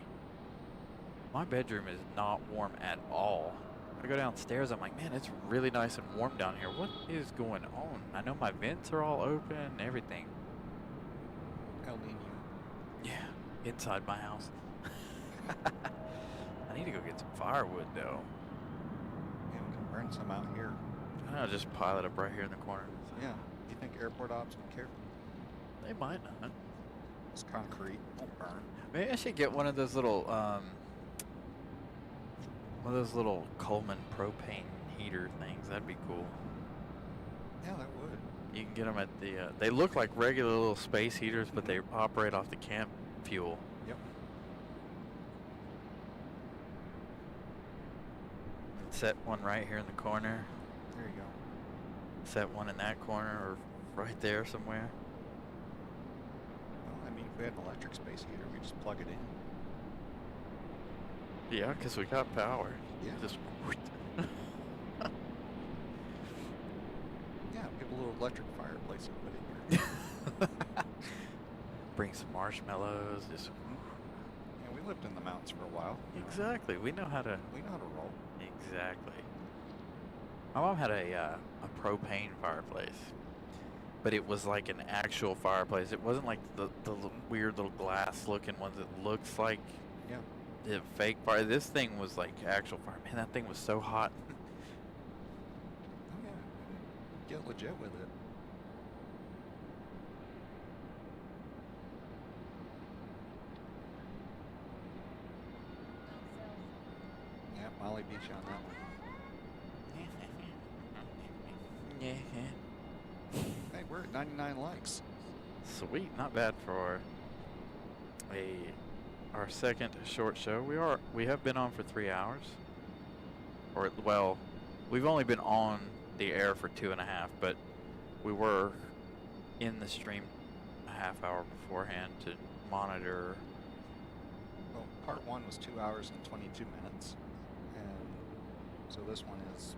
my bedroom is not warm at all. I go downstairs, I'm like, man, it's really nice and warm down here. What is going on? I know my vents are all open and everything. El Nino. Yeah, inside my house. I need to go get some firewood, though. Yeah, we can burn some out here. I know, just pile it up right here in the corner. Yeah. Do you think airport ops would care? They might not. It's concrete. Won't burn. Maybe I should get one of those little, Coleman propane heater things. That'd be cool. Yeah, that would. You can get them at the, they look like regular little space heaters, but they operate off the camp fuel. Yep. Set one right here in the corner. There you go. Set one in that corner or right there somewhere. Well, I mean, if we had an electric space heater, we just plug it in. Yeah, because we got power. Yeah. Just Yeah, we have a little electric fireplace we put in here. bring some marshmallows. Just Yeah, we lived in the mountains for a while. exactly. We know how to. We know how to roll. Exactly. My mom had a propane fireplace, but it was like an actual fireplace. It wasn't like the weird little glass looking ones that looks like Yeah. the fake fire. This thing was like actual fire. Man, that thing was so hot. Oh, yeah. Get legit with it. Yeah, Molly beat you on that one. Yeah. Hey, we're at 99 likes. Sweet, not bad for our second short show. We have been on for 3 hours, or well, we've only been on the air for 2.5, but we were in the stream a half hour beforehand to monitor. Well, part 1 was 2 hours and 22 minutes, and so this one is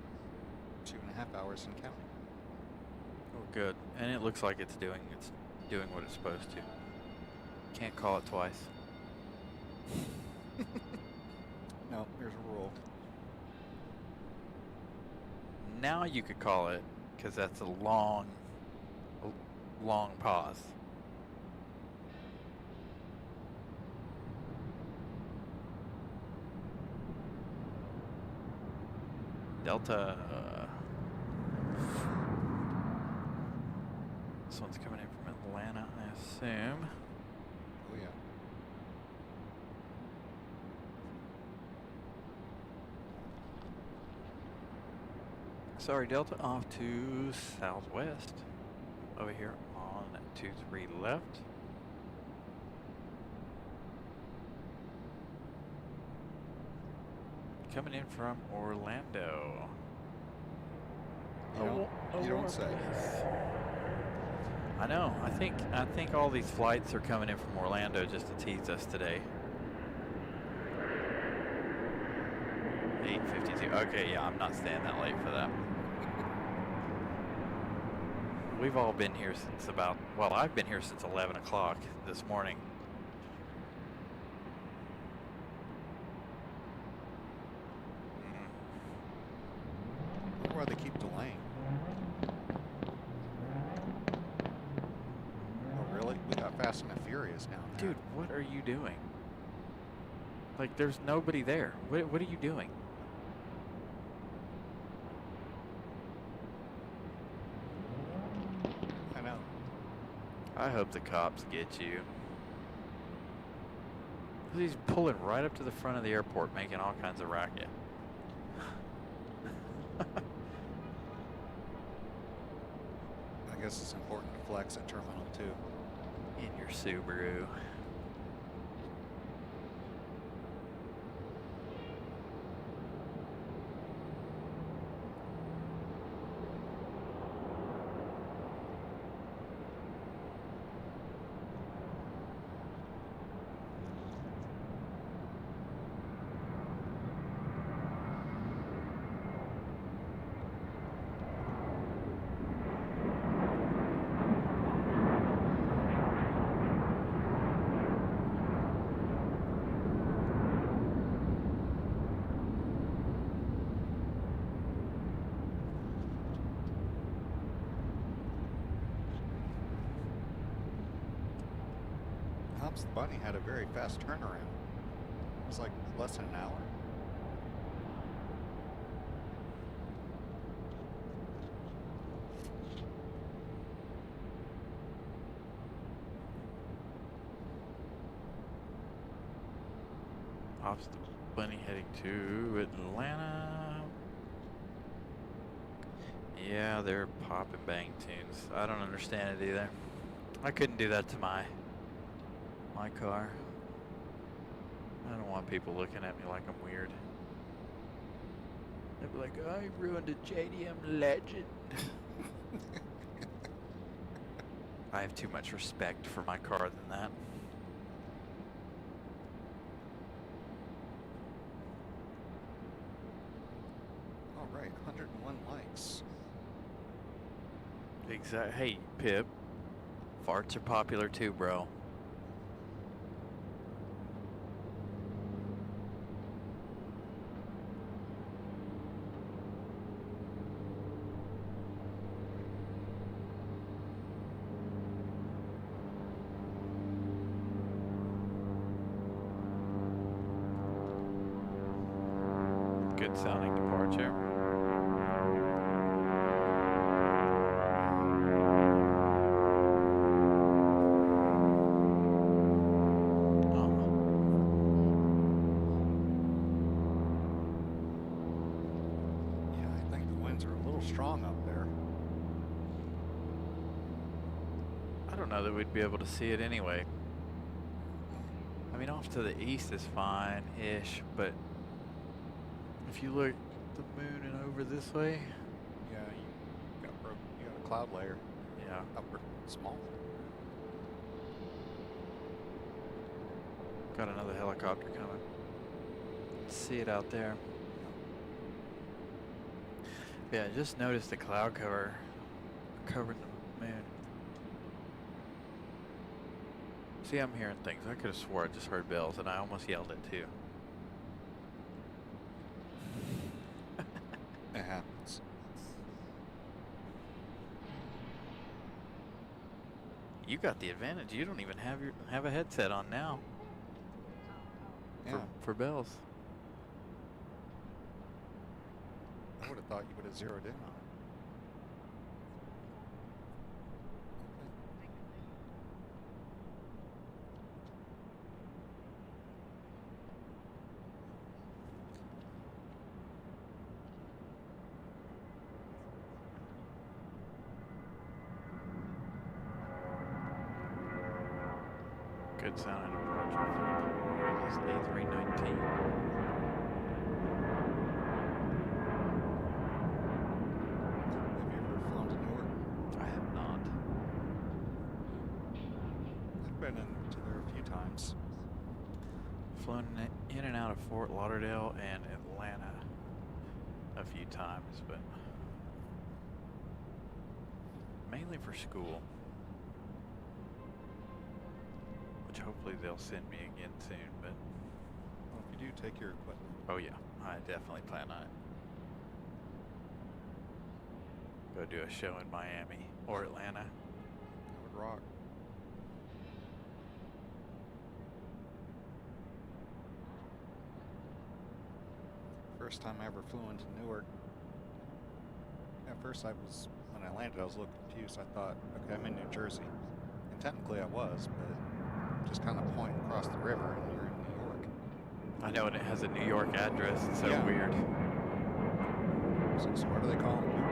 2.5 hours and counting. Oh, good, and it looks like it's doing what it's supposed to. Can't call it twice. No, there's a rule. Now you could call it, because that's a long pause. Delta. This one's coming in from Atlanta, I assume. Oh, yeah. Sorry, Delta, off to Southwest. Over here on 23 left. Coming in from Orlando. You don't say. I know. I think all these flights are coming in from Orlando just to tease us today. 8:52. Okay, yeah, I'm not staying that late for that. We've all been here since I've been here since 11 o'clock this morning. I wonder why they keep delaying. Oh, really? We got Fast and the Furious down there. Dude, what are you doing? Like, there's nobody there. What are you doing? I know. I hope the cops get you. 'Cause he's pulling right up to the front of the airport making all kinds of racket. I guess it's important to flex at Terminal 2. In your Subaru. Tom's the Bunny had a very fast turnaround. It was like less than an hour. Ops the Bunny heading to Atlanta. Yeah, they're pop and bang tunes. I don't understand it either. I couldn't do that to my car. I don't want people looking at me like I'm weird. They'd be like, I ruined a JDM legend. I have too much respect for my car than that. All right, 101 likes. Exactly. Hey, Pip. Farts are popular too, bro. Good sounding departure. Yeah, I think the winds are a little strong up there. I don't know that we'd be able to see it anyway. I mean, off to the east is fine-ish, but if you look at the moon and over this way, Yeah, you got a cloud layer yeah. upward, small. Got another helicopter coming. See it out there. Yeah, just noticed the cloud cover covering the moon. See, I'm hearing things. I could have swore I just heard bells, and I almost yelled it too. It happens. You got the advantage. You don't even have a headset on now Yeah, for bells. I would have thought you would have zeroed in on it. Good sound and approach. This is A319. Have you ever flown to Newark? I have not. I've been into there a few times. Flown in and out of Fort Lauderdale and Atlanta a few times, but mainly for school. Which hopefully they'll send me again soon, but Well, if you do, take your equipment. oh yeah, I definitely plan on it. Go do a show in Miami or Atlanta. That would rock. First time I ever flew into Newark. At first when I landed, I was a little confused. I thought, okay, I'm in New Jersey. And technically I was, but just kind of point across the river and you're in New York. I know, and it has a New York address. It's so Yeah. weird. So what do they call Newark?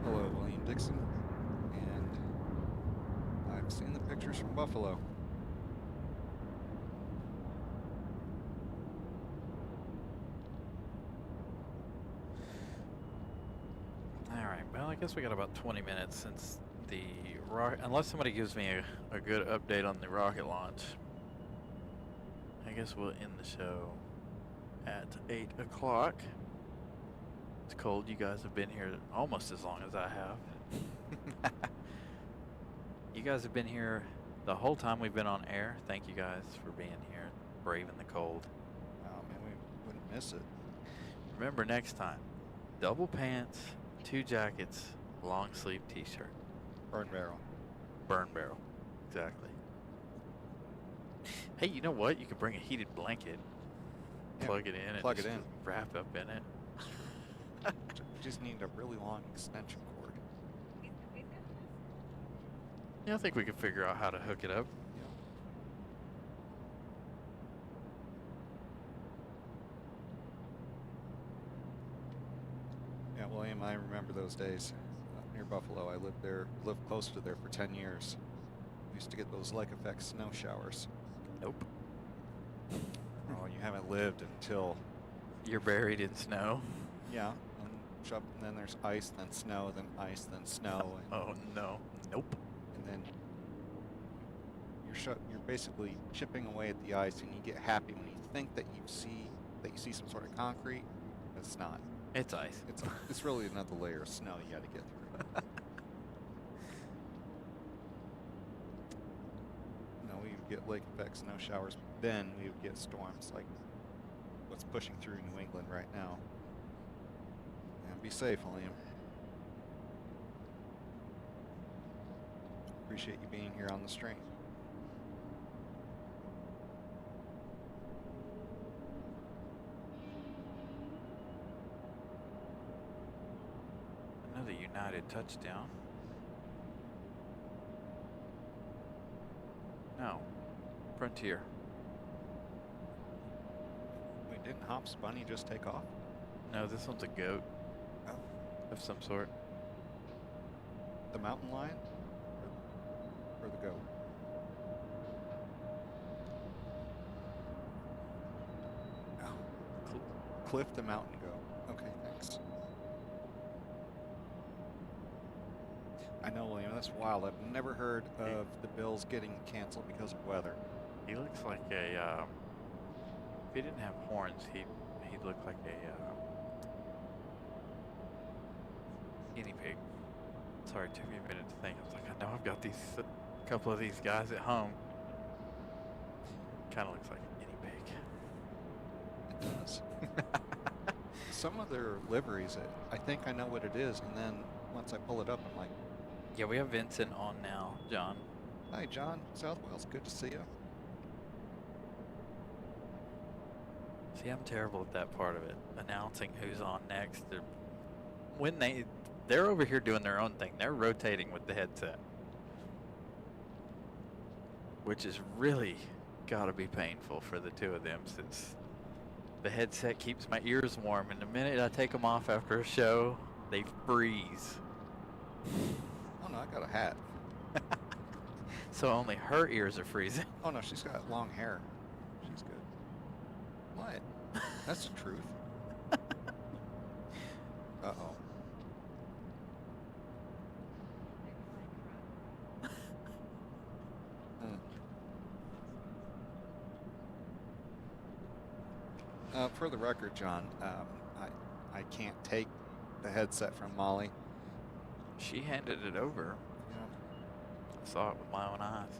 Hello, William Dixon. And I've seen the pictures from Buffalo. Alright, well, I guess we got about 20 minutes since the unless somebody gives me a good update on the rocket launch. I guess we'll end the show at 8 o'clock. It's cold. You guys have been here almost as long as I have. You guys have been here the whole time we've been on air. Thank you guys for being here, braving the cold. Oh man, we wouldn't miss it. Remember, next time, Double pants, 2 jackets, long sleeve t-shirt. Burn barrel. Burn barrel. Exactly. Hey, you know what? You could bring a heated blanket, Yeah, plug it in, plug and it just in. wrap up in it. You just need a really long extension cord. Yeah, I think we could figure out how to hook it up. Yeah, William, I remember those days near Buffalo. I lived close to there for 10 years. We used to get those lake effect snow showers. Nope. Oh, you haven't lived until, You're buried in snow. yeah, and then there's ice, then snow, then ice, then snow, and, Oh, no. Nope. and then you're basically chipping away at the ice, and you get happy when you think that you see some sort of concrete. It's not. It's ice. It's really another layer of snow you got to get through. We would get lake effect snow showers. Then we would get storms like what's pushing through New England right now. And be safe, William. Appreciate you being here on the stream. Another United touchdown. No. Frontier. Wait, didn't Hops Bunny just take off? No, this one's a goat Oh, of some sort. the mountain lion? Or the goat? Oh. Cliff the mountain goat. Okay, thanks. I know, William, that's wild. I've never heard of the Bills getting canceled because of weather. He looks like a, if he didn't have horns, he'd look like a, guinea pig. Sorry, it took me a minute to think. I was like, I know I've got these, couple of these guys at home. Kind of looks like a guinea pig. It does. Some of their liveries, I think I know what it is, and then once I pull it up, I'm like, Yeah, we have Vincent on now, John. hi, John, South Wales, good to see you. See, I'm terrible at that part of it, announcing who's on next. They're over here doing their own thing. They're rotating with the headset, which is really got to be painful for the two of them, since the headset keeps my ears warm, and the minute I take them off after a show, they freeze. Oh no, I got a hat. So only her ears are freezing. Oh no, she's got long hair. She's good. What? That's the truth. Uh-oh. For the record, John, I can't take the headset from Molly. She handed it over. Yeah. I saw it with my own eyes.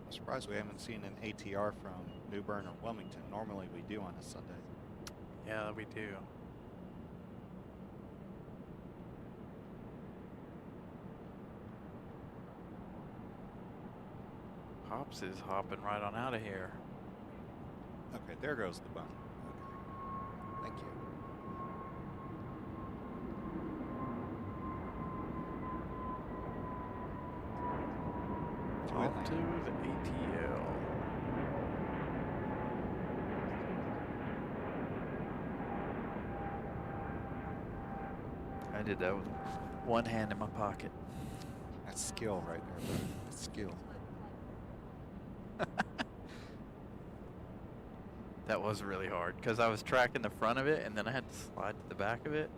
I'm surprised we haven't seen an ATR from New Bern or Wilmington. Normally we do on a Sunday. Yeah, we do. Hops is hopping right on out of here. Okay, there goes the bun. Okay. Thank you. Off to the ATL. I did that with one hand in my pocket. That's skill right there, bro. That's skill. That was really hard because I was tracking the front of it and then I had to slide to the back of it.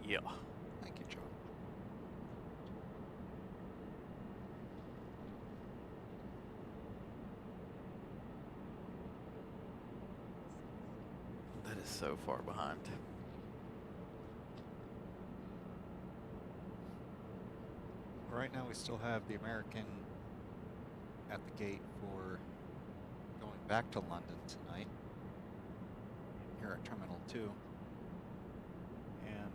Yeah. Thank you, John. so far behind. Right now, we still have the American at the gate for going back to London tonight here at Terminal 2. And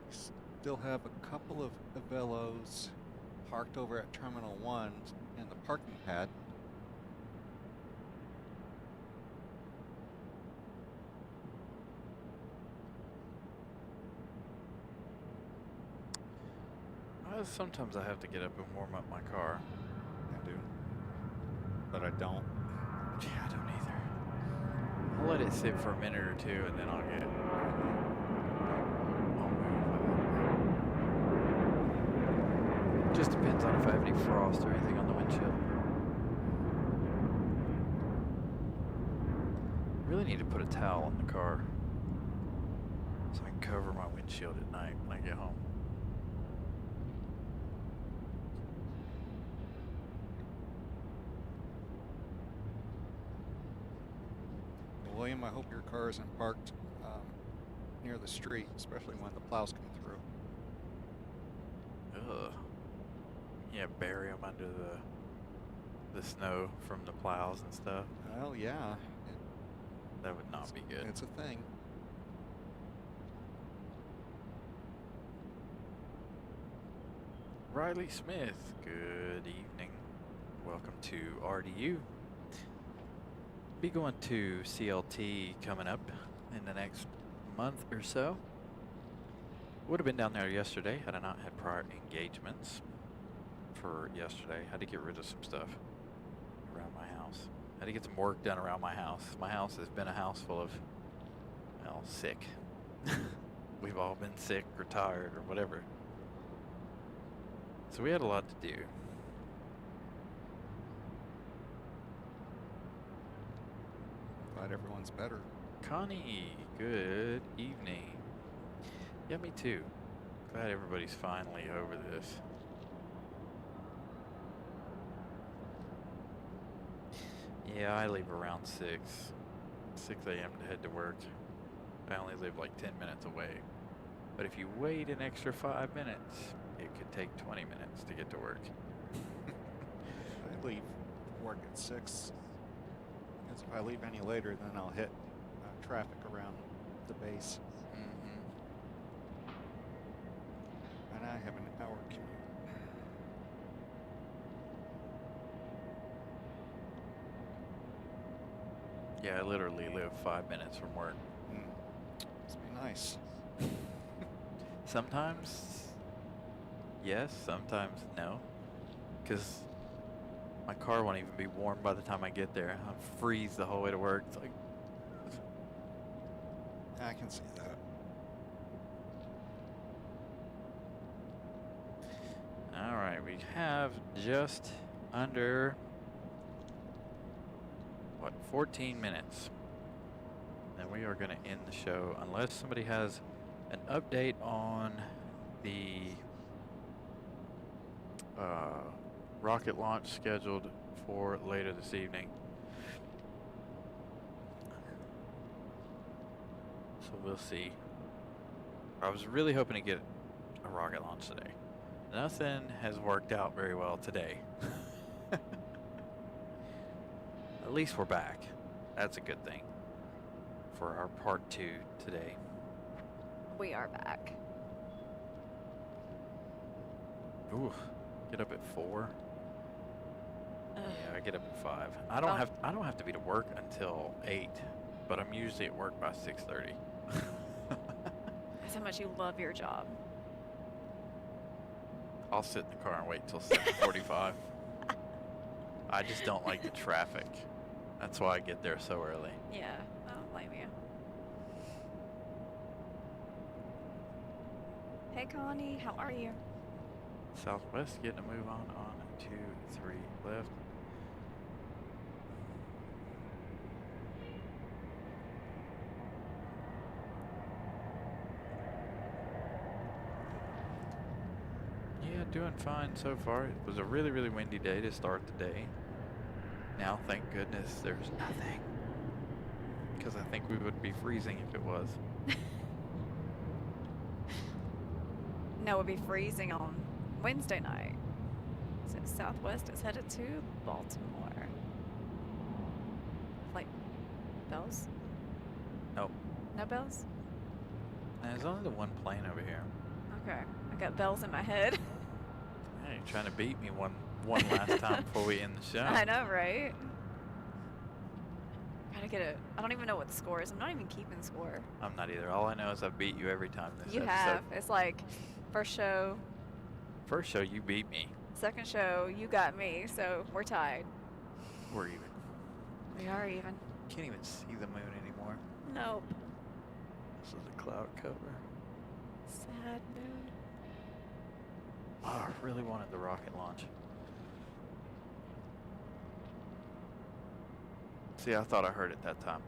we still have a couple of Velos parked over at Terminal 1 in the parking pad. Sometimes I have to get up and warm up my car. I do. But I don't. Yeah, I don't either. I'll let it sit for a minute or two and then I'll move with it. Just depends on if I have any frost or anything on the windshield. Really need to put a towel in the car so I can cover my windshield at night when I get home. William, I hope your car isn't parked near the street, especially when the plows come through. Ugh. Yeah, bury them under the snow from the plows and stuff. Well, yeah. That would not be good. It's a thing. Riley Smith, good evening. Welcome to RDU. Be going to CLT coming up in the next month or so. Would have been down there yesterday had I not had prior engagements for yesterday. Had to get rid of some stuff around my house. Had to get some work done around my house. My house has been a house full of, well, sick. We've all been sick or tired or whatever. So we had a lot to do. Glad everyone's better. Connie, good evening. Yeah, me too. Glad everybody's finally over this. Yeah, I leave around 6 a.m. to head to work. I only live like 10 minutes away. But if you wait an extra 5 minutes, it could take 20 minutes to get to work. I leave work at 6. Because if I leave any later, then I'll hit traffic around the base. And I have an hour commute. Yeah, I literally live 5 minutes from work. Must be nice. Sometimes yes, sometimes no. Because my car won't even be warm by the time I get there. I'll freeze the whole way to work. It's like, I can see that. all right, we have just under, what, 14 minutes. And we are going to end the show unless somebody has an update on the rocket launch scheduled for later this evening. So we'll see. I was really hoping to get a rocket launch today. Nothing has worked out very well today. At least we're back. That's a good thing for our part 2 today. We are back. Ooh, get up at 4. Ugh. Yeah, I get up at 5. I don't have to be to work until 8, but I'm usually at work by 6:30. That's how much you love your job. I'll sit in the car and wait until 7:45. I just don't like the traffic. That's why I get there so early. Yeah, I don't blame you. Hey Connie, how are you? Southwest getting a move on 2, 3 left. Yeah, doing fine so far. It was a really, really windy day to start the day. Now, thank goodness, there's nothing. Because I think we would be freezing if it was. No, it'll be freezing on Wednesday night. So Southwest is headed to Baltimore. Like, bells? Nope. No bells? There's only the one plane over here. Okay. I got bells in my head. Yeah, you're trying to beat me one last time before we end the show. I know, right? Gotta get it. I don't even know what the score is. I'm not even keeping score. I'm not either. All I know is I've beat you every time this You episode. have. It's like first show, First show, you beat me. second show, you got me. So we're tied. We're even. We are even. Can't even see the moon anymore. Nope. This is a cloud cover. Sad moon. Oh, I really wanted the rocket launch. See, I thought I heard it that time.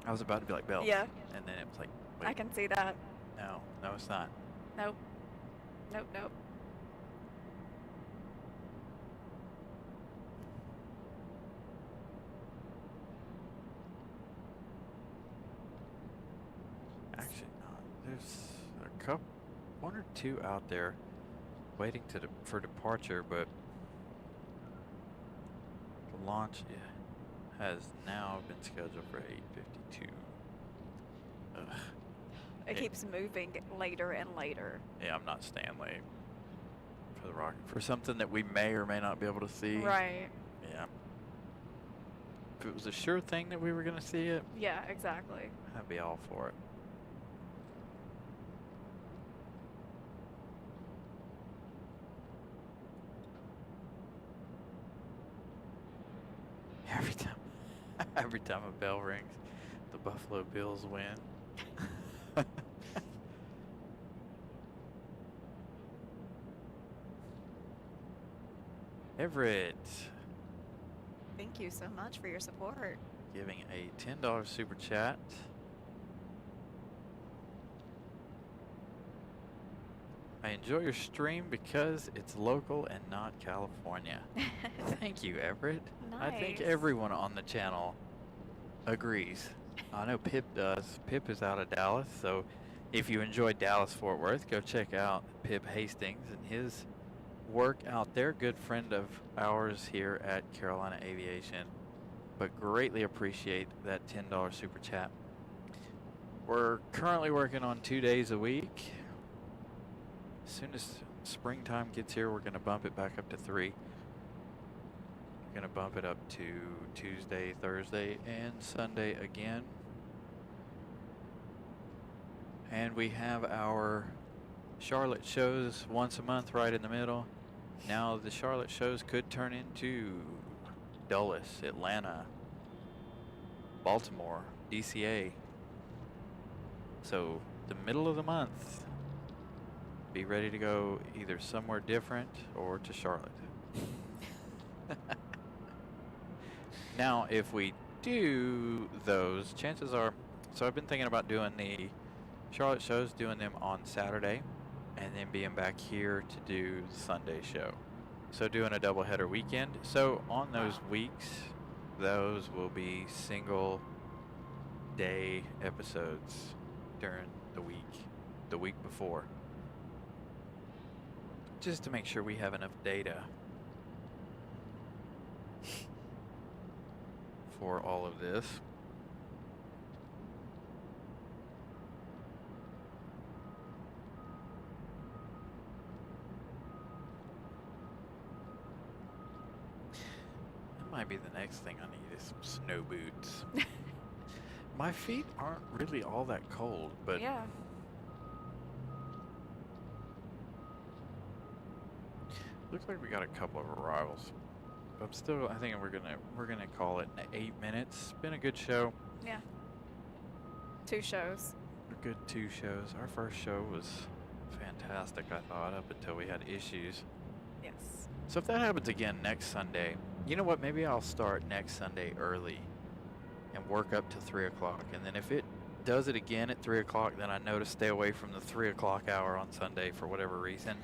I was about to be like, bells. Yeah. And then it was like, I wait, can see that. no, it's not. Nope. Nope, nope. Actually, not. There's a couple, one or two out there waiting for departure, but the launch has now been scheduled for 8:52. Ugh. It keeps moving later and later. Yeah, I'm not staying late for the rocket. For something that we may or may not be able to see. Right. Yeah. If it was a sure thing that we were going to see it, Yeah, exactly. I'd be all for it. Every time a bell rings, the Buffalo Bills win. Everett Thank you so much for your support. giving a $10 super chat. I enjoy your stream because it's local and not California. Thank you, Everett. I think Nice. everyone on the channel agrees. I know Pip does. Pip is out of Dallas, so if you enjoy Dallas-Fort Worth, go check out Pip Hastings and his work out there. Good friend of ours here at Carolina Aviation, but greatly appreciate that $10 super chat. We're currently working on 2 days a week. As soon as springtime gets here, we're going to bump it back up to 3. We're going to bump it up to Tuesday, Thursday, and Sunday again. And we have our Charlotte shows once a month right in the middle. Now the Charlotte shows could turn into Dulles, Atlanta, Baltimore, DCA. So the middle of the month, be ready to go either somewhere different or to Charlotte. Now, if we do those, chances are, so I've been thinking about doing the Charlotte shows, doing them on Saturday, and then being back here to do the Sunday show. So doing a doubleheader weekend. So on those weeks, those will be single day episodes during the week before. Just to make sure we have enough data for all of this. That might be the next thing I need is some snow boots. My feet aren't really all that cold, but Yeah. looks like we got a couple of arrivals. But I think we're gonna call it 8 minutes. Been a good show. Yeah. 2 shows. A good 2 shows. Our first show was fantastic, I thought, up until we had issues. Yes. So if that happens again next Sunday, you know what? Maybe I'll start next Sunday early and work up to 3 o'clock. And then if it does it again at 3 o'clock, then I know to stay away from the 3 o'clock hour on Sunday for whatever reason.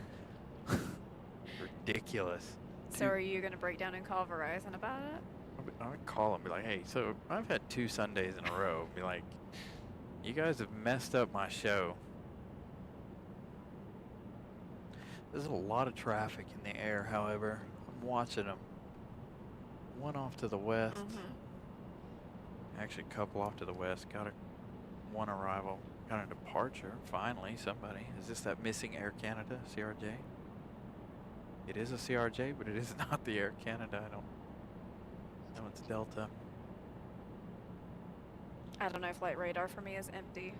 Ridiculous. So are you going to break down and call Verizon about it? I would call them, be like, hey, so I've had 2 Sundays in a row. Be like, you guys have messed up my show. There's a lot of traffic in the air, however. I'm watching them. One off to the west. Actually, a couple off to the west. One arrival. Got a departure. Finally, somebody. Is this that missing Air Canada CRJ? It is a CRJ, but it is not the Air Canada. I don't know. It's Delta. I don't know. Flight radar for me is empty.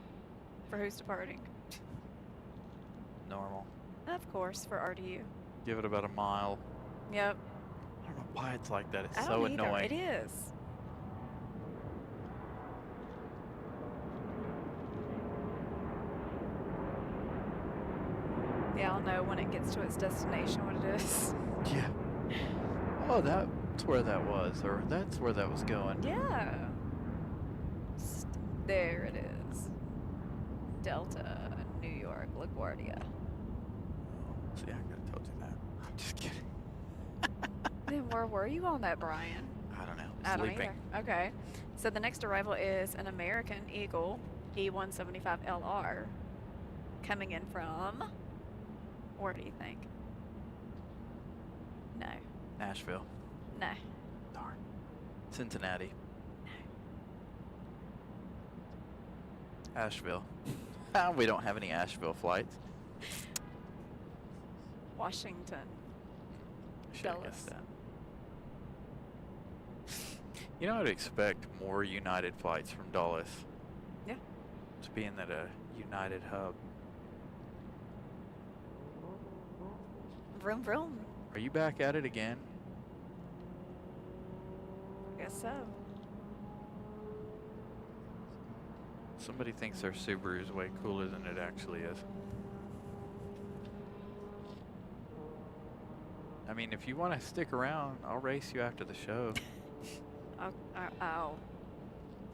For who's departing? Normal. Of course, for RDU. Give it about a mile. Yep. I don't know why it's like that. It's I so don't either. annoying. It is. Yeah, I'll know when it gets to its destination what it is. Yeah. Oh, that's where that was, or that's where that was going. Yeah. There it is. Delta, New York, LaGuardia. See, I could have told you that. I'm just kidding. Then where were you on that, Brian? I don't know. I don't Sleeping. either. Okay. So the next arrival is an American Eagle E175LR coming in from, where do you think? No. Nashville. No. Darn. Cincinnati. Asheville. We don't have any Asheville flights. Washington. Should have Dulles. guessed that. You know, I'd expect more United flights from Dulles. Yeah. Just being that a United hub. Vroom vroom. Are you back at it again? Guess so. Somebody thinks their Subaru is way cooler than it actually is. I mean, if you want to stick around, I'll race you after the show. I'll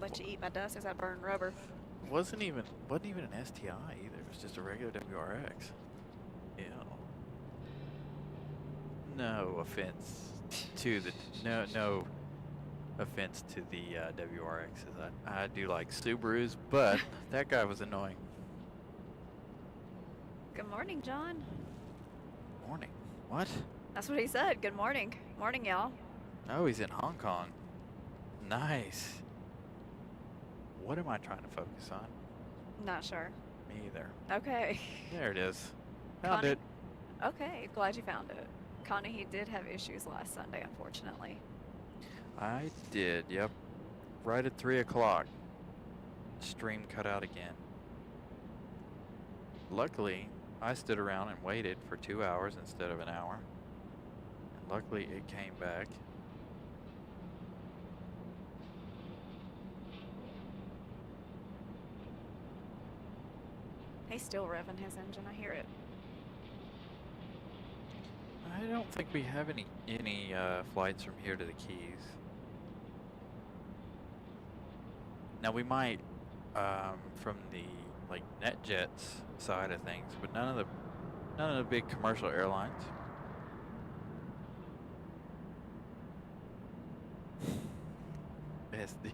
let you eat my dust as I burn rubber. Wasn't even an STI either. It was just a regular WRX. Ew. No offense to the no offense to the WRXs. I do like Subarus, but that guy was annoying. Good morning, John. Morning. What? That's what he said. Good morning. Morning, y'all. Oh, he's in Hong Kong. Nice. What am I trying to focus on? Not sure. Me either. Okay. There it is. Found Connie? it. Okay, glad you found it. Connie, he did have issues last Sunday, unfortunately. I did, yep. Right at 3 o'clock. Stream cut out again. Luckily, I stood around and waited for 2 hours instead of an hour. And luckily, it came back. He's still revving his engine, I hear it. I don't think we have any flights from here to the Keys. Now we might from the like NetJets side of things, but none of the big commercial airlines. SD.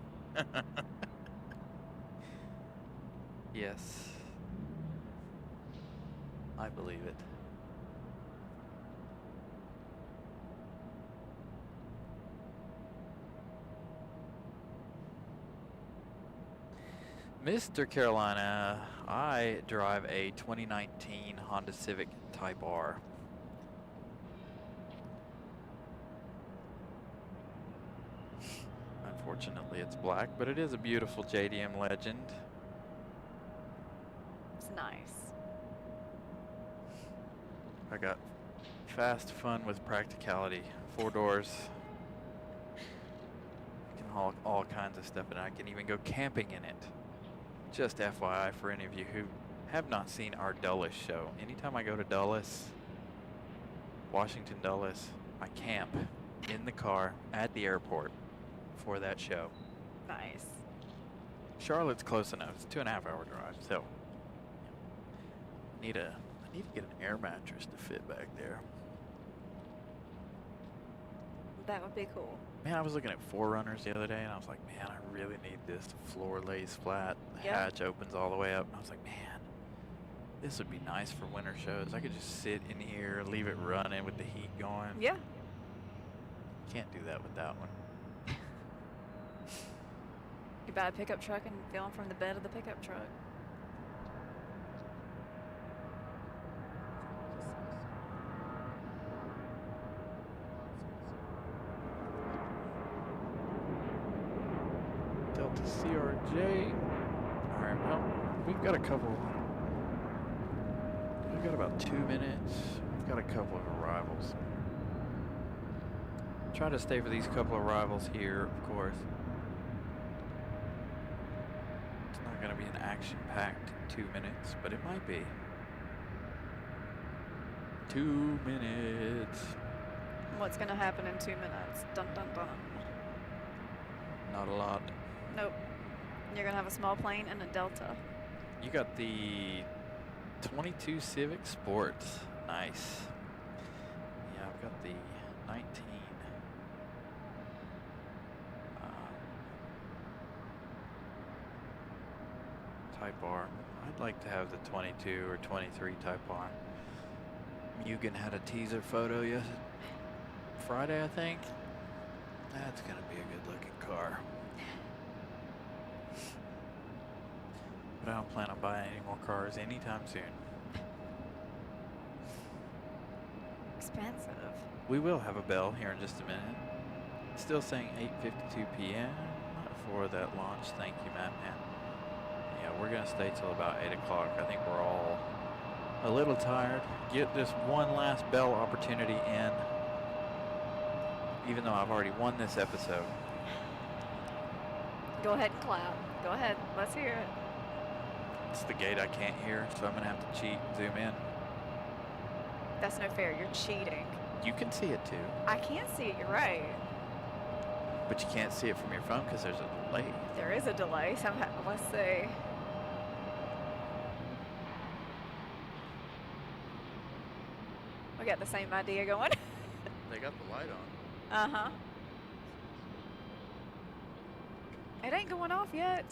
Yes. I believe it. Mr. Carolina, I drive a 2019 Honda Civic Type R. Unfortunately, it's black, but it is a beautiful JDM Legend. It's nice. I got fast fun with practicality. 4 doors. You can haul all kinds of stuff, and I can even go camping in it. Just FYI for any of you who have not seen our Dulles show. Anytime I go to Dulles, Washington Dulles, I camp in the car at the airport for that show. Nice. Charlotte's close enough. It's a 2.5-hour drive, so I need to get an air mattress to fit back there. That would be cool. Man, I was looking at 4Runners the other day, and I was like, man, I really need this. The floor lays flat, the Yeah. hatch opens all the way up. And I was like, man, this would be nice for winter shows. I could just sit in here, leave it running with the heat going. Yeah. Can't do that with that one. You buy a pickup truck and film from the bed of the pickup truck. Delta CRJ. All right, well, we've got a couple. We've got about 2 minutes. We've got a couple of arrivals. Try to stay for these couple of arrivals here, of course. It's not going to be an action-packed 2 minutes, but it might be. 2 minutes. What's gonna happen in 2 minutes? Dun dun dun. Not a lot. Nope. You're gonna have a small plane and a Delta. You got the 22 Civic Sports. Nice. Yeah, I've got the 19 Type R. I'd like to have the 22 or 23 Type R. Mugen had a teaser photo Friday, I think. That's gonna be a good looking car. But I don't plan on buying any more cars anytime soon. Expensive. We will have a bell here in just a minute. Still saying 8:52 p.m. for that launch. Thank you, Matt, man. Yeah, we're gonna stay till about 8 o'clock. I think we're all a little tired. Get this one last bell opportunity in. Even though I've already won this episode. Go ahead and clap. Go ahead. Let's hear it. It's the gate I can't hear, so I'm gonna have to cheat and zoom in. That's no fair. You're cheating. You can see it too, I can't see it. You're right. but you can't see it from your phone because there's a delay. There is a delay. Somehow. Let's see. We got the same idea going. They got the light on. Uh-huh. It ain't going off yet.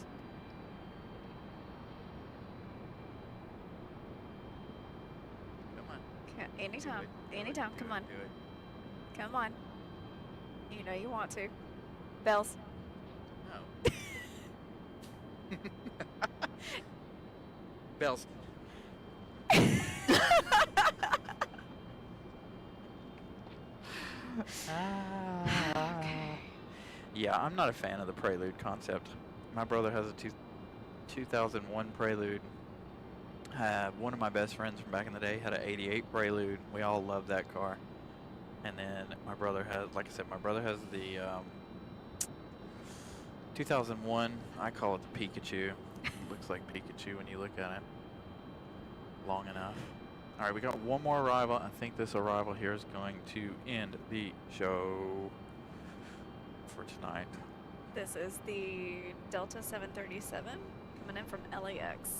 Come on. Anytime. Do it, Anytime. do Come it, on. do it. Come on. You know you want to. Bells. No. Bells. Yeah, I'm not a fan of the Prelude concept. My brother has a 2001 Prelude. One of my best friends from back in the day had an 88 Prelude. We all loved that car. And then my brother has, like I said, my brother has the 2001. I call it the Pikachu. Looks like Pikachu when you look at it long enough. All right, we got one more arrival. I think this arrival here is going to end the show for tonight. This is the Delta 737 coming in from LAX.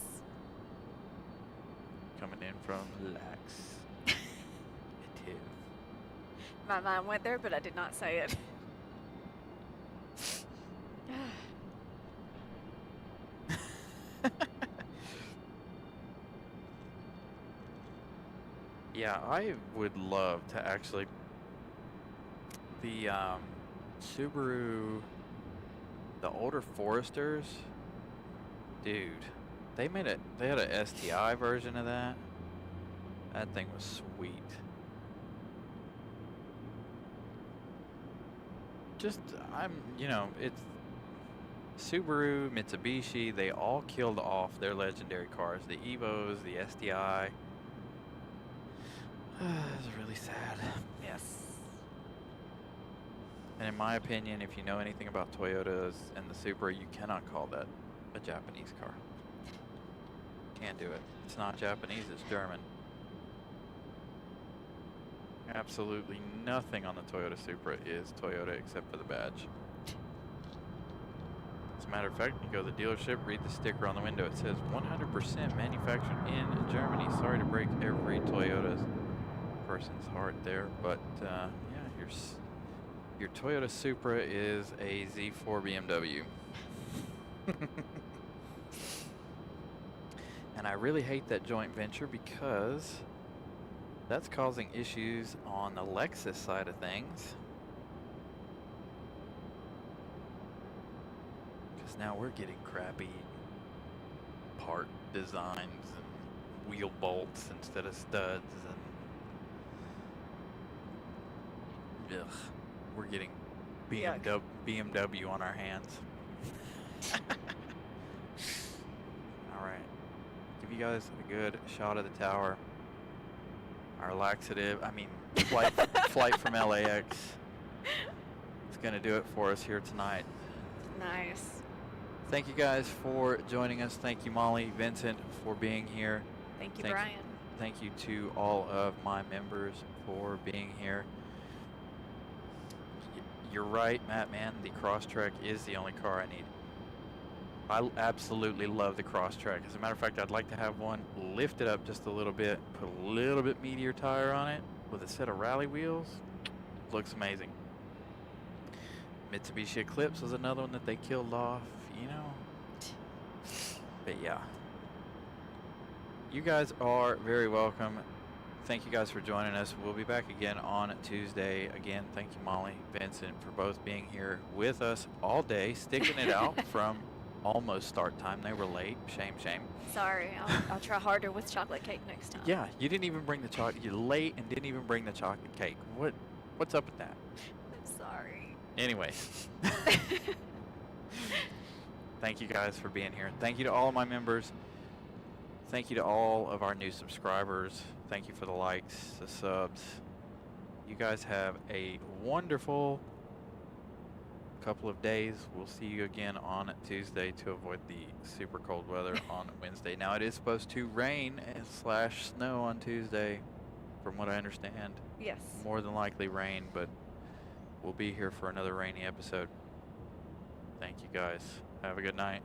Coming in from Lax. It is. My mind went there, but I did not say it. Yeah, I would love to actually. The Subaru, the older Foresters, dude, they had a STI version of that. That thing was sweet. Just, it's Subaru, Mitsubishi, they all killed off their legendary cars. The Evos, the STI. It's really sad. Yes. And in my opinion, if you know anything about Toyotas and the Supra, you cannot call that a Japanese car. Can't do it. It's not Japanese, it's German. Absolutely nothing on the Toyota Supra is Toyota except for the badge. As a matter of fact, you go to the dealership, read the sticker on the window. It says 100% manufactured in Germany. Sorry to break every Toyota's person's heart there, but yeah, Your Toyota Supra is a Z4 BMW. And I really hate that joint venture because that's causing issues on the Lexus side of things. Because now we're getting crappy part designs and wheel bolts instead of studs, and ugh, we're getting Yuck. BMW on our hands. Alright, give you guys a good shot of the tower. Our laxative, flight from LAX is going to do it for us here tonight. Nice. Thank you guys for joining us. Thank you, Molly, Vincent, for being here. Thank you, Thank you. Brian. Thank you to all of my members for being here. You're right, Matt, man. The Crosstrek is the only car I need. I absolutely love the Crosstrek. As a matter of fact, I'd like to have one lift it up just a little bit, put a little bit meatier tire on it with a set of Raleigh wheels. Looks amazing. Mitsubishi Eclipse was another one that they killed off, you know. But yeah. You guys are very welcome. Thank you guys for joining us. We'll be back again on Tuesday. Again, thank you, Molly, Vincent, for both being here with us all day, sticking it out from almost start time. They were late. Shame, shame. Sorry, I'll try harder with chocolate cake next time. Yeah, you didn't even bring the chocolate. You're late and didn't even bring the chocolate cake. What's up with that? I'm sorry. Anyway. Thank you guys for being here. Thank you to all of my members. Thank you to all of our new subscribers. Thank you for the likes, the subs. You guys have a wonderful couple of days. We'll see you again on Tuesday to avoid the super cold weather on Wednesday. Now, it is supposed to rain and / snow on Tuesday, from what I understand. Yes. More than likely rain, but we'll be here for another rainy episode. Thank you guys. Have a good night.